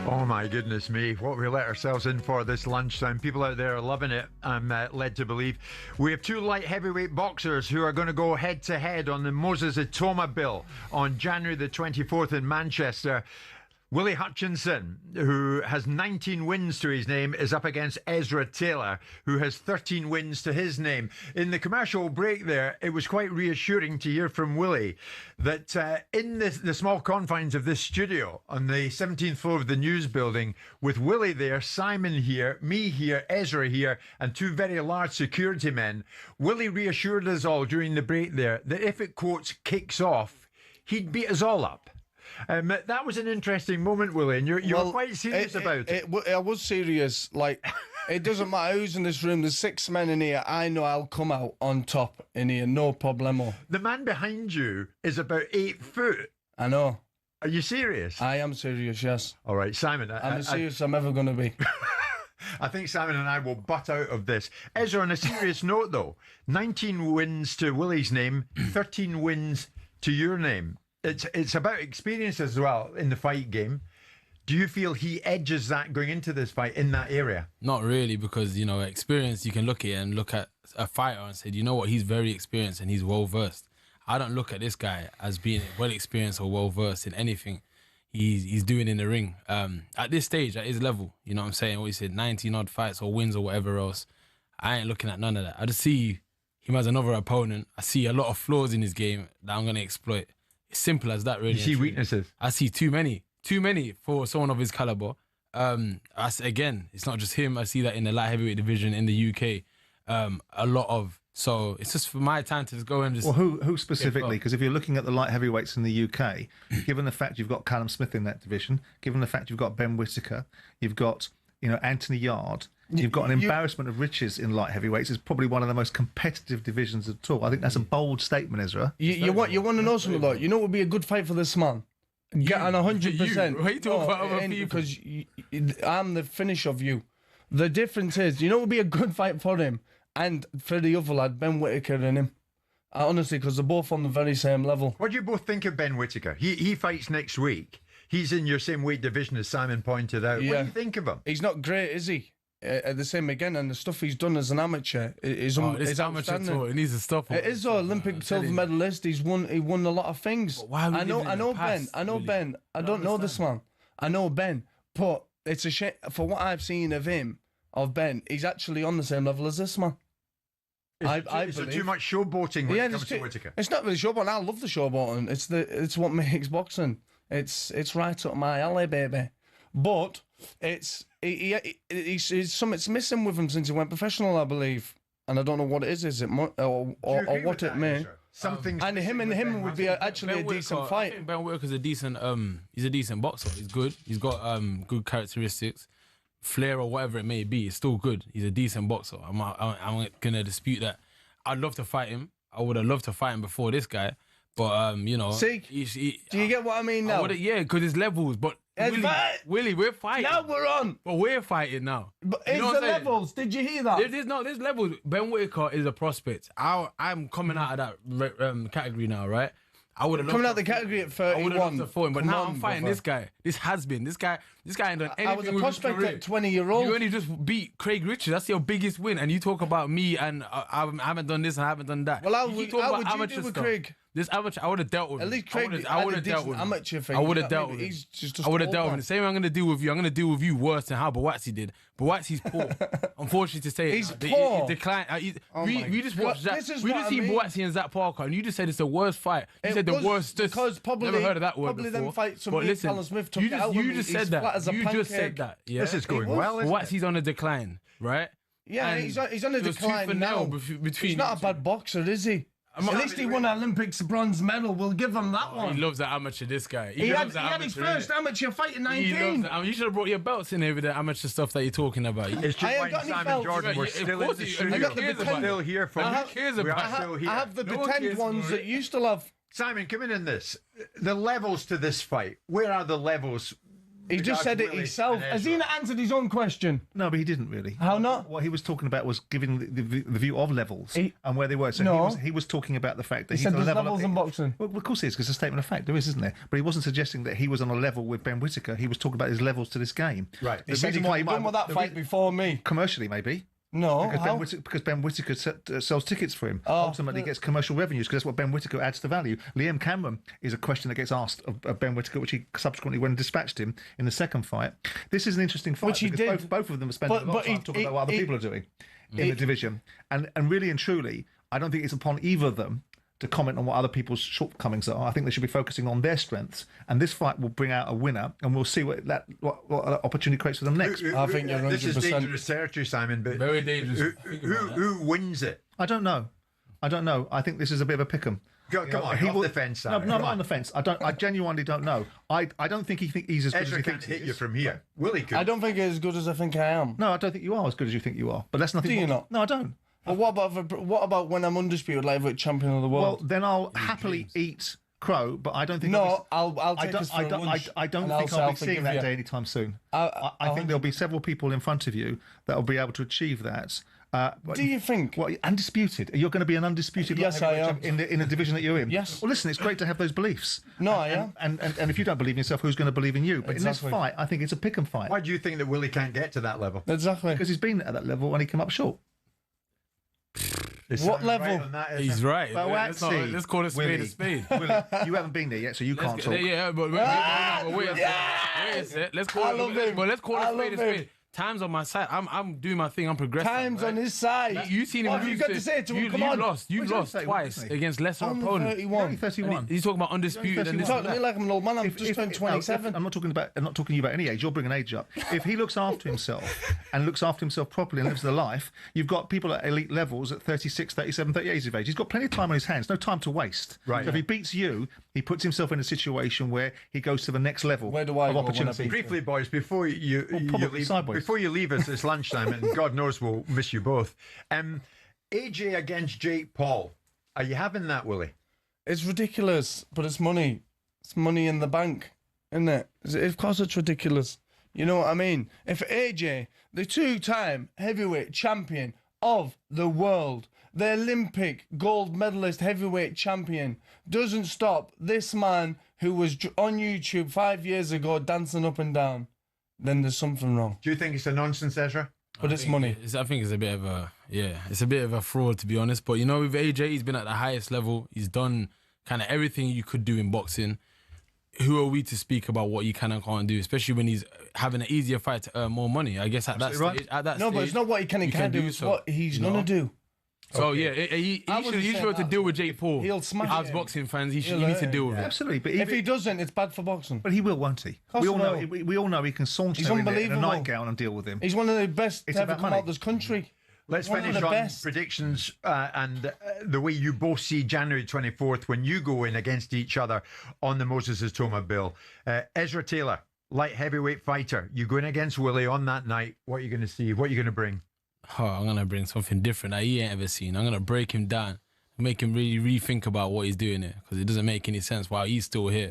Oh my goodness me, what we let ourselves in for this lunchtime. People out there are loving it, I'm led to believe. We have two light heavyweight boxers who are going to go head to head on the Moses Itoma bill on January the 24th in Manchester. Willie Hutchinson, who has 19 wins to his name, is up against Ezra Taylor, who has 13 wins to his name. In the commercial break there, it was quite reassuring to hear from Willie that in the small confines of this studio on the 17th floor of the news building, with Willie there, Simon here, me here, Ezra here, and two very large security men, Willie reassured us all during the break there that if it, quotes, kicks off, he'd beat us all up. That was an interesting moment, Willie, and you were quite serious about it. I was serious. Like, it doesn't matter who's in this room. There's 6 men in here. I know I'll come out on top in here, no problemo. The man behind you is about 8 foot. I know. Are you serious? I am serious, yes. All right, Simon. I'm as serious as I'm ever going to be. I think Simon and I will butt out of this. Ezra, on a serious note, though, 19 wins to Willie's name, 13 wins to your name. It's about experience as well in the fight game. Do you feel he edges that going into this fight in that area? Not really, because, you know, experience, you can look at it and look at a fighter and say, you know what, he's very experienced and he's well-versed. I don't look at this guy as being well-experienced or well-versed in anything he's doing in the ring. At this stage, at his level, you know what I'm saying? What he said, 19-odd fights or wins or whatever else. I ain't looking at none of that. I just see him as another opponent. I see a lot of flaws in his game that I'm going to exploit. Simple as that, really. You see weaknesses? I see too many for someone of his caliber. Again, it's not just him. I see that in the light heavyweight division in the UK. A lot of. So it's just for my time to just go and just. Well, who specifically? Because if you're looking at the light heavyweights in the UK, given the fact you've got Callum Smith in that division, given the fact you've got Ben Whittaker, you've got Anthony Yard. You've got an embarrassment of riches in light heavyweights. It's probably one of the most competitive divisions at all. I think that's a bold statement, Ezra. You want to know something, though? You know what would be a good fight for this man? Get on 100%. Why you talking about other people? Because I'm the finish of you. The difference is, you know what would be a good fight for him? And for the other lad, Ben Whittaker and him. Honestly, because they're both on the very same level. What do you both think of Ben Whittaker? He fights next week. He's in your same weight division as Simon pointed out. Yeah. What do you think of him? He's not great, is he? The same again, and the stuff he's done as an amateur is outstanding. Tour. He needs to stop. It is an Olympic silver medalist. He won a lot of things. I know Ben. I don't know this man. I know Ben, but it's a shame for what I've seen of Ben. He's actually on the same level as this man. Is there too much showboating when it comes to Whittaker? It's not really showboating. I love the showboating. It's what makes boxing. It's right up my alley, baby. But it's something's missing with him since he went professional, I believe, and I don't know what it is. Is it or what it may? Something. And him would be actually a decent fight. I think Ben Whittaker's a decent. He's a decent boxer. He's good. He's got good characteristics, flair or whatever it may be. It's still good. He's a decent boxer. I'm gonna dispute that. I'd love to fight him. I would have loved to fight him before this guy, but do you get what I mean now? Yeah, because there's levels, but. Willie, we're fighting. Now we're on. But we're fighting now. But it's the levels. Did you hear that? There's levels. Ben Whittaker is a prospect. I'm coming out of that category now, right? I would have coming out the category at 31. I would have loved to fight him, but now I'm fighting this guy. This has been. This guy ain't done anything. I was a prospect at 20-year-old. You only just beat Craig Richards. That's your biggest win, and you talk about me and I haven't done this and I haven't done that. Well, how would you do with Craig? This amateur, I would have dealt with him. At least Craig, I would have dealt with him. Amateur thing. I would have dealt with him. I would have dealt with him. The same way I'm going to deal with you. I'm going to deal with you worse than how Bawatsi did. Bawatzi's poor. Unfortunately to say, he's poor. He declined. We just watched that. We just seen Bawatsi and Zach Parker, and you just said it's the worst fight. You said the worst. Because probably never heard of that word probably before. Them fights but listen, Callum Smith took you just said that. You just said that. Yeah. This is going well. Bawatzi's on a decline, right? Yeah, he's on a decline now. He's not a bad boxer, is he? At least he won an Olympics bronze medal. We'll give him that one. He loves the amateur, this guy. He had his first amateur fight in 19. You should have brought your belts in here with the amateur stuff that you're talking about. It's just like Simon Jordan. We're still in the studio. We're still here. I have the pretend ones that you still have. Simon, come in this. The levels to this fight. Where are the levels? He just said it himself. Has he not answered his own question? No, but he didn't really. How not? What he was talking about was giving the view of levels and where they were. So he was talking about the fact that he's on a level levels in boxing. Well, of course it is, because it's a statement of fact. There isn't there? But he wasn't suggesting that he was on a level with Ben Whittaker. He was talking about his levels to this game. Right. He said he could have done with that fight before me. Commercially, maybe. No, because Ben Whittaker sells tickets for him. Ultimately gets commercial revenues because that's what Ben Whittaker adds to value. Liam Cameron is a question that gets asked of Ben Whittaker, which he subsequently went and dispatched him in the second fight. This is an interesting fight. Which he did. Both of them are spending a lot of time talking about what other people are doing in the division. And really and truly, I don't think it's upon either of them to comment on what other people's shortcomings are. I think they should be focusing on their strengths, and this fight will bring out a winner, and we'll see what opportunity creates for them next. I think you're 100%. This is dangerous territory, Simon. But very dangerous. Who wins it? I don't know. I think this is a bit of a pick 'em. Come on, off the fence, Simon. No, not on the fence. I genuinely don't know. I don't think he's as good as he thinks. Hit you from here. Willie could. I don't think it's as good as I think I am. No, I don't think you are as good as you think you are. But that's nothing. Do you not? No, I don't. Well, what about when I'm undisputed lightweight champion of the world? Well, then I'll happily eat crow, but I don't think. I'll take us for lunch. I don't think I'll be seeing that day anytime soon. I think there'll be several people in front of you that will be able to achieve that. Do you think? Well, undisputed. You're going to be an undisputed. Yes, I am. In the division that you're in. Yes. Well, listen, it's great to have those beliefs. No, I am. And if you don't believe in yourself, who's going to believe in you? But in this fight, I think it's a pick 'em fight. Why do you think that Willie can't get to that level? Exactly. Because he's been at that level and he came up short. What level? Right He's right. Well, let's call it spade a spade. Willie, you haven't been there yet, so you can't talk. Yeah, but wait a second. Let's call it spade a spade. Time's on my side. I'm doing my thing. I'm progressing. Time's on his side. You've seen him What have you got to say to him? Come on. You've lost twice against lesser opponents. 31. He's talking about undisputed. You're talking to me like I'm an old man. I'm just turned 27. I'm not talking to you about any age. You're bringing age up. If he looks after himself and looks after himself properly and lives the life, you've got people at elite levels at 36, 37, 38 years of age. He's got plenty of time on his hands. No time to waste. Right. So if he beats you, he puts himself in a situation where he goes to the next level of opportunity. Briefly, boys, before you leave us, it's lunchtime, and God knows we'll miss you both. AJ against Jake Paul. Are you having that, Willie? It's ridiculous, but it's money. It's money in the bank, isn't it? Of course it's ridiculous. You know what I mean? If AJ, the two-time heavyweight champion of the world, the Olympic gold medalist heavyweight champion, doesn't stop this man who was on YouTube 5 years ago dancing up and down, then there's something wrong. Do you think it's a nonsense, Ezra? But it's money. I think it's a bit of a fraud, to be honest. But you know, with AJ, he's been at the highest level. He's done kind of everything you could do in boxing. Who are we to speak about what you can and can't do, especially when he's having an easier fight to earn more money? I guess at that stage, but it's not what he can and can't do. It's what he's gonna do. So he should be able to deal with Jake Paul. He'll smash as boxing fans. He needs to deal with it. Absolutely, but if he doesn't, it's bad for boxing. But he will, won't he? We all know he can saunter in a nightgown and deal with him. He's one of the best to ever come out of this country. Let's finish on predictions and the way you both see January 24th when you go in against each other on the Moses Atoma bill. Ezra Taylor, light heavyweight fighter. You go in against Willie on that night. What are you going to see? What are you going to bring? Oh, I'm going to bring something different that he ain't ever seen. I'm going to break him down, make him really rethink about what he's doing here, because it doesn't make any sense while he's still here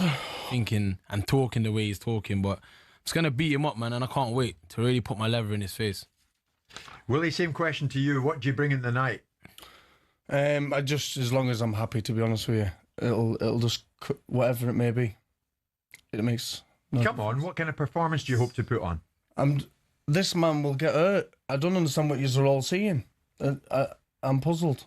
thinking and talking the way he's talking. But I'm just going to beat him up, man, and I can't wait to really put my lever in his face. Willie, same question to you. What do you bring in the night? I just, as long as I'm happy, to be honest with you, it'll just, whatever it may be. It makes no Come on, what kind of performance do you hope to put on? This man will get hurt. I don't understand what you're all seeing. I'm puzzled.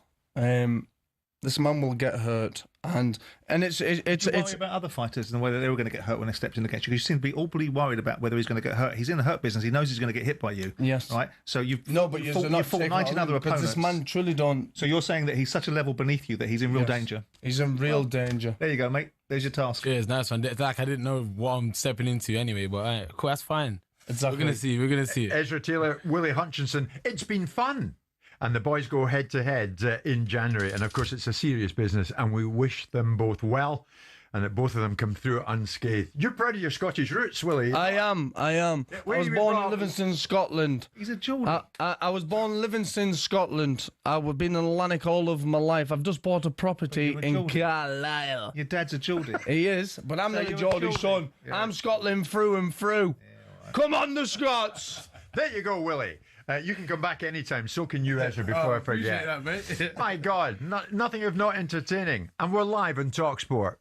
This man will get hurt, and it's worry about other fighters and whether they were going to get hurt when they stepped in against you. You seem to be awfully worried about whether he's going to get hurt. He's in the hurt business. He knows he's going to get hit by you. Yes. Right. So you've fought 19 other opponents. This man truly don't. So you're saying that he's such a level beneath you that he's in real danger. He's in real danger. There you go, mate. There's your task. Cheers, nice one. Like I didn't know what I'm stepping into anyway, but cool, that's fine. Exactly. We're gonna see. Ezra Taylor, Willie Hutchinson. It's been fun. And the boys go head to head in January. And of course, it's a serious business. And we wish them both well and that both of them come through unscathed. You're proud of your Scottish roots, Willie. I am. I was born in Livingston, Scotland. He's a Geordie. I was born in Livingston, Scotland. I've been in Lanark all of my life. I've just bought a property in Carlisle. Your dad's a Geordie. He is, but I'm not a Geordie son. Yeah. I'm Scotland through and through. Yeah, right. Come on, the Scots. There you go, Willie. You can come back anytime. So can you, Ezra, before I forget. That, mate. My God, nothing if not entertaining. And we're live on talkSPORT.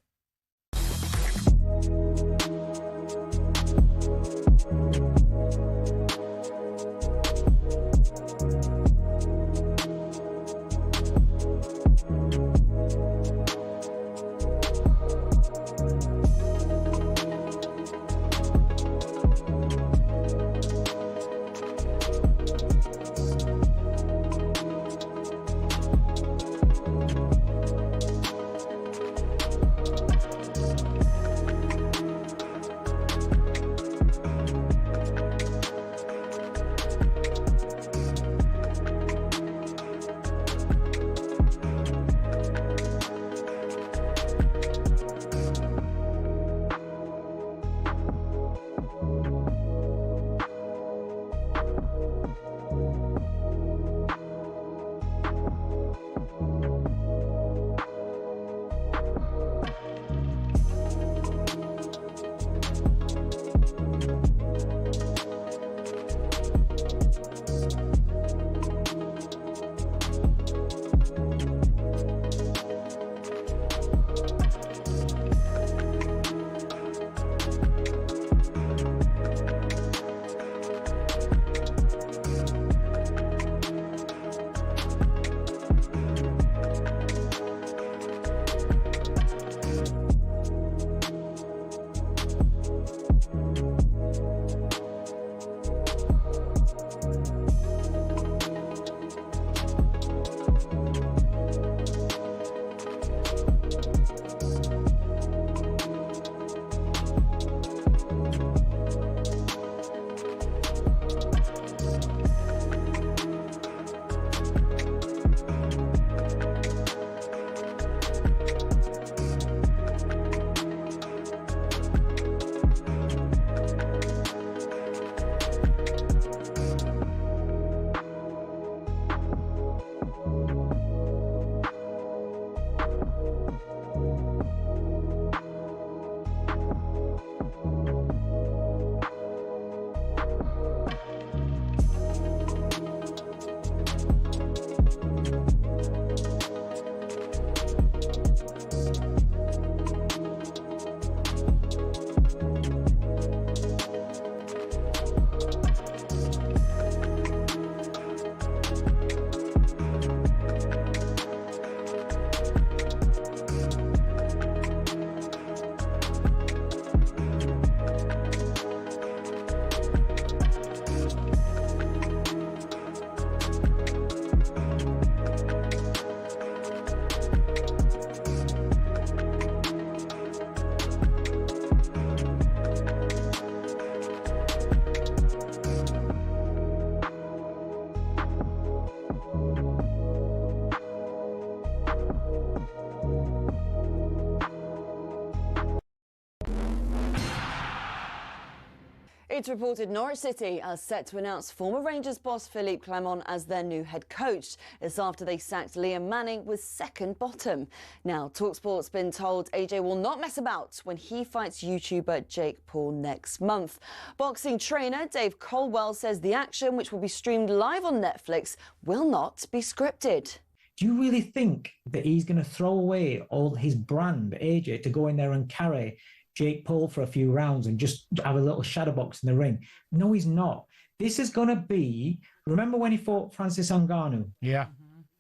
It's reported Norwich City are set to announce former Rangers boss Philippe Clement as their new head coach. It's after they sacked Liam Manning with second bottom. Now, talkSPORT's been told AJ will not mess about when he fights YouTuber Jake Paul next month. Boxing trainer Dave Colwell says the action, which will be streamed live on Netflix, will not be scripted. Do you really think that he's going to throw away all his brand, AJ, to go in there and carry Jake Paul for a few rounds and just have a little shadow box in the ring? No, he's not. This is going to be, remember when he fought Francis Ngannou? Yeah.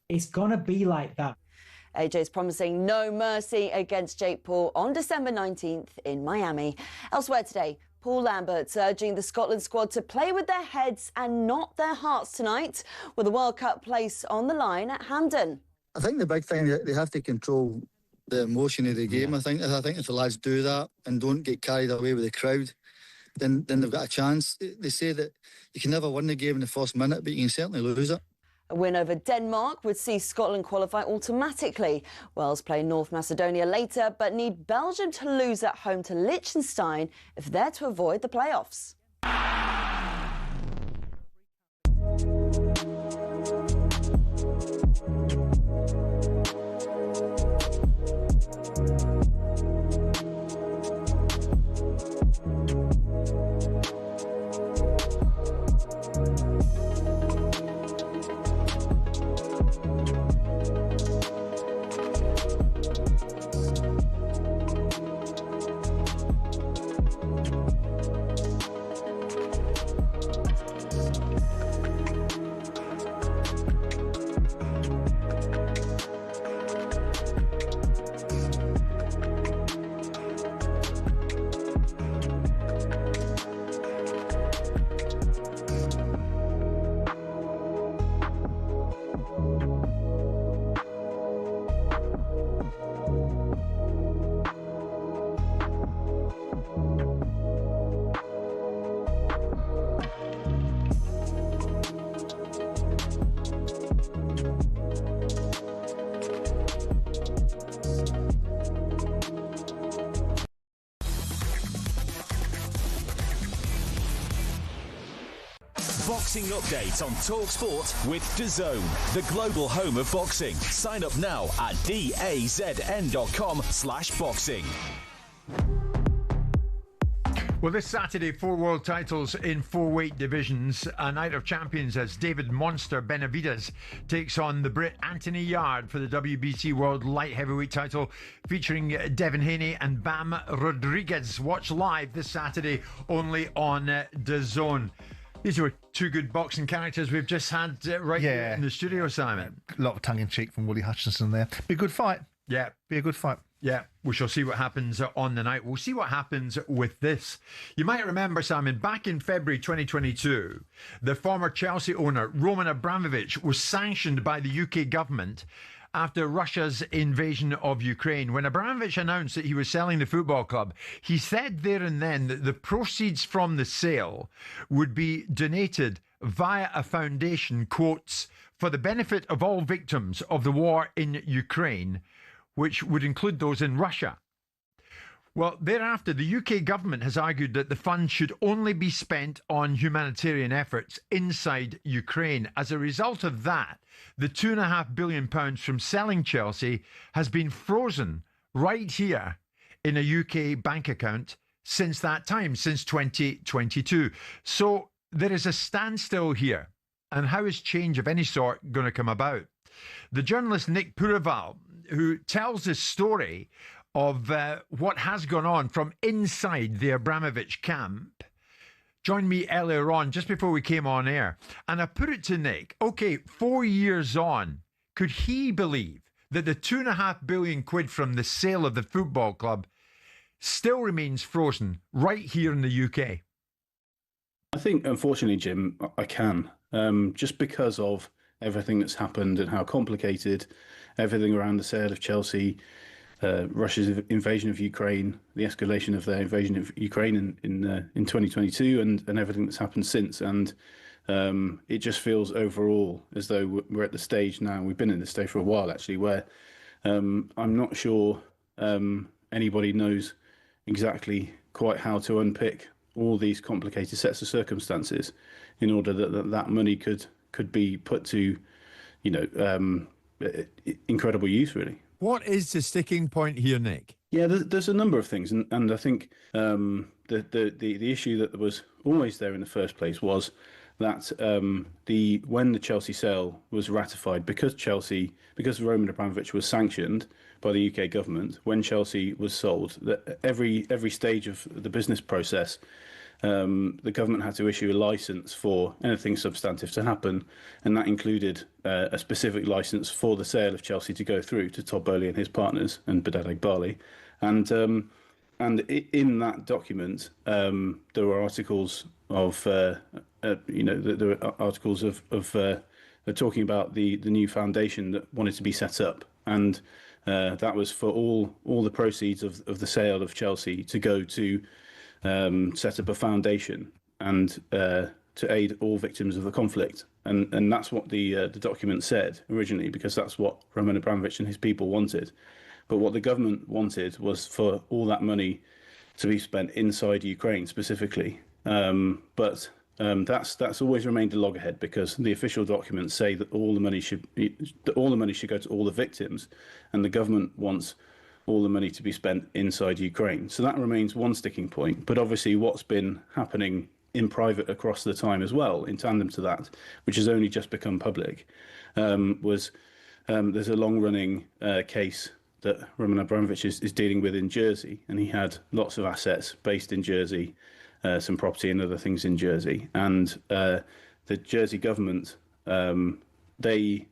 It's going to be like that. AJ's promising no mercy against Jake Paul on December 19th in Miami. Elsewhere today, Paul Lambert's urging the Scotland squad to play with their heads and not their hearts tonight, with the World Cup place on the line at Hampden. I think the big thing, they have to control the emotion of the game. I think if the lads do that and don't get carried away with the crowd, then they've got a chance. They say that you can never win the game in the first minute, but you can certainly lose it. A win over Denmark would see Scotland qualify automatically. Wales play North Macedonia later, but need Belgium to lose at home to Liechtenstein if they're to avoid the playoffs. Boxing updates on talkSPORT with DAZN, the global home of boxing. Sign up now at dazn.com/boxing. Well, this Saturday, 4 world titles in 4 weight divisions. A night of champions as David Monster Benavidez takes on the Brit Anthony Yarde for the WBC World Light Heavyweight title, featuring Devin Haney and Bam Rodriguez. Watch live this Saturday only on DAZN. These were two good boxing characters we've just had here in the studio, Simon. A lot of tongue-in-cheek from Willie Hutchinson there. Be a good fight. Yeah. Be a good fight. Yeah, we shall see what happens on the night. We'll see what happens with this. You might remember, Simon, back in February 2022, the former Chelsea owner, Roman Abramovich, was sanctioned by the UK government after Russia's invasion of Ukraine. When Abramovich announced that he was selling the football club, he said there and then that the proceeds from the sale would be donated via a foundation, quotes, for the benefit of all victims of the war in Ukraine, which would include those in Russia. Well, thereafter, the UK government has argued that the fund should only be spent on humanitarian efforts inside Ukraine. As a result of that, the £2.5 billion from selling Chelsea has been frozen right here in a UK bank account since that time, since 2022. So there is a standstill here. And how is change of any sort going to come about? The journalist Nick Puraval, who tells this story of what has gone on from inside the Abramovich camp, joined me earlier on, just before we came on air. And I put it to Nick, okay, 4 years on, could he believe that the £2.5 billion from the sale of the football club still remains frozen right here in the UK? I think, unfortunately, Jim, I can. Just because of everything that's happened and how complicated everything around the sale of Chelsea, Russia's invasion of Ukraine, the escalation of their invasion of Ukraine in 2022, and everything that's happened since. And it just feels overall as though we're at the stage now, we've been in this stage for a while actually, where I'm not sure anybody knows exactly quite how to unpick all these complicated sets of circumstances in order that money could be put to, incredible use, really. What is the sticking point here, Nick? Yeah, there's a number of things, and I think the issue that was always there in the first place was that when the Chelsea sale was ratified, because Roman Abramovich was sanctioned by the UK government, when Chelsea was sold, that every stage of the business process, the government had to issue a licence for anything substantive to happen, and that included a specific licence for the sale of Chelsea to go through to Todd Boehly and his partners and Badad Eghbali. And in that document, there were articles of, there were articles of talking about the new foundation that wanted to be set up, and that was for all the proceeds of the sale of Chelsea to go to set up a foundation and to aid all victims of the conflict. And that's what the document said originally, because that's what Roman Abramovich and his people wanted. But what the government wanted was for all that money to be spent inside Ukraine specifically. But that's always remained a loggerhead, because the official documents say that all the money should go to all the victims, and the government wants all the money to be spent inside Ukraine. So that remains one sticking point. But obviously what's been happening in private across the time as well, in tandem to that, which has only just become public, was there's a long-running case that Roman Abramovich is dealing with in Jersey, and he had lots of assets based in Jersey, some property and other things in Jersey. And the Jersey government, they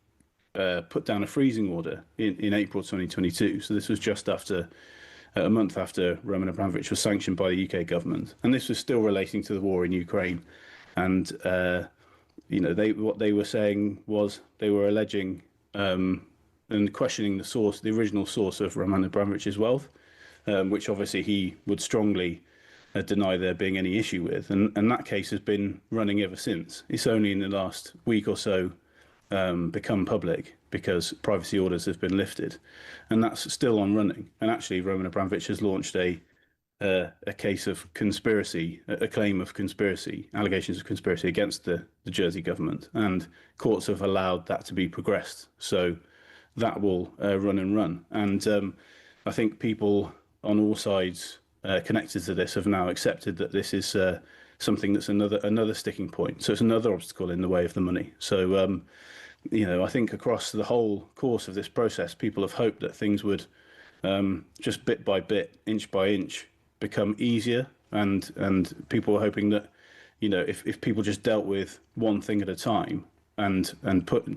put down a freezing order in April 2022. So this was just after a month after Roman Abramovich was sanctioned by the UK government, and this was still relating to the war in Ukraine. And what they were saying was they were alleging and questioning the original source of Roman Abramovich's wealth, which obviously he would strongly deny there being any issue with. And that case has been running ever since. It's only in the last week or so become public because privacy orders have been lifted, and that's still on running. And actually, Roman Abramovich has launched a case of conspiracy, a claim of conspiracy, allegations of conspiracy against the Jersey government, and courts have allowed that to be progressed. So that will run and run. And I think people on all sides connected to this have now accepted that this is something that's another sticking point. So it's another obstacle in the way of the money. So I think across the whole course of this process, people have hoped that things would just bit by bit, inch by inch, become easier, and people were hoping that if people just dealt with one thing at a time and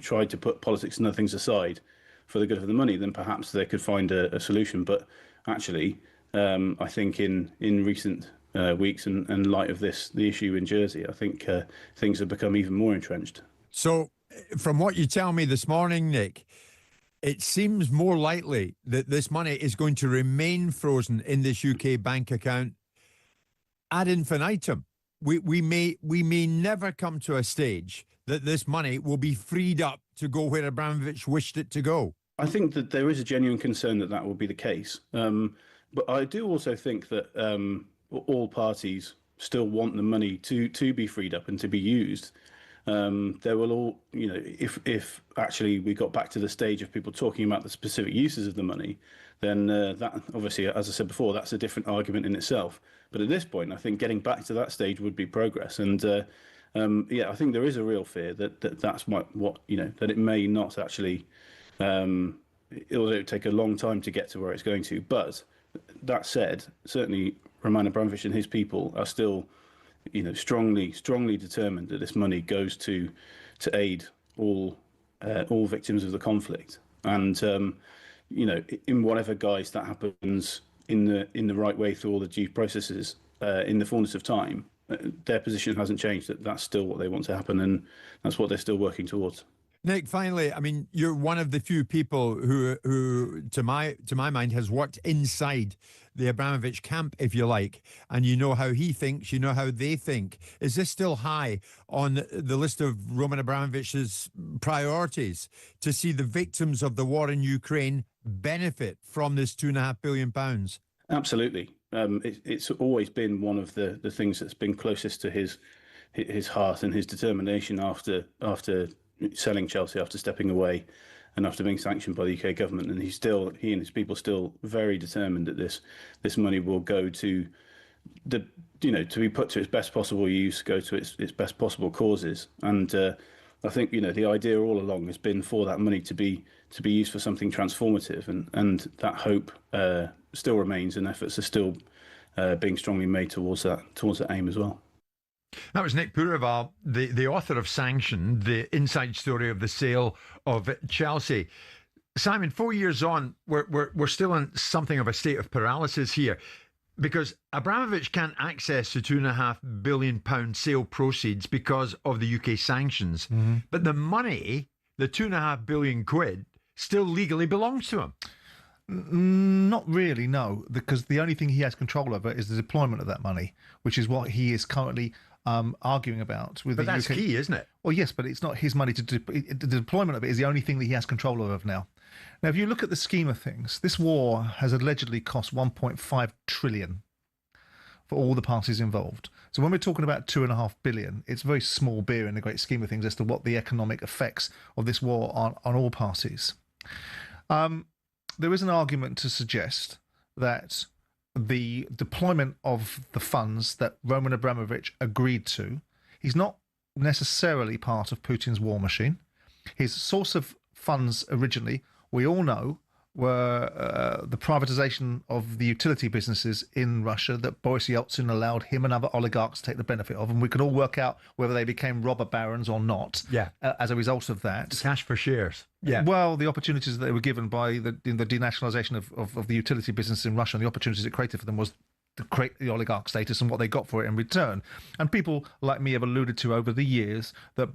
tried to put politics and other things aside for the good of the money, then perhaps they could find a solution. But actually, I think in recent weeks and light of the issue in Jersey, I think things have become even more entrenched. So from what you tell me this morning, Nick, it seems more likely that this money is going to remain frozen in this UK bank account ad infinitum. We may never come to a stage that this money will be freed up to go where Abramovich wished it to go. I think that there is a genuine concern that will be the case. But I do also think that all parties still want the money to be freed up and to be used. There will all, if actually we got back to the stage of people talking about the specific uses of the money, then that obviously, as I said before, that's a different argument in itself. But at this point, I think getting back to that stage would be progress. And I think there is a real fear that that's that it may not actually, it'll take a long time to get to where it's going to. But that said, certainly Roman Abramovich and his people are still strongly determined that this money goes to aid all victims of the conflict, and in whatever guise that happens, in the right way through all the due processes, in the fullness of time, their position hasn't changed. That's still what they want to happen, and that's what they're still working towards. Nick, finally, I mean, you're one of the few people who to my mind, has worked inside the Abramovich camp, if you like, and you know how he thinks, you know how they think. Is this still high on the list of Roman Abramovich's priorities to see the victims of the war in Ukraine benefit from this £2.5 billion? Absolutely. it's always been one of the things that's been closest to his heart and his determination after selling Chelsea, after stepping away, and after being sanctioned by the UK government. And he and his people still very determined that this money will go to to be put to its best possible use, go to its best possible causes. And I think the idea all along has been for that money to be used for something transformative, and that hope still remains, and efforts are still being strongly made towards that aim as well. That was Nick Pouraval, the author of Sanction, the inside story of the sale of Chelsea. Simon, 4 years on, we're still in something of a state of paralysis here, because Abramovich can't access the £2.5 billion sale proceeds because of the UK sanctions. Mm-hmm. But the money, the £2.5 billion, still legally belongs to him. Not really, no, because the only thing he has control over is the deployment of that money, which is what he is currently arguing about with the UK. But that's key, isn't it? Well, yes, but it's not his money. The deployment of it is the only thing that he has control over now. Now, if you look at the scheme of things, this war has allegedly cost 1.5 trillion for all the parties involved. So when we're talking about 2.5 billion, it's very small beer in the great scheme of things as to what the economic effects of this war are on all parties. There is an argument to suggest that the deployment of the funds that Roman Abramovich agreed to, he's not necessarily part of Putin's war machine. His source of funds originally, we all know, were the privatization of the utility businesses in Russia that Boris Yeltsin allowed him and other oligarchs to take the benefit of, and we can all work out whether they became robber barons or not. Yeah. As a result of that, cash for shares. Yeah. Well, the opportunities that they were given by the denationalization of the utility business in Russia, and the opportunities it created for them was to create the oligarch status and what they got for it in return. And people like me have alluded to over the years that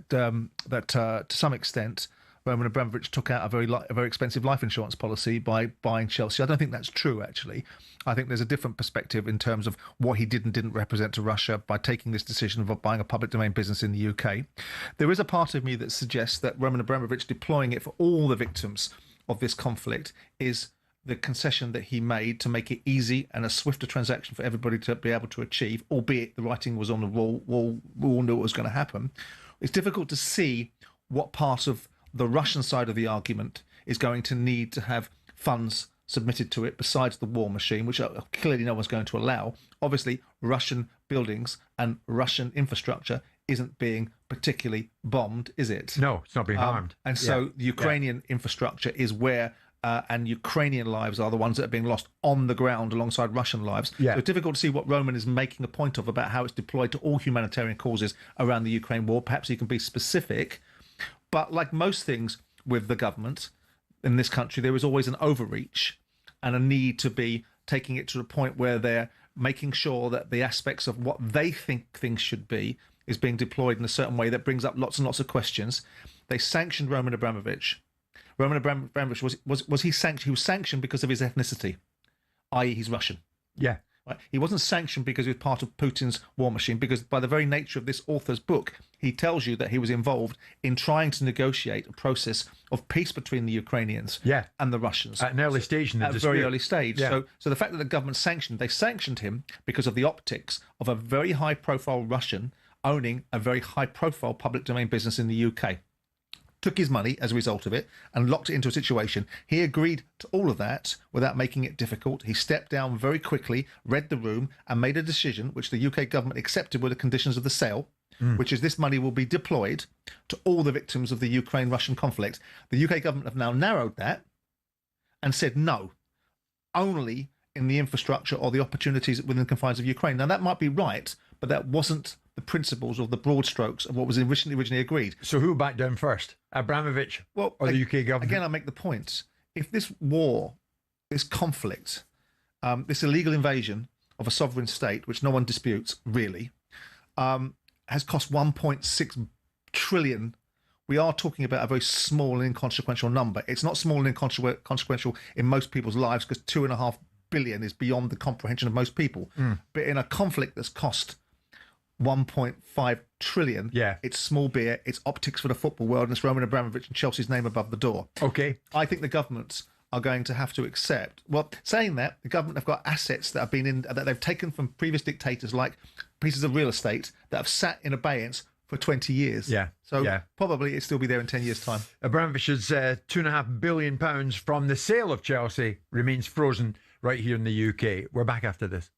to some extent, Roman Abramovich took out a very expensive life insurance policy by buying Chelsea. I don't think that's true, actually. I think there's a different perspective in terms of what he did and didn't represent to Russia by taking this decision of buying a public domain business in the UK. There is a part of me that suggests that Roman Abramovich deploying it for all the victims of this conflict is the concession that he made to make it easy and a swifter transaction for everybody to be able to achieve, albeit the writing was on the wall, we all knew what was going to happen. It's difficult to see what part of the Russian side of the argument is going to need to have funds submitted to it besides the war machine, which clearly no one's going to allow. Obviously, Russian buildings and Russian infrastructure isn't being particularly bombed, is it? No, it's not being harmed. And so the Ukrainian infrastructure is where, and Ukrainian lives are the ones that are being lost on the ground alongside Russian lives. Yeah. So it's difficult to see what Roman is making a point of about how it's deployed to all humanitarian causes around the Ukraine war. Perhaps he can be specific. But like most things with the government in this country, there is always an overreach and a need to be taking it to the point where they're making sure that the aspects of what they think things should be is being deployed in a certain way that brings up lots and lots of questions. They sanctioned Roman Abramovich. Roman Abramovich was he sanctioned? He was sanctioned because of his ethnicity, i.e. he's Russian. Yeah. Right? He wasn't sanctioned because he was part of Putin's war machine, because by the very nature of this author's book, he tells you that he was involved in trying to negotiate a process of peace between the Ukrainians and the Russians. At an early stage in the dispute. At a very early stage. Yeah. So the fact that the government they sanctioned him because of the optics of a very high-profile Russian owning a very high-profile public domain business in the UK. Took his money as a result of it and locked it into a situation. He agreed to all of that without making it difficult. He stepped down very quickly, read the room, and made a decision which the UK government accepted were the conditions of the sale, which is this money will be deployed to all the victims of the Ukraine-Russian conflict. The UK government have now narrowed that and said no, only in the infrastructure or the opportunities within the confines of Ukraine. Now, that might be right, but that wasn't the principles or the broad strokes of what was originally agreed. So who backed down first, Abramovich or the UK government? Again, I make the point. If this war, this conflict, this illegal invasion of a sovereign state, which no one disputes, really, has cost 1.6 trillion, we are talking about a very small and inconsequential number. It's not small and inconsequential in most people's lives because 2.5 billion is beyond the comprehension of most people. But in a conflict that's cost 1.5 trillion, it's small beer, it's optics for the football world, and it's Roman Abramovich and Chelsea's name above the door. Okay. I think the government are going to have to accept. Well, saying that, the government have got assets that they've taken from previous dictators, like pieces of real estate that have sat in abeyance for 20 years. Yeah. So yeah. probably it'll still be there in 10 years' time. Abramovich's £2.5 billion from the sale of Chelsea remains frozen right here in the UK. We're back after this.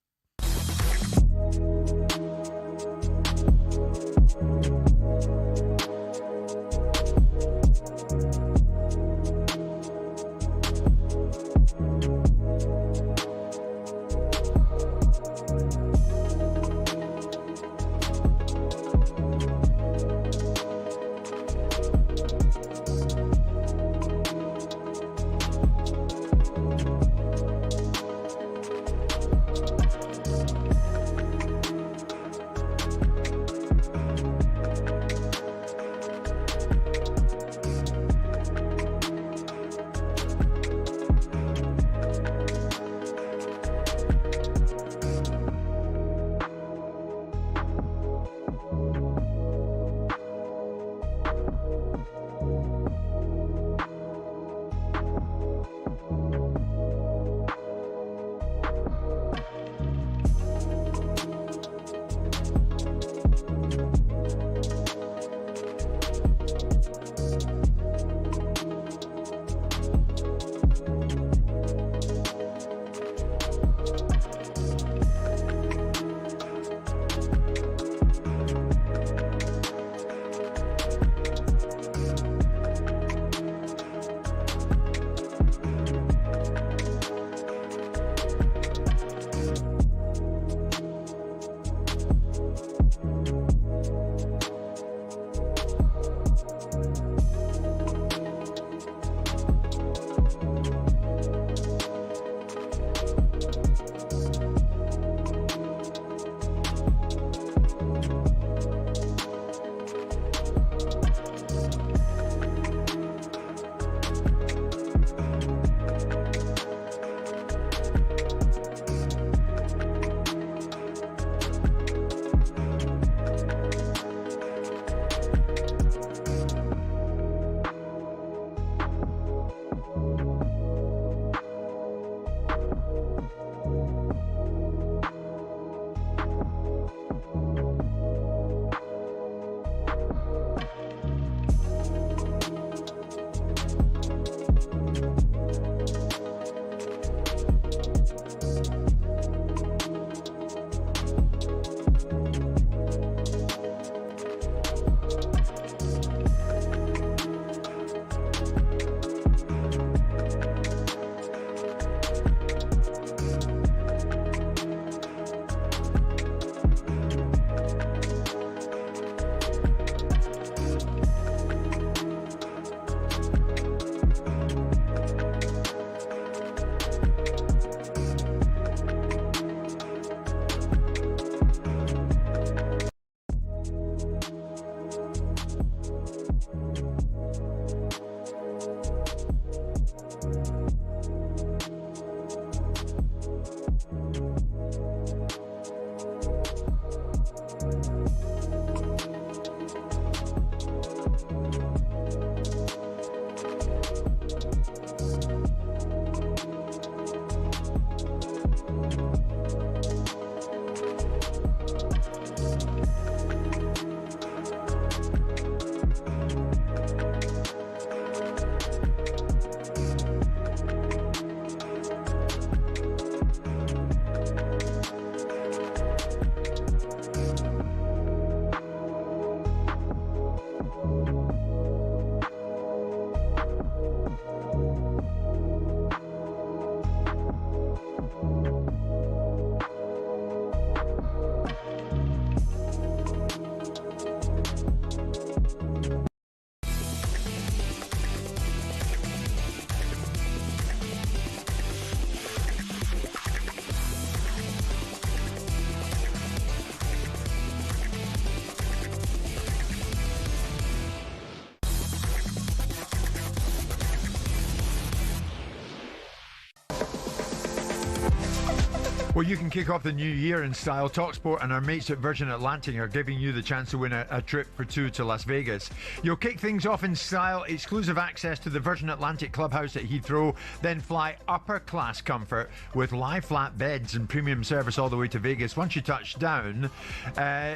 Well, you can kick off the new year in style. talkSPORT and our mates at Virgin Atlantic are giving you the chance to win a trip for two to Las Vegas. You'll kick things off in style, exclusive access to the Virgin Atlantic Clubhouse at Heathrow, then fly upper class comfort with lie flat beds and premium service all the way to Vegas. Once you touch down,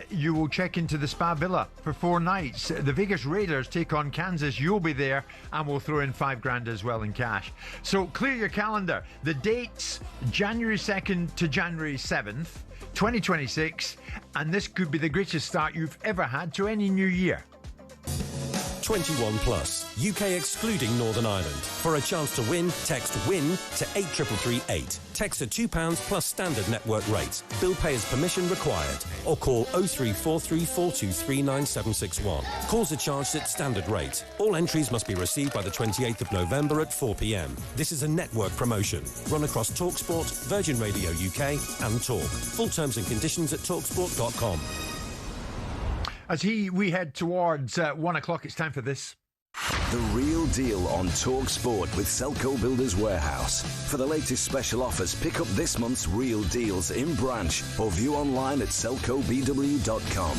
you will check into the Spa Villa for 4 nights. The Vegas Raiders take on Kansas. You'll be there, and we'll throw in $5,000 as well in cash. So clear your calendar. The dates, January 2nd to January 7th, 2026, and this could be the greatest start you've ever had to any new year. 21 plus, UK excluding Northern Ireland. For a chance to win, text WIN to 83338. Text at £2 plus standard network rate. Bill payer's permission required. Or call 03434239761. Calls are charged at standard rate. All entries must be received by the 28th of November at 4 p.m. This is a network promotion. Run across talkSPORT, Virgin Radio UK and Talk. Full terms and conditions at talksport.com. As we head towards 1 o'clock, it's time for this. The Real Deal on talkSPORT with Selco Builders Warehouse. For the latest special offers, pick up this month's Real Deals in branch or view online at selcobw.com.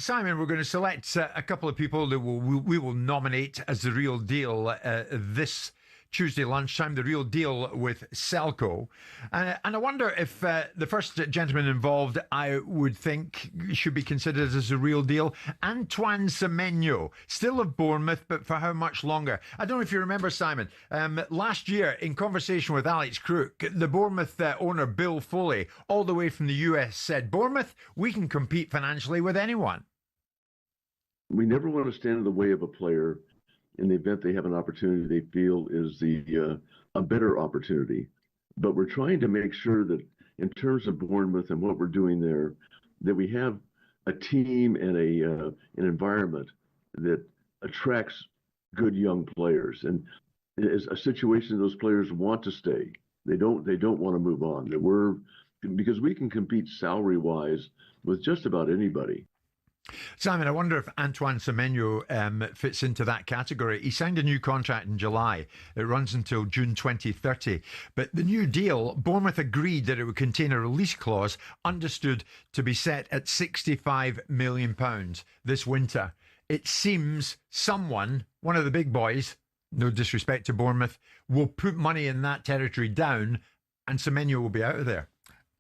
Simon, we're going to select a couple of people that we will nominate as the Real Deal this Tuesday lunchtime, the Real Deal with Selco. And I wonder if the first gentleman involved, I would think, should be considered as a real deal. Antoine Semenyo, still of Bournemouth, but for how much longer? I don't know if you remember, Simon, last year in conversation with Alex Crook, the Bournemouth owner Bill Foley, all the way from the US, said, Bournemouth, we can compete financially with anyone. We never want to stand in the way of a player in the event they have an opportunity they feel is a better opportunity. But we're trying to make sure that in terms of Bournemouth and what we're doing there, that we have a team and an environment that attracts good young players. And it's a situation those players want to stay. They don't want to move on. Because we can compete salary-wise with just about anybody. Simon, I wonder if Antoine Semenyo fits into that category. He signed a new contract in July. It runs until June 2030. But the new deal, Bournemouth agreed that it would contain a release clause understood to be set at £65 million this winter. It seems someone, one of the big boys, no disrespect to Bournemouth, will put money in that territory down and Semenyo will be out of there.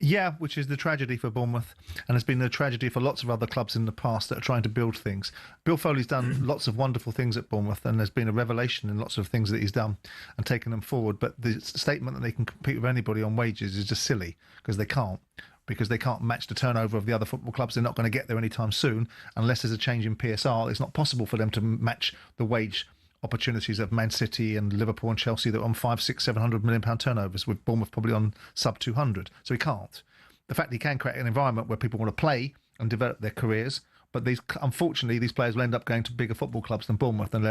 Yeah, which is the tragedy for Bournemouth, and it's been the tragedy for lots of other clubs in the past that are trying to build things. Bill Foley's done lots of wonderful things at Bournemouth, and there's been a revelation in lots of things that he's done and taken them forward. But the statement that they can compete with anybody on wages is just silly, because they can't match the turnover of the other football clubs. They're not going to get there anytime soon unless there's a change in PSR. It's not possible for them to match the wage opportunities of Man City and Liverpool and Chelsea that are on 500, 600, 700 million pound turnovers, with Bournemouth probably on sub 200. So he can't. The fact he can create an environment where people want to play and develop their careers, but unfortunately these players will end up going to bigger football clubs than Bournemouth, and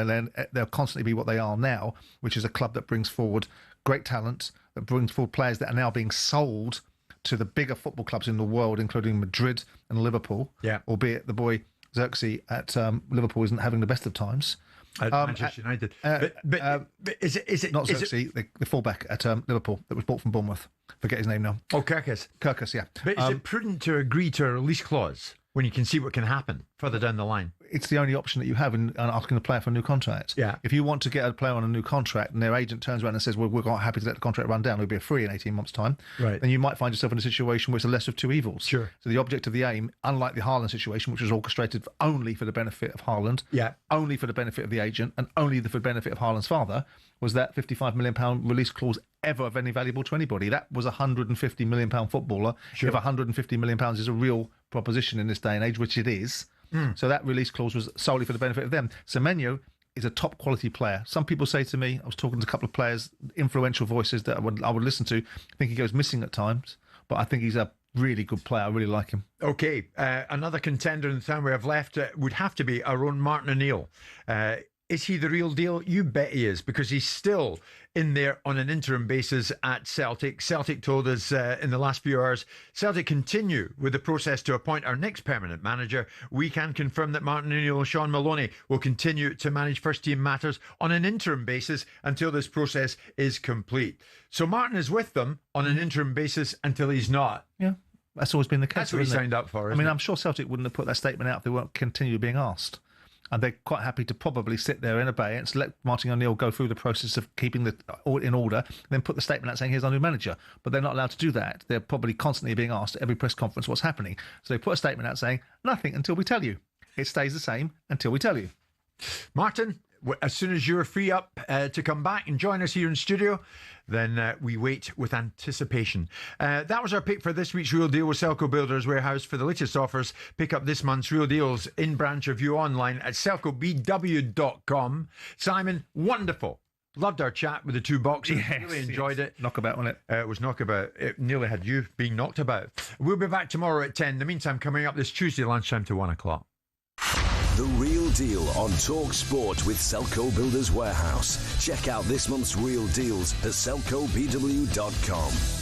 they'll constantly be what they are now, which is a club that brings forward great talent, that brings forward players that are now being sold to the bigger football clubs in the world, including Madrid and Liverpool. Yeah. Albeit the boy Xerxes at Liverpool isn't having the best of times. At Manchester United. But is it not Xerxes, the fullback at Liverpool that was bought from Bournemouth? Forget his name now. Oh, Kirkus, yeah. But is it prudent to agree to a release clause when you can see what can happen further down the line? It's the only option that you have in asking a player for a new contract. Yeah. If you want to get a player on a new contract and their agent turns around and says, well, we're quite happy to let the contract run down, it'll be free in 18 months' time, right, then you might find yourself in a situation where it's a lesser of two evils. Sure. So the object of the aim, unlike the Haaland situation, which was orchestrated only for the benefit of Haaland, only for the benefit of the agent, and only for the benefit of Haaland's father, was that £55 million release clause ever of any valuable to anybody. That was a £150 million footballer. Sure. If £150 million is a real proposition in this day and age, which it is, so that release clause was solely for the benefit of them. Semenyo is a top quality player. Some people say to me, I was talking to a couple of players, influential voices that I would listen to, I think he goes missing at times, but I think he's a really good player. I really like him. Okay, another contender in the time we have left would have to be our own Martin O'Neill. Is he the real deal? You bet he is, because he's still in there on an interim basis at Celtic. Celtic told us in the last few hours, Celtic continue with the process to appoint our next permanent manager. We can confirm that Martin O'Neill and Sean Maloney will continue to manage first-team matters on an interim basis until this process is complete. So Martin is with them on an interim basis until he's not. Yeah, that's always been the case. That's what he signed up for, I mean, I'm sure Celtic wouldn't have put that statement out if they weren't continue being asked. And they're quite happy to probably sit there in abeyance, let Martin O'Neill go through the process of keeping the in order, then put the statement out saying, here's our new manager. But they're not allowed to do that. They're probably constantly being asked at every press conference what's happening. So they put a statement out saying, nothing until we tell you. It stays the same until we tell you. Martin, as soon as you're free up to come back and join us here in studio, then we wait with anticipation. That was our pick for this week's Real Deal with Selco Builders Warehouse. For the latest offers, pick up this month's Real Deals in branch or view online at selcobw.com. Simon, wonderful. Loved our chat with the two boxers. Yes, really enjoyed it. Knockabout, wasn't it? It was knockabout. It nearly had you being knocked about. We'll be back tomorrow at 10. In the meantime, coming up this Tuesday lunchtime to 1 o'clock. The Real Deal on talkSPORT with Selco Builders Warehouse. Check out this month's Real Deals at selcobw.com.